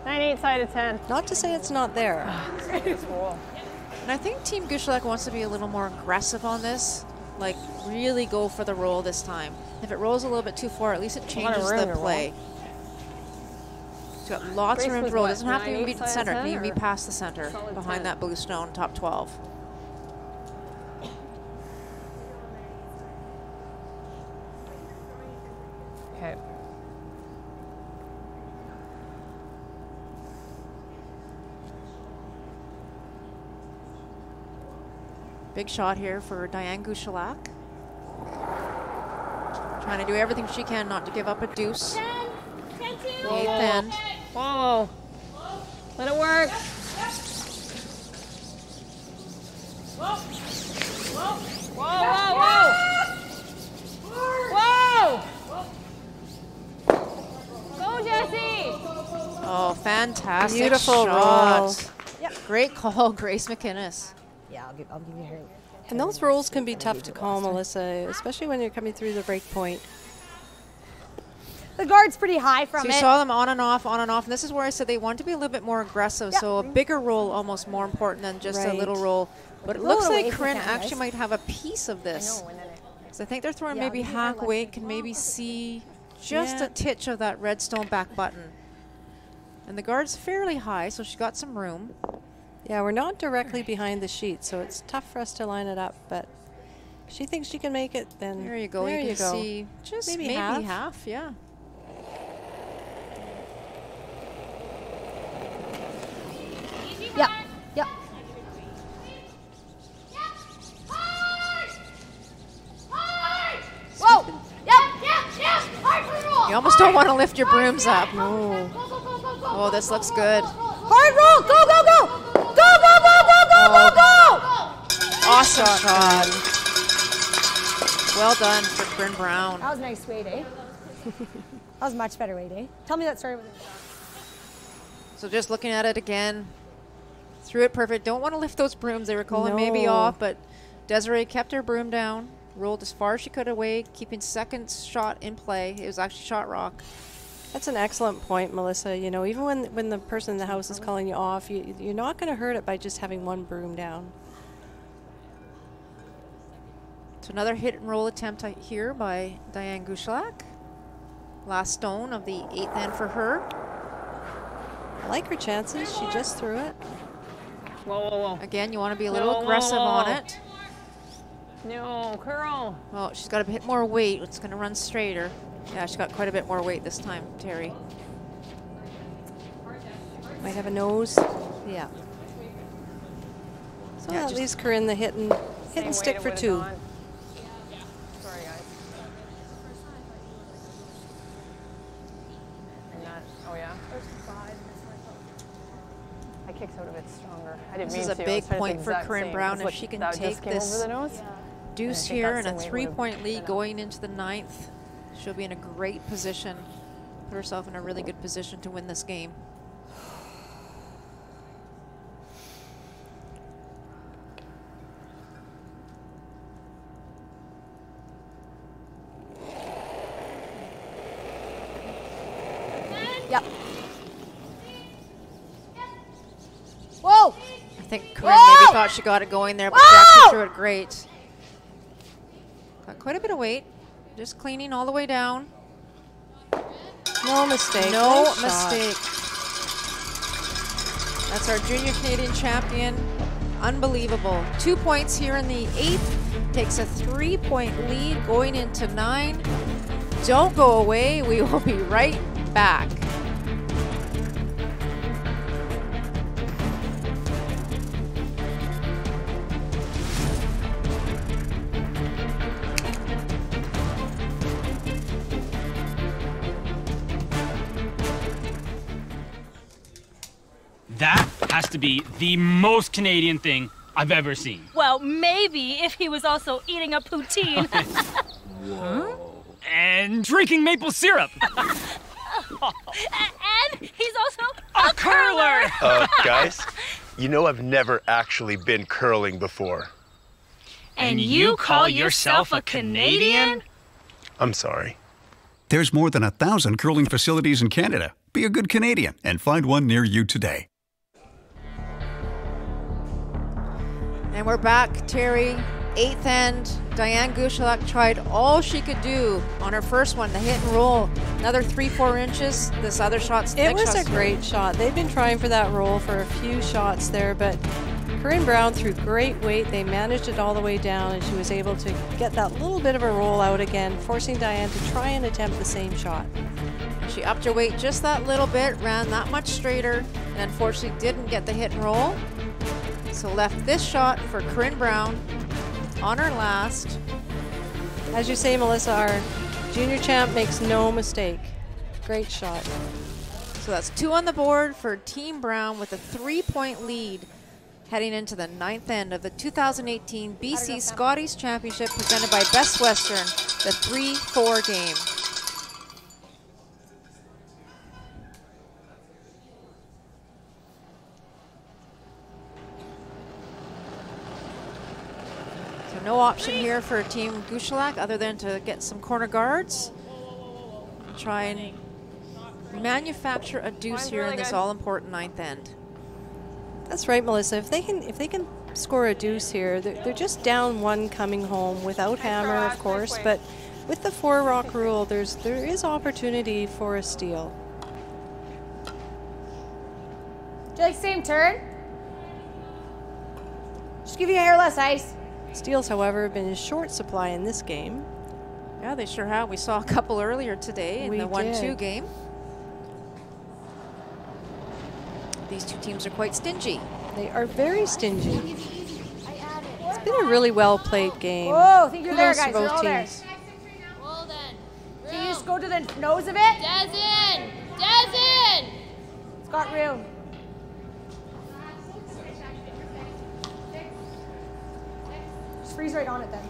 9/8 side of 10.
Not to say it's not there.
And I think Team Gushulak wants to be a little more aggressive on this. Like, really go for the roll this time. If it rolls a little bit too far, at least it changes the play. It's got lots of room to roll. It doesn't have to even be to the center. It can even be past the center, behind that blue stone, top 12.
Okay.
Big shot here for Diane Gushulak. Trying to do everything she can not to give up a deuce.
10, 2.
The eighth end.
Whoa. Let it work.
Whoa. Go, Jessie.
Oh, fantastic
Beautiful
shot.
roll.
Yep. Great call, Grace McInnes.
Yeah, I'll give you her.
And those rolls can be tough to call, Melissa, especially when you're coming through the break point.
The guard's pretty high from
So
it.
you saw them on and off. And this is where I said they want to be a little bit more aggressive.
Yep.
So a bigger roll almost more important than just a
Right.
little roll. But it
Roll
looks
away
like
if you
Corrine
can,
actually
guys.
might have a piece of this. So I think they're throwing
Yeah,
maybe
give her
half
left.
away, can maybe see just
Yeah.
a titch of that red stone back button. And the guard's fairly high, so she got some room.
Yeah, we're not directly behind the sheet, so it's tough for us to line it up, but if she thinks she can make it, then
There you go.
there
You
you
can
go.
see just
Maybe
maybe
half.
half, yeah.
Yep. Whoa. Yep. Hard for the roll.
You almost don't want to lift your brooms up.
No.
Oh, this looks good.
Hard roll. Go.
Awesome shot. Well done for Corrine Brown.
That was nice weight, eh? That was much better weight, eh? Tell me that story with it.
So just looking at it again, threw it perfect. Don't want to lift those brooms. They were calling maybe
No.
off, but Desiree kept her broom down, rolled as far as she could away, keeping second shot in play. It was actually shot rock.
That's an excellent point, Melissa. You know, even when the person in the house is calling you off, you're not going to hurt it by just having one broom down.
So another hit and roll attempt here by Diane Gushulak. Last stone of the eighth end for her.
I like her chances. She just threw it.
Whoa.
Again, you want to be a little
Whoa,
aggressive
whoa.
on it.
No, curl.
Well, she's got a bit more weight. It's going to run straighter. Yeah, she's got quite a bit more weight this time, Terry.
Might have a nose. Yeah. So
Yeah,
that
just
leaves Corrine the hit and stick for two.
Sorry, guys. And that, oh yeah. I kicked out a bit stronger. I didn't
This
mean
is a
to. I
big
was trying to
point
do
for
the exact
Corrine
same.
Brown
It's
if
like
she can
that
take
just came
this
over the nose.
deuce
I think
here
that's
and
the
a
way it would've
3-point lead
been
going into the ninth. She'll be in a great position. Put herself in a really good position to win this game. think Corrine maybe thought she got it going there, but she actually threw it great. Got quite a bit of weight. Just cleaning all the way down.
No mistake.
No
Nice
mistake. That's our junior Canadian champion. Unbelievable. 2 points here in the 8th. Takes a 3-point lead going into 9. Don't go away. We will be right back.
That has to be the most Canadian thing I've ever seen.
Well, maybe if he was also eating a poutine.
Whoa. And drinking maple syrup.
And he's also a curler.
Guys, you know I've never actually been curling before.
And you call yourself a Canadian?
I'm sorry.
There's more than 1,000 curling facilities in Canada. Be a good Canadian and find one near you today.
And we're back, Terry. 8th end. Diane Gushulak tried all she could do on her first one, the hit and roll. Another 3-4 inches. This other shot's
It was a great shot. They've been trying for that roll for a few shots there, but Corrine Brown threw great weight. They managed it all the way down, and she was able to get that little bit of a roll out again, forcing Diane to try and attempt the same shot.
She upped her weight just that little bit, ran that much straighter, and unfortunately didn't get the hit and roll. So left this shot for Corrine Brown on her last.
As you say, Melissa, our junior champ makes no mistake. Great shot.
So that's 2 on the board for Team Brown with a 3-point lead heading into the 9th end of the 2018 BC Scotties Championship presented by Best Western, the 3-4 game. No option here for Team Gushulak other than to get some corner guards. Try and manufacture a deuce here in this all-important 9th end.
That's right, Melissa. If they can score a deuce here, they're just down 1 coming home without hammer, of course, but with the 4-rock rule, there is opportunity for a steal.
Do you like same turn? Just give you a hair less ice.
Steals, however, have been in short supply in this game.
Yeah, they sure have. We saw a couple earlier today in the 1-2 game. These two teams are quite stingy.
They are very stingy. It's been a really well-played game.
Oh, I think you're there,
Kudos
guys.
to
You're
both
all there.
teams.
Well then.
Can you just go to the nose of it?
Des in! Des in!
It's got room. Just freeze right on it then.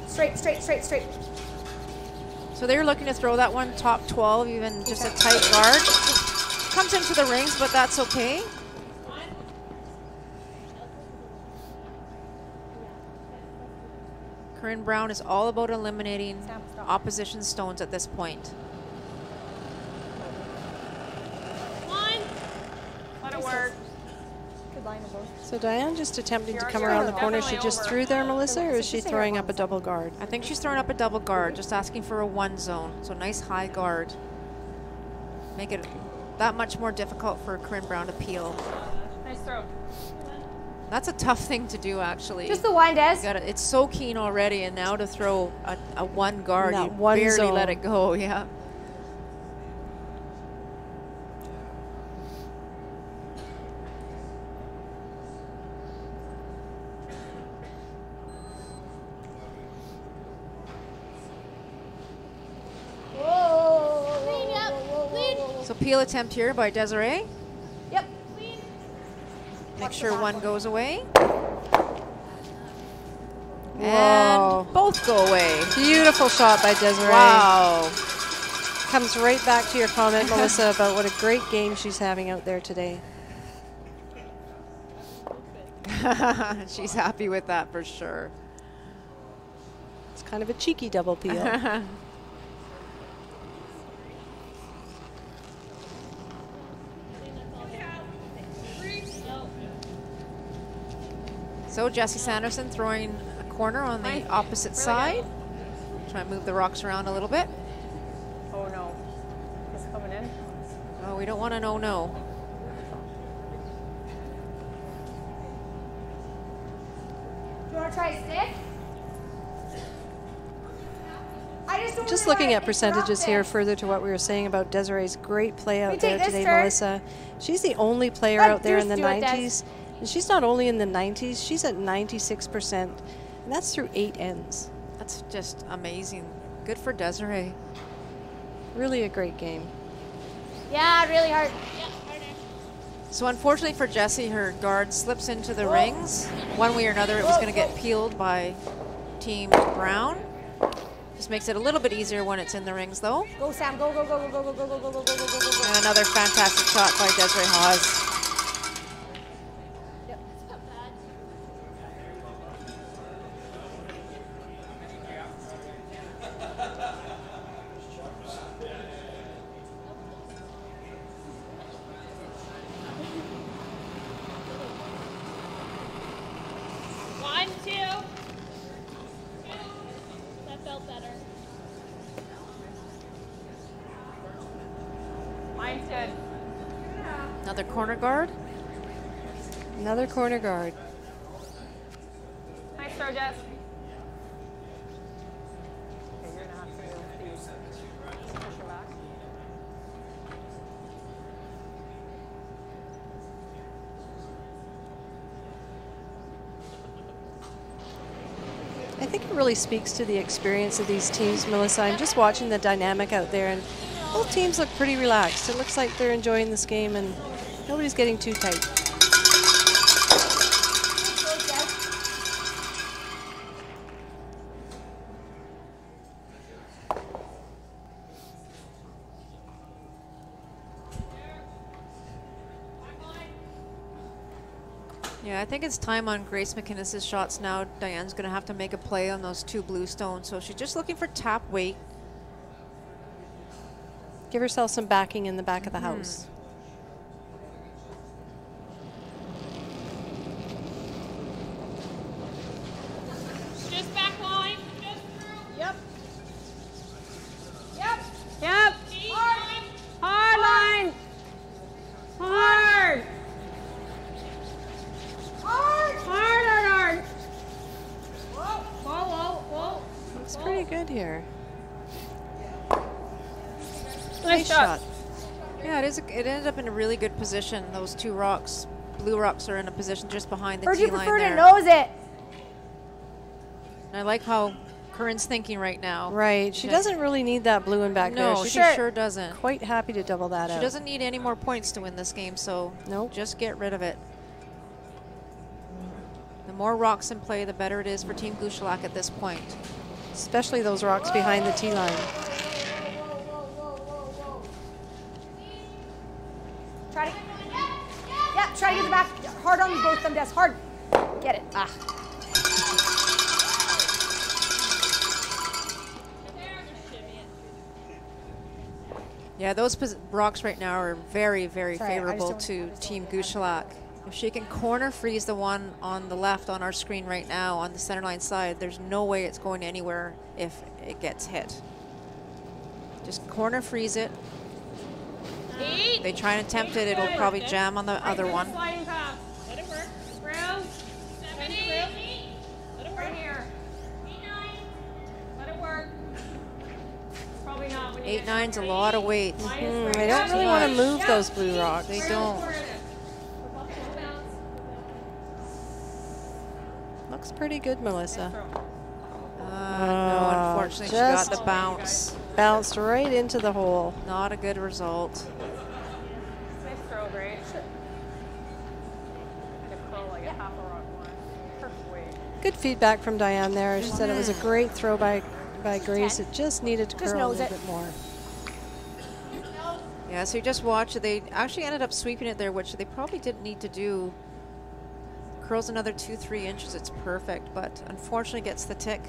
Straight, straight, straight, straight.
So they're looking to throw that one top 12, even just a tight guard. Comes into the rings, but that's okay. Corrine Brown is all about eliminating opposition stones at this point.
Let it work.
Good line of both.
So Diane just attempting to come around the corner. She just threw there, Melissa, or is she throwing up a double guard?
I think she's throwing up a double guard, just asking for a 1 zone. So nice high guard. Make it that much more difficult for Corrine Brown to peel.
Nice throw.
That's a tough thing to do, actually.
Just the one, Des.
It's so keen already, and now to throw a 1 guard,
That
you
one
barely
zone.
let it go, yeah. So peel attempt here by Desiree.
Yep.
Make sure 1 goes away.
Whoa.
And both go away.
Beautiful shot by Desiree.
Wow.
Comes right back to your comment, Melissa, about what a great game she's having out there today.
She's happy with that for sure.
It's kind of a cheeky double peel.
So Jessie Sanderson throwing a corner on the opposite side. Try and move the rocks around a little bit.
Oh no, he's coming in.
Oh, we don't want an oh no.
You want to try a stick?
Just looking at percentages here, further to what we were saying about Desiree's great play out there today, Melissa. She's the only player out there in the 90s. And she's not only in the 90s, she's at 96%. And that's through 8 ends.
That's just amazing. Good for Desiree.
Really a great game.
Yeah, really hard.
So unfortunately for Jessie, her guard slips into the rings. One way or another, it was going to get peeled by Team Brown. Just makes it a little bit easier when it's in the rings, though.
Go, Sam. Go, go, go, go, go, go, go, go, go, go, go, go, go.
And another fantastic shot by Desiree Hawes. Another corner guard.
Another corner guard.
Nice throw, Jess. Okay, you're gonna have to move these. Push her back.
I think it really speaks to the experience of these teams, Melissa. I'm just watching the dynamic out there, and both teams look pretty relaxed. It looks like they're enjoying this game, and nobody's getting too tight.
Yeah, I think it's time on Grace McInnes's shots now. Diane's going to have to make a play on those 2 blue stones, so she's just looking for tap weight.
Give herself some backing in the back of the house.
Just back line. Just through.
Yep.
Yep. Hard. Hard line. Hard. Hard. Hard, hard, hard. Whoa, whoa, whoa, whoa.
Looks pretty good here.
Nice shot.
Yeah, it ended up in a really good position. Those 2 rocks, blue rocks, are in a position just behind the
Or do you
T line
prefer
there.
to nose it?
And I like how Corrine's thinking right now.
Right. She doesn't really need that blue one back there.
No, she sure doesn't.
Quite happy to double that out.
She doesn't need any more points to win this game, so just get rid of it. The more rocks in play, the better it is for Team Gushulak at this point.
Especially those rocks behind the T line.
Try to, try to get the back. Hard on both of them, Des. Hard. Get it. Ah.
Yeah, those rocks right now are very, very favorable to Team Gushulak. If she can corner freeze the one on the left on our screen right now on the center line side, there's no way it's going anywhere if it gets hit. Just corner freeze it. They try and attempt it, it'll probably jam on the other one.
Sliding path. Let it work. Round. 7, 8. Let it work. Right here. 8, 9. Let it work. Probably not.
8, 9's a lot of weight.
They don't really want to move those blue rocks.
They don't.
Looks pretty good, Melissa.
No, unfortunately, she got the bounce.
Bounced right into the hole.
Not a good result.
Nice throw, Grace. To curl like a half a rock more. Perfect weight.
Good feedback from Diane there. She said it was a great throw by Grace. It just needed to curl a little bit more.
Yeah, so you just watch. They actually ended up sweeping it there, which they probably didn't need to do. Curls another 2-3 inches. It's perfect, but unfortunately gets the tick.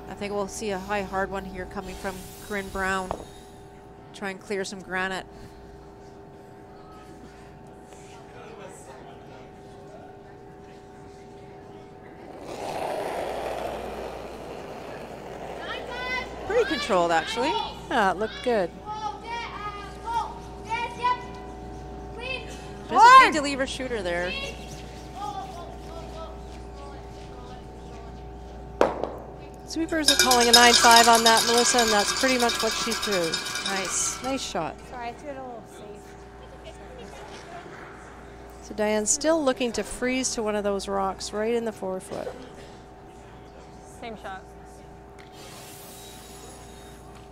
I think we'll see a high hard one here coming from Corrine Brown. Try and clear some granite. Pretty controlled, actually.
Yeah, it looked good.
Doesn't need to leave her shooter there.
Sweepers are calling a 9-5 on that, Melissa, and that's pretty much what she threw.
Nice.
Nice shot.
Sorry, I threw it a little safe.
So Diane's still looking to freeze to one of those rocks right in the forefoot.
Same shot.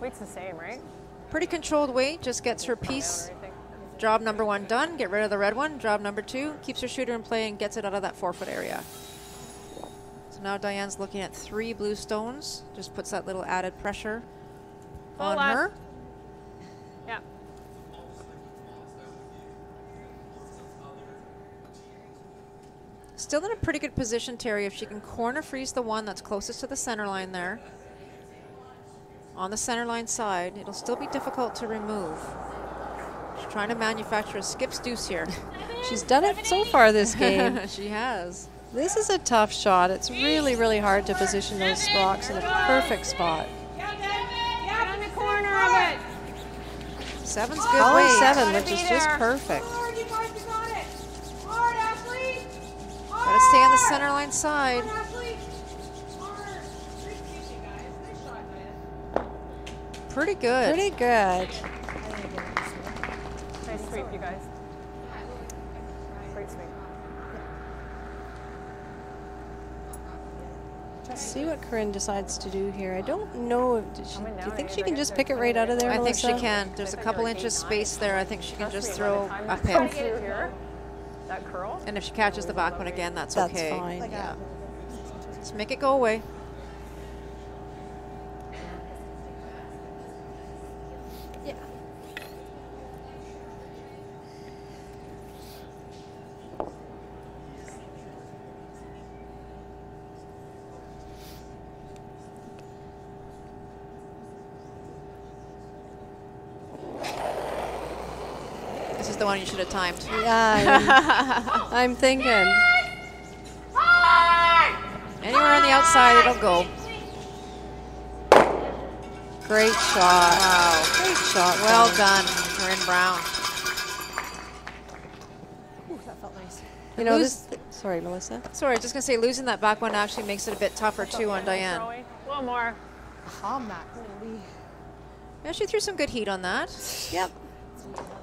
Weight's the same, right?
Pretty controlled weight, just gets her piece. Job number 1 done, get rid of the red one. Job number 2, keeps her shooter in play and gets it out of that forefoot area. So now Diane's looking at 3 blue stones, just puts that little added pressure on her.
Yeah.
Still in a pretty good position, Terry, if she can corner freeze the one that's closest to the center line there. On the center line side, it'll still be difficult to remove. She's trying to manufacture a skip's deuce here.
She's done it so far this game.
She has.
This is a tough shot. It's really, really hard to position those rocks in a perfect spot.
Get in the corner of it.
7's good
Calling
weight.
7, which is just perfect.
Gotta stay on the center line side. Pretty good.
Pretty good.
Nice sweep, you guys. Great sweep.
Let's see what Corrine decides to do here. I don't know. Do you think she can just pick it right out of there,
I
Melissa?
think she can. There's a couple inches space there. I think she can just throw a pick.
That curl.
And if she catches the back one again, that's okay.
That's fine.
Yeah. Just make it go away.
Yeah.
This is the one you should have timed.
Yeah, I'm thinking.
Anywhere on the outside, it'll go.
Great shot.
Wow.
Great shot.
Well done, Corrine Brown.
Ooh, that felt nice.
You know, sorry, Melissa.
Sorry, just going to say losing that back one actually makes it a bit tougher, too, on Diane.
A little more.
Yeah, she threw some good heat on that.
Yep.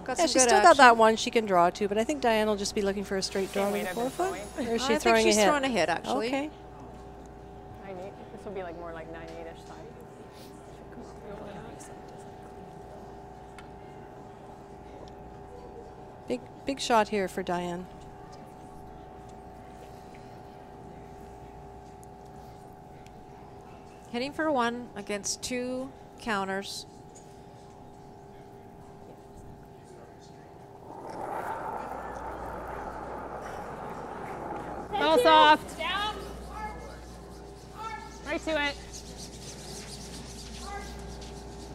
Got
Yeah,
some
she's
good
still got
action.
that one she can draw to, but I think Diane will just be looking for a straight draw to the forefoot. Or is she
I
throwing
think she's
a hit?
throwing a hit, actually.
Okay.
9-8. This will be like more like 9-8-ish side.
Big shot here for Diane.
Hitting for 1 against 2 counters.
Little soft. Right to it.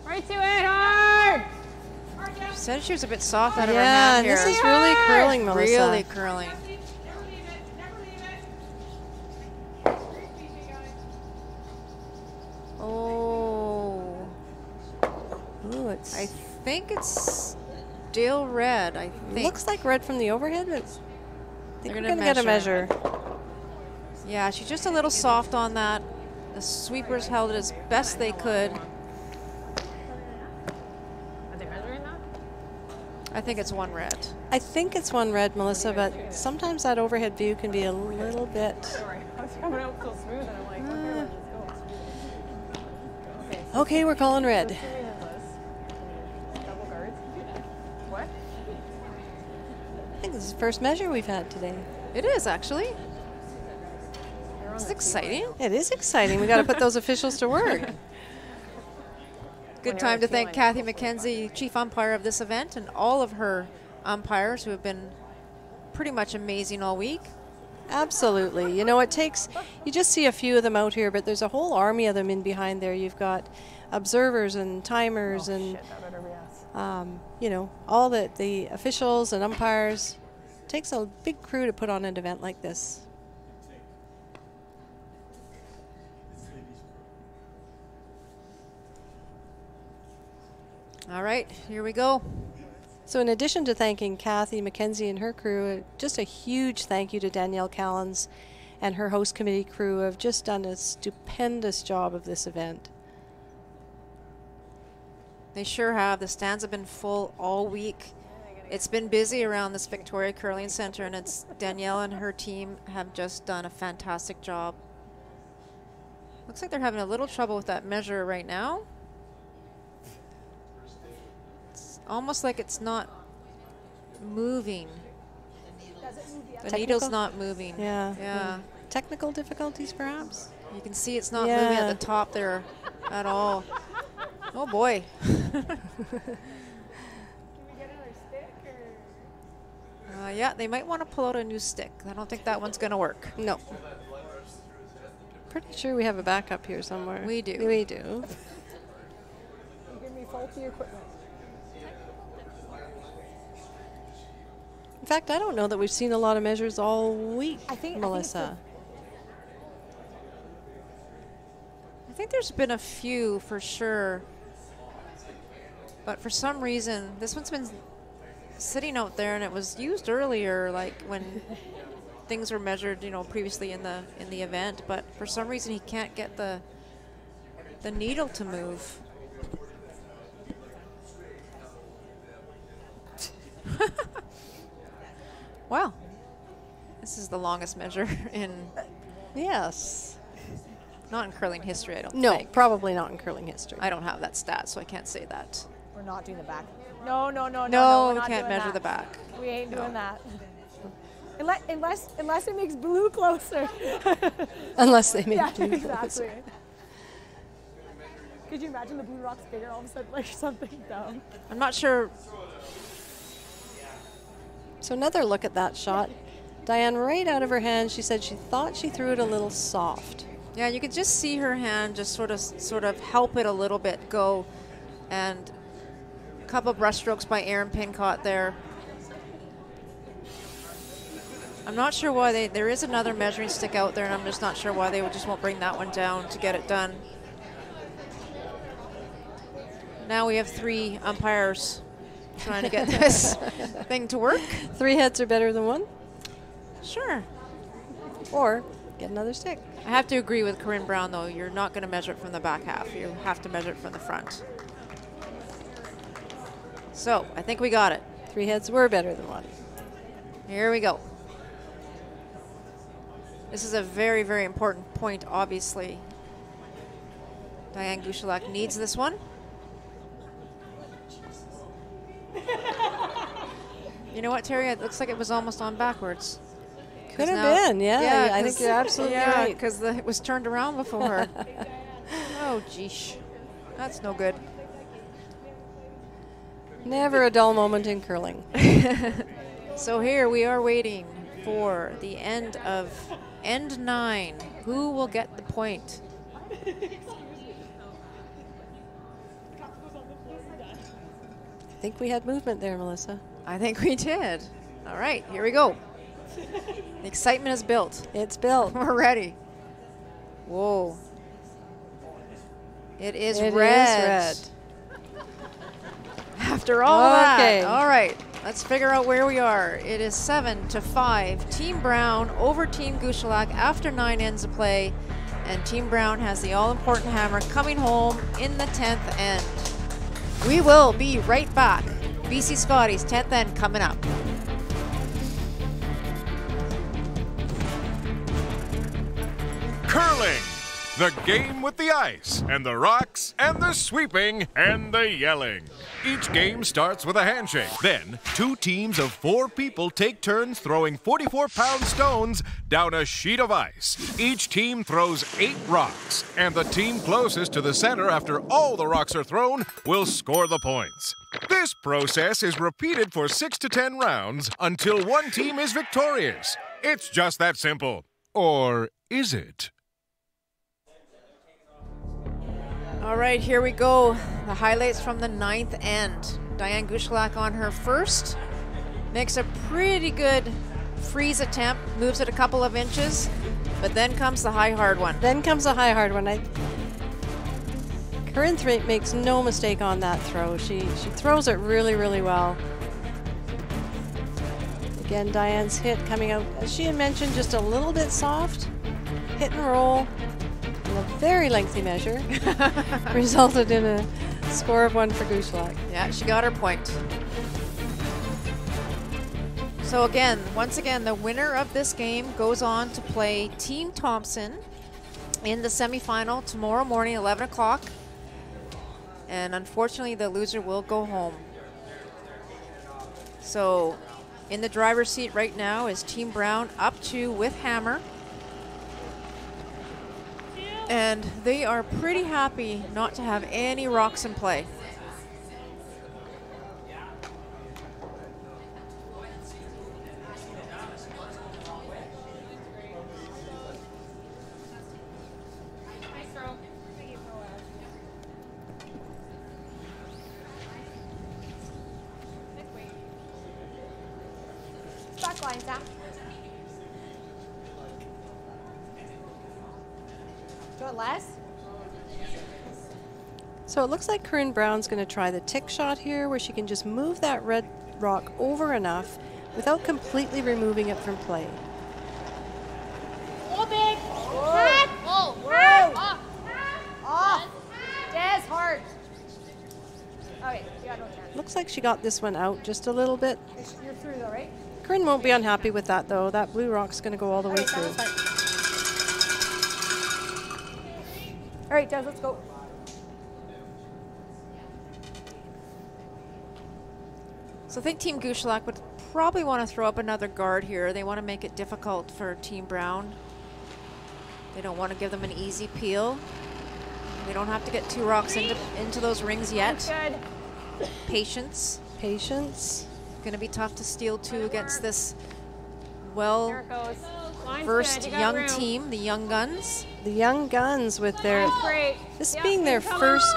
Right to it, hard.
She said she was a bit soft out of her
Yeah,
hand here.
this is really curling, Melissa.
Really curling. Oh.
Ooh, it's.
I think it's still red. I think.
Looks like red from the overhead, but I think
They're
we're
gonna
going to get a measure.
Yeah, she's just a little soft on that. The sweepers held it as best they could.
Are they measuring that?
I think it's 1 red.
I think it's 1 red, Melissa, but sometimes that overhead view can be a little bit.
Sorry, I was coming out so smooth and I'm like, okay, where'd this go?
Okay, we're calling red.
Double guards. What?
I think this is the first measure we've had today.
It is, actually. It's exciting.
It is exciting. We got to put those officials to work.
Good time to thank Kathy McKenzie, chief umpire of this event, and all of her umpires who have been pretty much amazing all week.
Absolutely. You know, it takes, you just see a few of them out here, but there's a whole army of them in behind there. You've got observers and timers and, you know, all the officials and umpires. It takes a big crew to put on an event like this.
All right, here we go.
So in addition to thanking Kathy, Mackenzie, and her crew, just a huge thank you to Danielle Callens and her host committee crew have just done a stupendous job of this event.
They sure have. The stands have been full all week. It's been busy around this Victoria Curling Center, and it's Danielle and her team have just done a fantastic job. Looks like they're having a little trouble with that measure right now. It's almost like it's not moving. The needle's not moving.
Yeah.
Yeah.
Technical difficulties, perhaps?
You can see it's not moving at the top there at all. Oh boy. Yeah, they might want to pull out a new stick. I don't think that one's going to work.
No. Pretty sure we have a backup here somewhere.
We do.
We do.
You give me faulty equipment.
In fact, I don't know that we've seen a lot of measures all week, Melissa.
I think there's been a few for sure. But for some reason, this one's been sitting out there, and it was used earlier, like when things were measured, you know, previously in the event. But for some reason, he can't get the needle to move. Wow, this is the longest measure in.
Yes.
Not in curling history, I don't think.
No, probably not in curling history.
I don't have that stat, so I can't say that.
We're not doing the back. No,
No,
we're
we
not
can't
doing
measure
that.
the back.
We ain't doing that. Unless it makes blue closer.
Unless they make blue
exactly.
closer.
Could you imagine the blue rock's bigger all of a sudden, like something down?
I'm not sure.
So another look at that shot. Diane, right out of her hand, she said she thought she threw it a little soft.
Yeah, you could just see her hand just sort of help it a little bit go, and a couple brush strokes by Erin Pincott there. I'm not sure why there is another measuring stick out there, and I'm just not sure why they just won't bring that one down to get it done. Now we have 3 umpires trying to get this thing to work.
3 heads are better than 1?
Sure.
Or get another stick.
I have to agree with Corrine Brown, though. You're not going to measure it from the back half. You have to measure it from the front. So, I think we got it.
3 heads were better than 1.
Here we go. This is a very, very important point, obviously. Diane Gushulak needs this one. You know what, Terry? It looks like it was almost on backwards.
Could have been, yeah. I think you're absolutely right.
Because it was turned around before. Oh, geesh. That's no good.
Never a dull moment in curling.
So here we are waiting for the end of end 9. Who will get the point?
I think we had movement there, Melissa.
I think we did. All right, here we go. The excitement is built.
It's built.
We're ready. Whoa. It is red.
It is red.
After all that. All right, let's figure out where we are. It is 7-5. Team Brown over Team Gushulak after 9 ends of play. And Team Brown has the all-important hammer coming home in the 10th end. We will be right back. BC Scotties 10th end coming up.
Curling, the game with the ice and the rocks and the sweeping and the yelling. Each game starts with a handshake. Then, 2 teams of 4 people take turns throwing 44-pound stones down a sheet of ice. Each team throws 8 rocks, and the team closest to the center after all the rocks are thrown will score the points. This process is repeated for 6 to 10 rounds until one team is victorious. It's just that simple. Or is it?
All right, here we go. The highlights from the 9th end. Diane Gushulak on her first. Makes a pretty good freeze attempt. Moves it a couple of inches. But then comes the high hard one.
Then comes the high hard one. Corrine makes no mistake on that throw. She throws it really, really well. Again, Diane's hit coming out, as she had mentioned, just a little bit soft. Hit and roll in a very lengthy measure resulted in a score of 1 for Gushulak.
Yeah, she got her point. So again, once again, the winner of this game goes on to play Team Thompson in the semifinal tomorrow morning, 11 o'clock. And unfortunately, the loser will go home. So in the driver's seat right now is Team Brown up 2 with hammer. And they are pretty happy not to have any rocks in play.
Back line, Sam. Do it less.
So it looks like Corrine Brown's going to try the tick shot here, where she can just move that red rock over enough without completely removing it from play.
Go big. Oh, whoa. Off. Des, hard. Okay, you got no chance.
Looks like she got this one out just a little bit.
You're through though, right?
Corrine won't be unhappy with that though. That blue rock's going to go all the way through.
All right, Des, let's go.
So I think Team Gushulak would probably want to throw up another guard here. They want to make it difficult for Team Brown. They don't want to give them an easy peel. We don't have to get 2 rocks into those rings yet.
Good.
Patience. Patience.
Going to be tough to steal 2 against this well-versed young team, the Young Guns.
The Young Guns with their, this being their first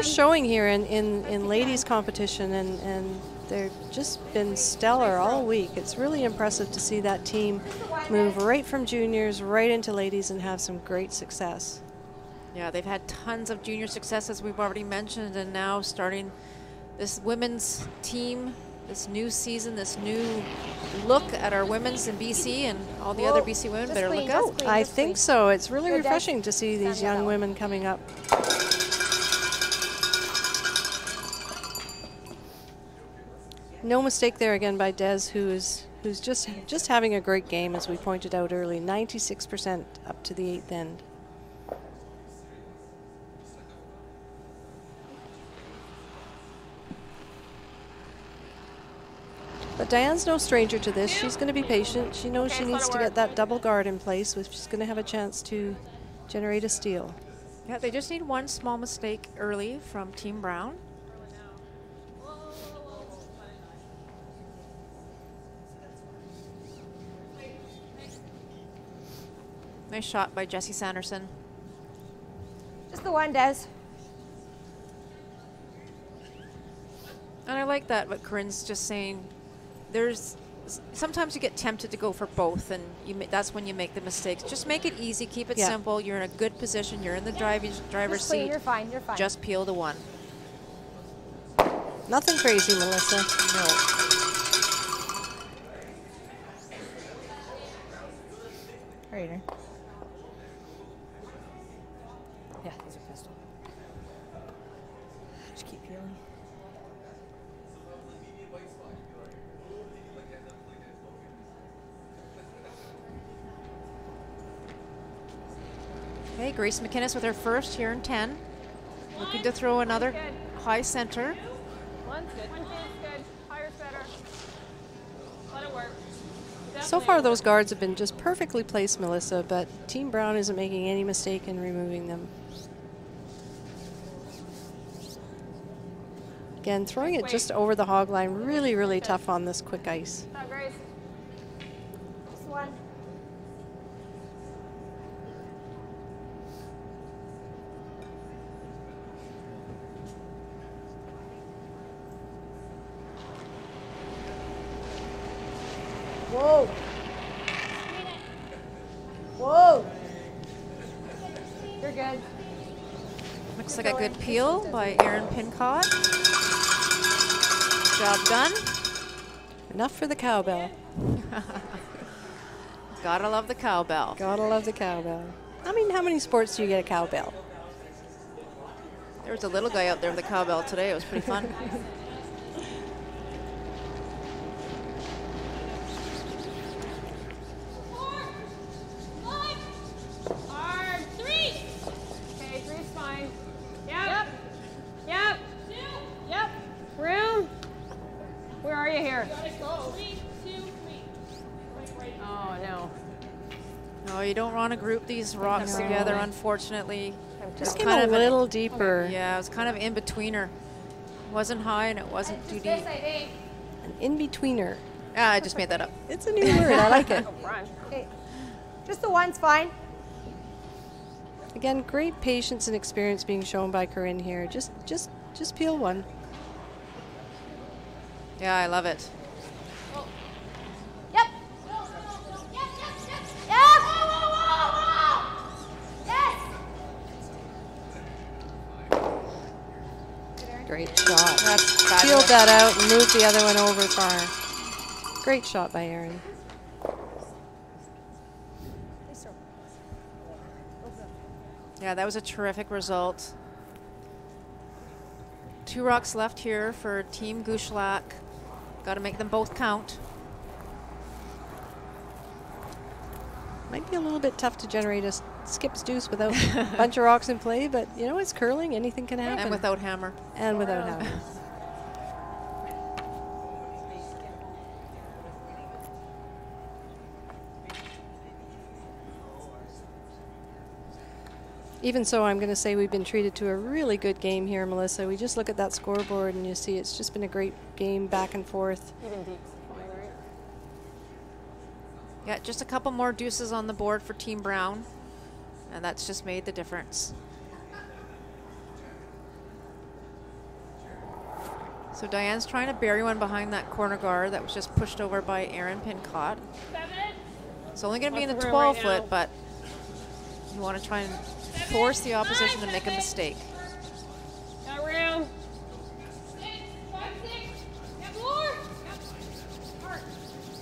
showing here in ladies competition, and they've just been stellar all week. It's really impressive to see that team move right from juniors right into ladies and have some great success.
Yeah, they've had tons of junior success, as we've already mentioned, and now starting this women's team, this new season, this new look at our women's in BC, and all the other BC women better look out.
I think so. It's really refreshing to see these young women coming up. No mistake there again by Des, who's just having a great game, as we pointed out early. 96% up to the 8th end. But Diane's no stranger to this. She's going to be patient. She knows she needs to get that double guard in place, which is going to have a chance to generate a steal.
Yeah, they just need 1 small mistake early from Team Brown. Nice shot by Jessie Sanderson.
Just the one, Des.
And I like that, what Corrine's just saying. Sometimes you get tempted to go for both, and that's when you make the mistakes. Just make it easy, keep it simple. You're in a good position. You're in the driver's seat.
You're fine. You're fine.
Just peel the 1.
Nothing crazy, Melissa.
No.
Right here.
Yeah, these are pistol. Just keep peeling.
Okay, Grace McInnes with her first here in 10. Looking to throw another high center.
One's good. One's good. Higher's better. Let it work.
So far, those guards have been just perfectly placed, Melissa, but Team Brown isn't making any mistake in removing them. Again, throwing it just over the hog line, really, really tough on this quick ice.
Grace. Just 1. Whoa. Whoa. You're good.
Looks like a good peel by Erin Pincott. Job done.
Enough for the cowbell.
Gotta love the cowbell.
Gotta love the cowbell. I mean, how many sports do you get a cowbell?
There was a little guy out there with a cowbell today. It was pretty fun.
Hard. 3. Okay, 3's fine. Yep. Yep. Yep. Room. Where are you here? Go. 3, 2, 3.
Oh, no.
No, you don't want to group these rocks together, unfortunately.
Just came a little deeper.
Yeah, it was kind of in betweener. Wasn't high and it wasn't too deep.
An in-betweener.
Ah, I just made that up.
It's a new word. I like it.
Okay. Just the one's fine.
Again, great patience and experience being shown by Corrine here. Just peel one.
Yeah, I love it.
Yep.
Great shot.
That's
Peeled that out and moved the other one over far. Great shot by Erin.
Yeah, that was a terrific result. 2 rocks left here for Team Gushulak. Got to make them both count.
Might be a little bit tough to generate a skip's deuce without a bunch of rocks in play, but you know, it's curling. Anything can happen.
And without hammer.
And without hammer. Even so, I'm going to say we've been treated to a really good game here, Melissa. We just look at that scoreboard and you see it's just been a great game back and forth.
Even deep. Right?
Yeah, just a couple more deuces on the board for Team Brown, and that's just made the difference. So Diane's trying to bury one behind that corner guard that was just pushed over by Erin Pincott.
7.
It's only going to be in the
That's the
12
room right
foot, but you want to try and force the opposition to make a mistake.
Got room. 6, 5, 6. Get more.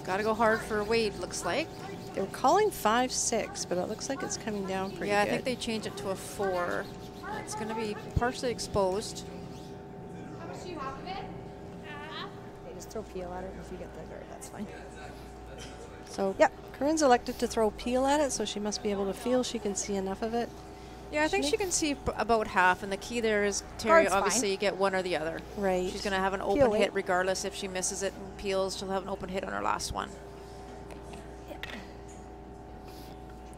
Got to go hard for Wade, looks like.
They were calling 5-6, but it looks like it's coming down pretty
Yeah,
good.
I think they changed it to a 4. It's going to be partially exposed.
How much do you have of it?
They just throw peel at it if you get the guard, that's fine.
So, yep, Corrine's elected to throw peel at it, so she must be able to feel she can see enough of it.
Yeah, I think she can see about half, and the key there is, Terry,
Hard's
obviously
fine.
you get one or the other.
Right.
She's going to have an
Peel
open hit
it.
regardless. If she misses it and peels, she'll have an open hit on her last one.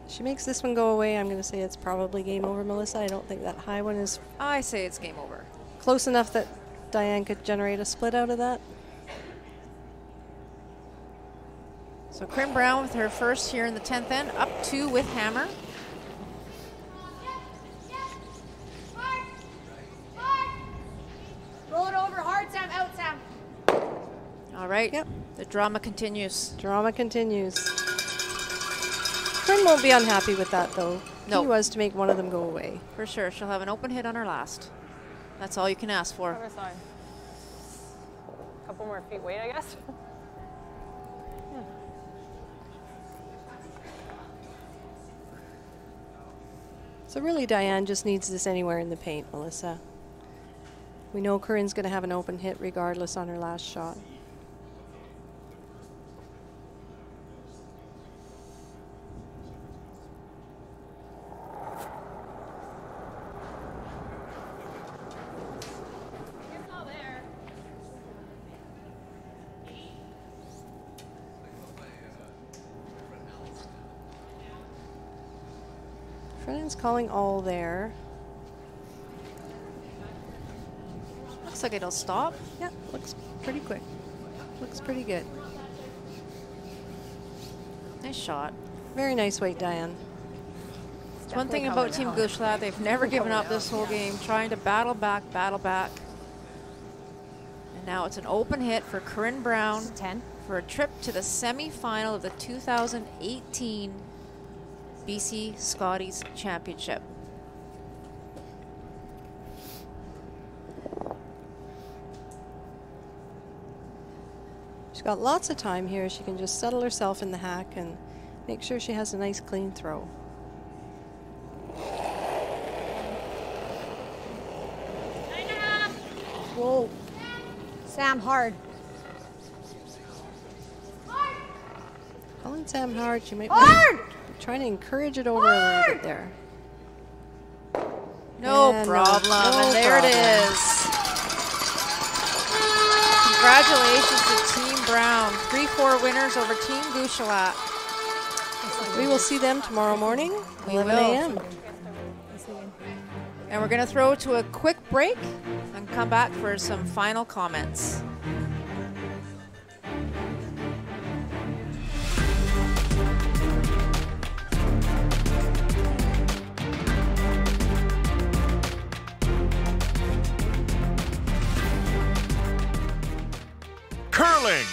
She makes this one go away. I'm going to say it's probably game over, Melissa. I don't think that high one is
I say it's game over.
close enough that Diane could generate a split out of that.
So Corrine Brown with her first here in the 10th end, up 2 with hammer.
Roll it over hard, Sam. Out, Sam.
All right.
Yep.
The drama continues.
Drama continues. Corrine won't be unhappy with that, though.
No.
He was to make one of them go away.
For sure. She'll have an open hit on her last. That's all you can ask for.
Other side. Couple more feet weight, I guess.
So really, Diane just needs this anywhere in the paint, Melissa. We know Corrine's going to have an open hit regardless on her last shot. Front calling all there.
Looks like it'll stop.
Yeah, looks pretty quick. Looks pretty good.
Nice shot.
Very nice weight, Diane.
One thing about Team Gushulak, they've never given up this whole game, trying to battle back. And now it's an open hit for Corrine Brown
10
for a trip to the semi-final of the 2018 BC Scotties Championship.
got lots of time here. She can just settle herself in the hack and make sure she has a nice clean throw.
Whoa. Sam, hard.
Calling Sam hard. She might be trying to encourage it over a little bit there.
No problem. And there it is. Congratulations to Team Brown. 3-4 winners over Team Gushulak.
We will see them tomorrow morning, 11 a.m.
And we're going to throw to a quick break and come back for some final comments.
Curling,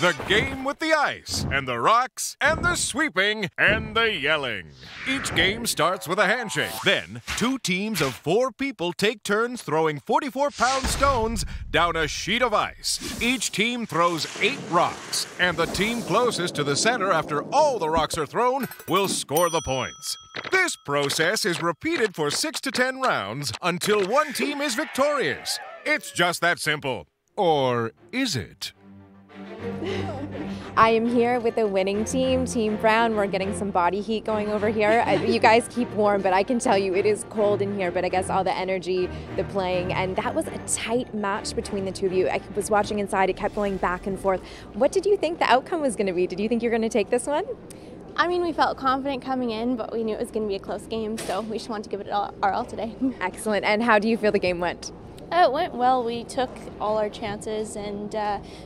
the game with the ice and the rocks and the sweeping and the yelling. Each game starts with a handshake. Then, 2 teams of 4 people take turns throwing 44-pound stones down a sheet of ice. Each team throws 8 rocks, and the team closest to the center after all the rocks are thrown will score the points. This process is repeated for 6 to 10 rounds until one team is victorious. It's just that simple. Or is it?
I am here with the winning team, Team Brown. We're getting some body heat going over here. You guys keep warm, but I can tell you it is cold in here, but I guess all the energy, the playing, and that was a tight match between the two of you. I was watching inside, it kept going back and forth. What did you think the outcome was going to be? Did you think you were going to take this one?
I mean, we felt confident coming in, but we knew it was going to be a close game, so we just wanted to give it our all today.
Excellent. And how do you feel the game went?
It went well. We took all our chances and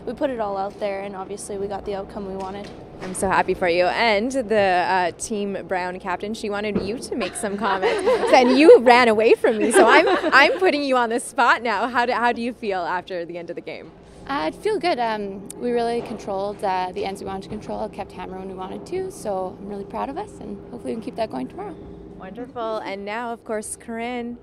we put it all out there, and obviously we got the outcome we wanted.
I'm so happy for you. And the Team Brown captain, she wanted you to make some comments. And you ran away from me, so I'm putting you on the spot now. How do you feel after the end of the game?
I feel good. We really controlled the ends we wanted to control, kept hammering when we wanted to, so I'm really proud of us, and hopefully we can keep that going tomorrow.
Wonderful. And now, of course, Corrine.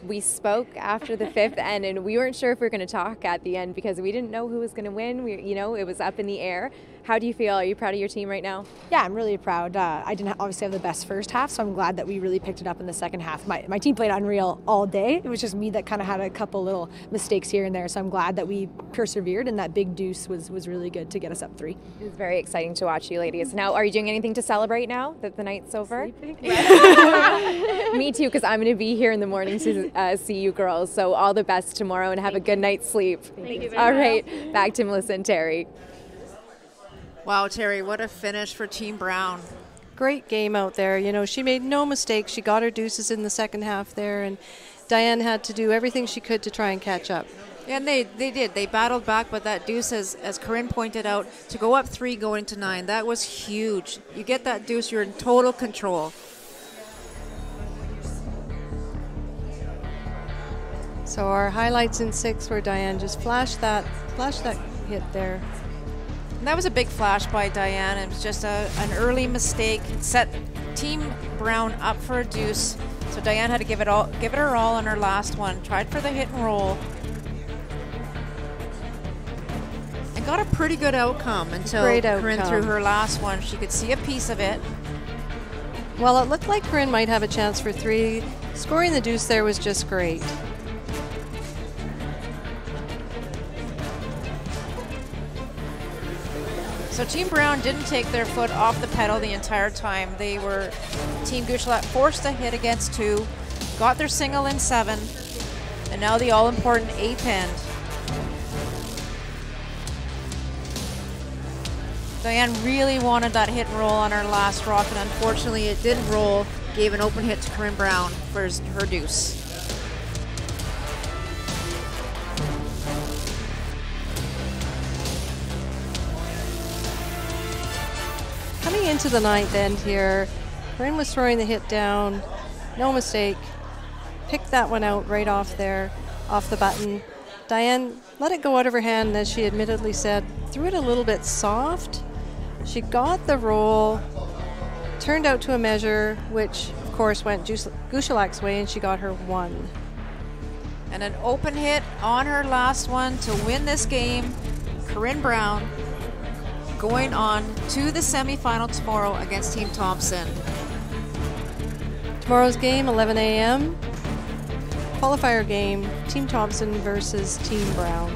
We spoke after the 5th end, and we weren't sure if we were going to talk at the end because we didn't know who was going to win. It was up in the air. How do you feel? Are you proud of your team right now?
Yeah, I'm really proud. I didn't obviously have the best first half, so I'm glad that we really picked it up in the second half. My team played unreal all day. It was just me that kind of had a couple little mistakes here and there, so I'm glad that we persevered, and that big deuce was really good to get us up 3.
It was very exciting to watch you ladies. Now, are you doing anything to celebrate now that the night's over? Me too, because I'm going to be here in the morning to see you girls. So all the best tomorrow and have a good night's sleep.
Thank you.
All right, back to Melissa and Terry.
Wow, Terry, what a finish for Team Brown.
Great game out there. You know, she made no mistakes. She got her deuces in the second half there, and Diane had to do everything she could to try and catch up.
Yeah, and they did. They battled back, but that deuce, as Corrine pointed out, to go up 3 going to 9, that was huge. You get that deuce, you're in total control.
So our highlights in 6 were Diane just flashed that hit there.
And that was a big flash by Diane. It was just an early mistake. It set Team Brown up for a deuce. So Diane had to give it her all on her last one. Tried for the hit and roll. And got a pretty good outcome until Corrine threw her last one. She could see a piece of it.
Well, it looked like Corrine might have a chance for 3. Scoring the deuce there was just great.
So Team Brown didn't take their foot off the pedal the entire time. They were, Team Gushulak forced a hit against 2, got their single in 7, and now the all-important 8th end. Diane really wanted that hit and roll on her last rock, and unfortunately it didn't roll. Gave an open hit to Corrine Brown for her deuce.
Coming into the 9th end here, Corrine was throwing the hit down, no mistake. Picked that one out right off there, off the button. Diane let it go out of her hand, as she admittedly said, threw it a little bit soft. She got the roll, turned out to a measure, which of course went Gushulak's way, and she got her 1.
And an open hit on her last one to win this game. Corrine Brown going on to the semifinal tomorrow against Team Thompson.
Tomorrow's game, 11 a.m. Qualifier game, Team Thompson versus Team Brown.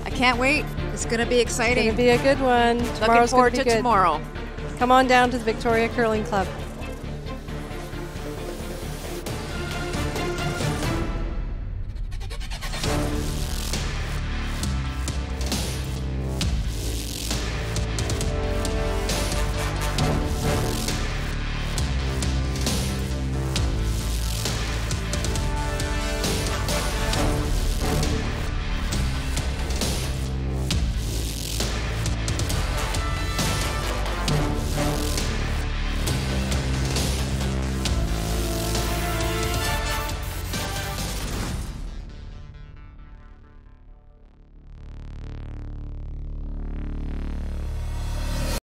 I can't wait. It's going to be exciting.
It's going to be a good one.
Looking forward to tomorrow.
Come on down to the Victoria Curling Club.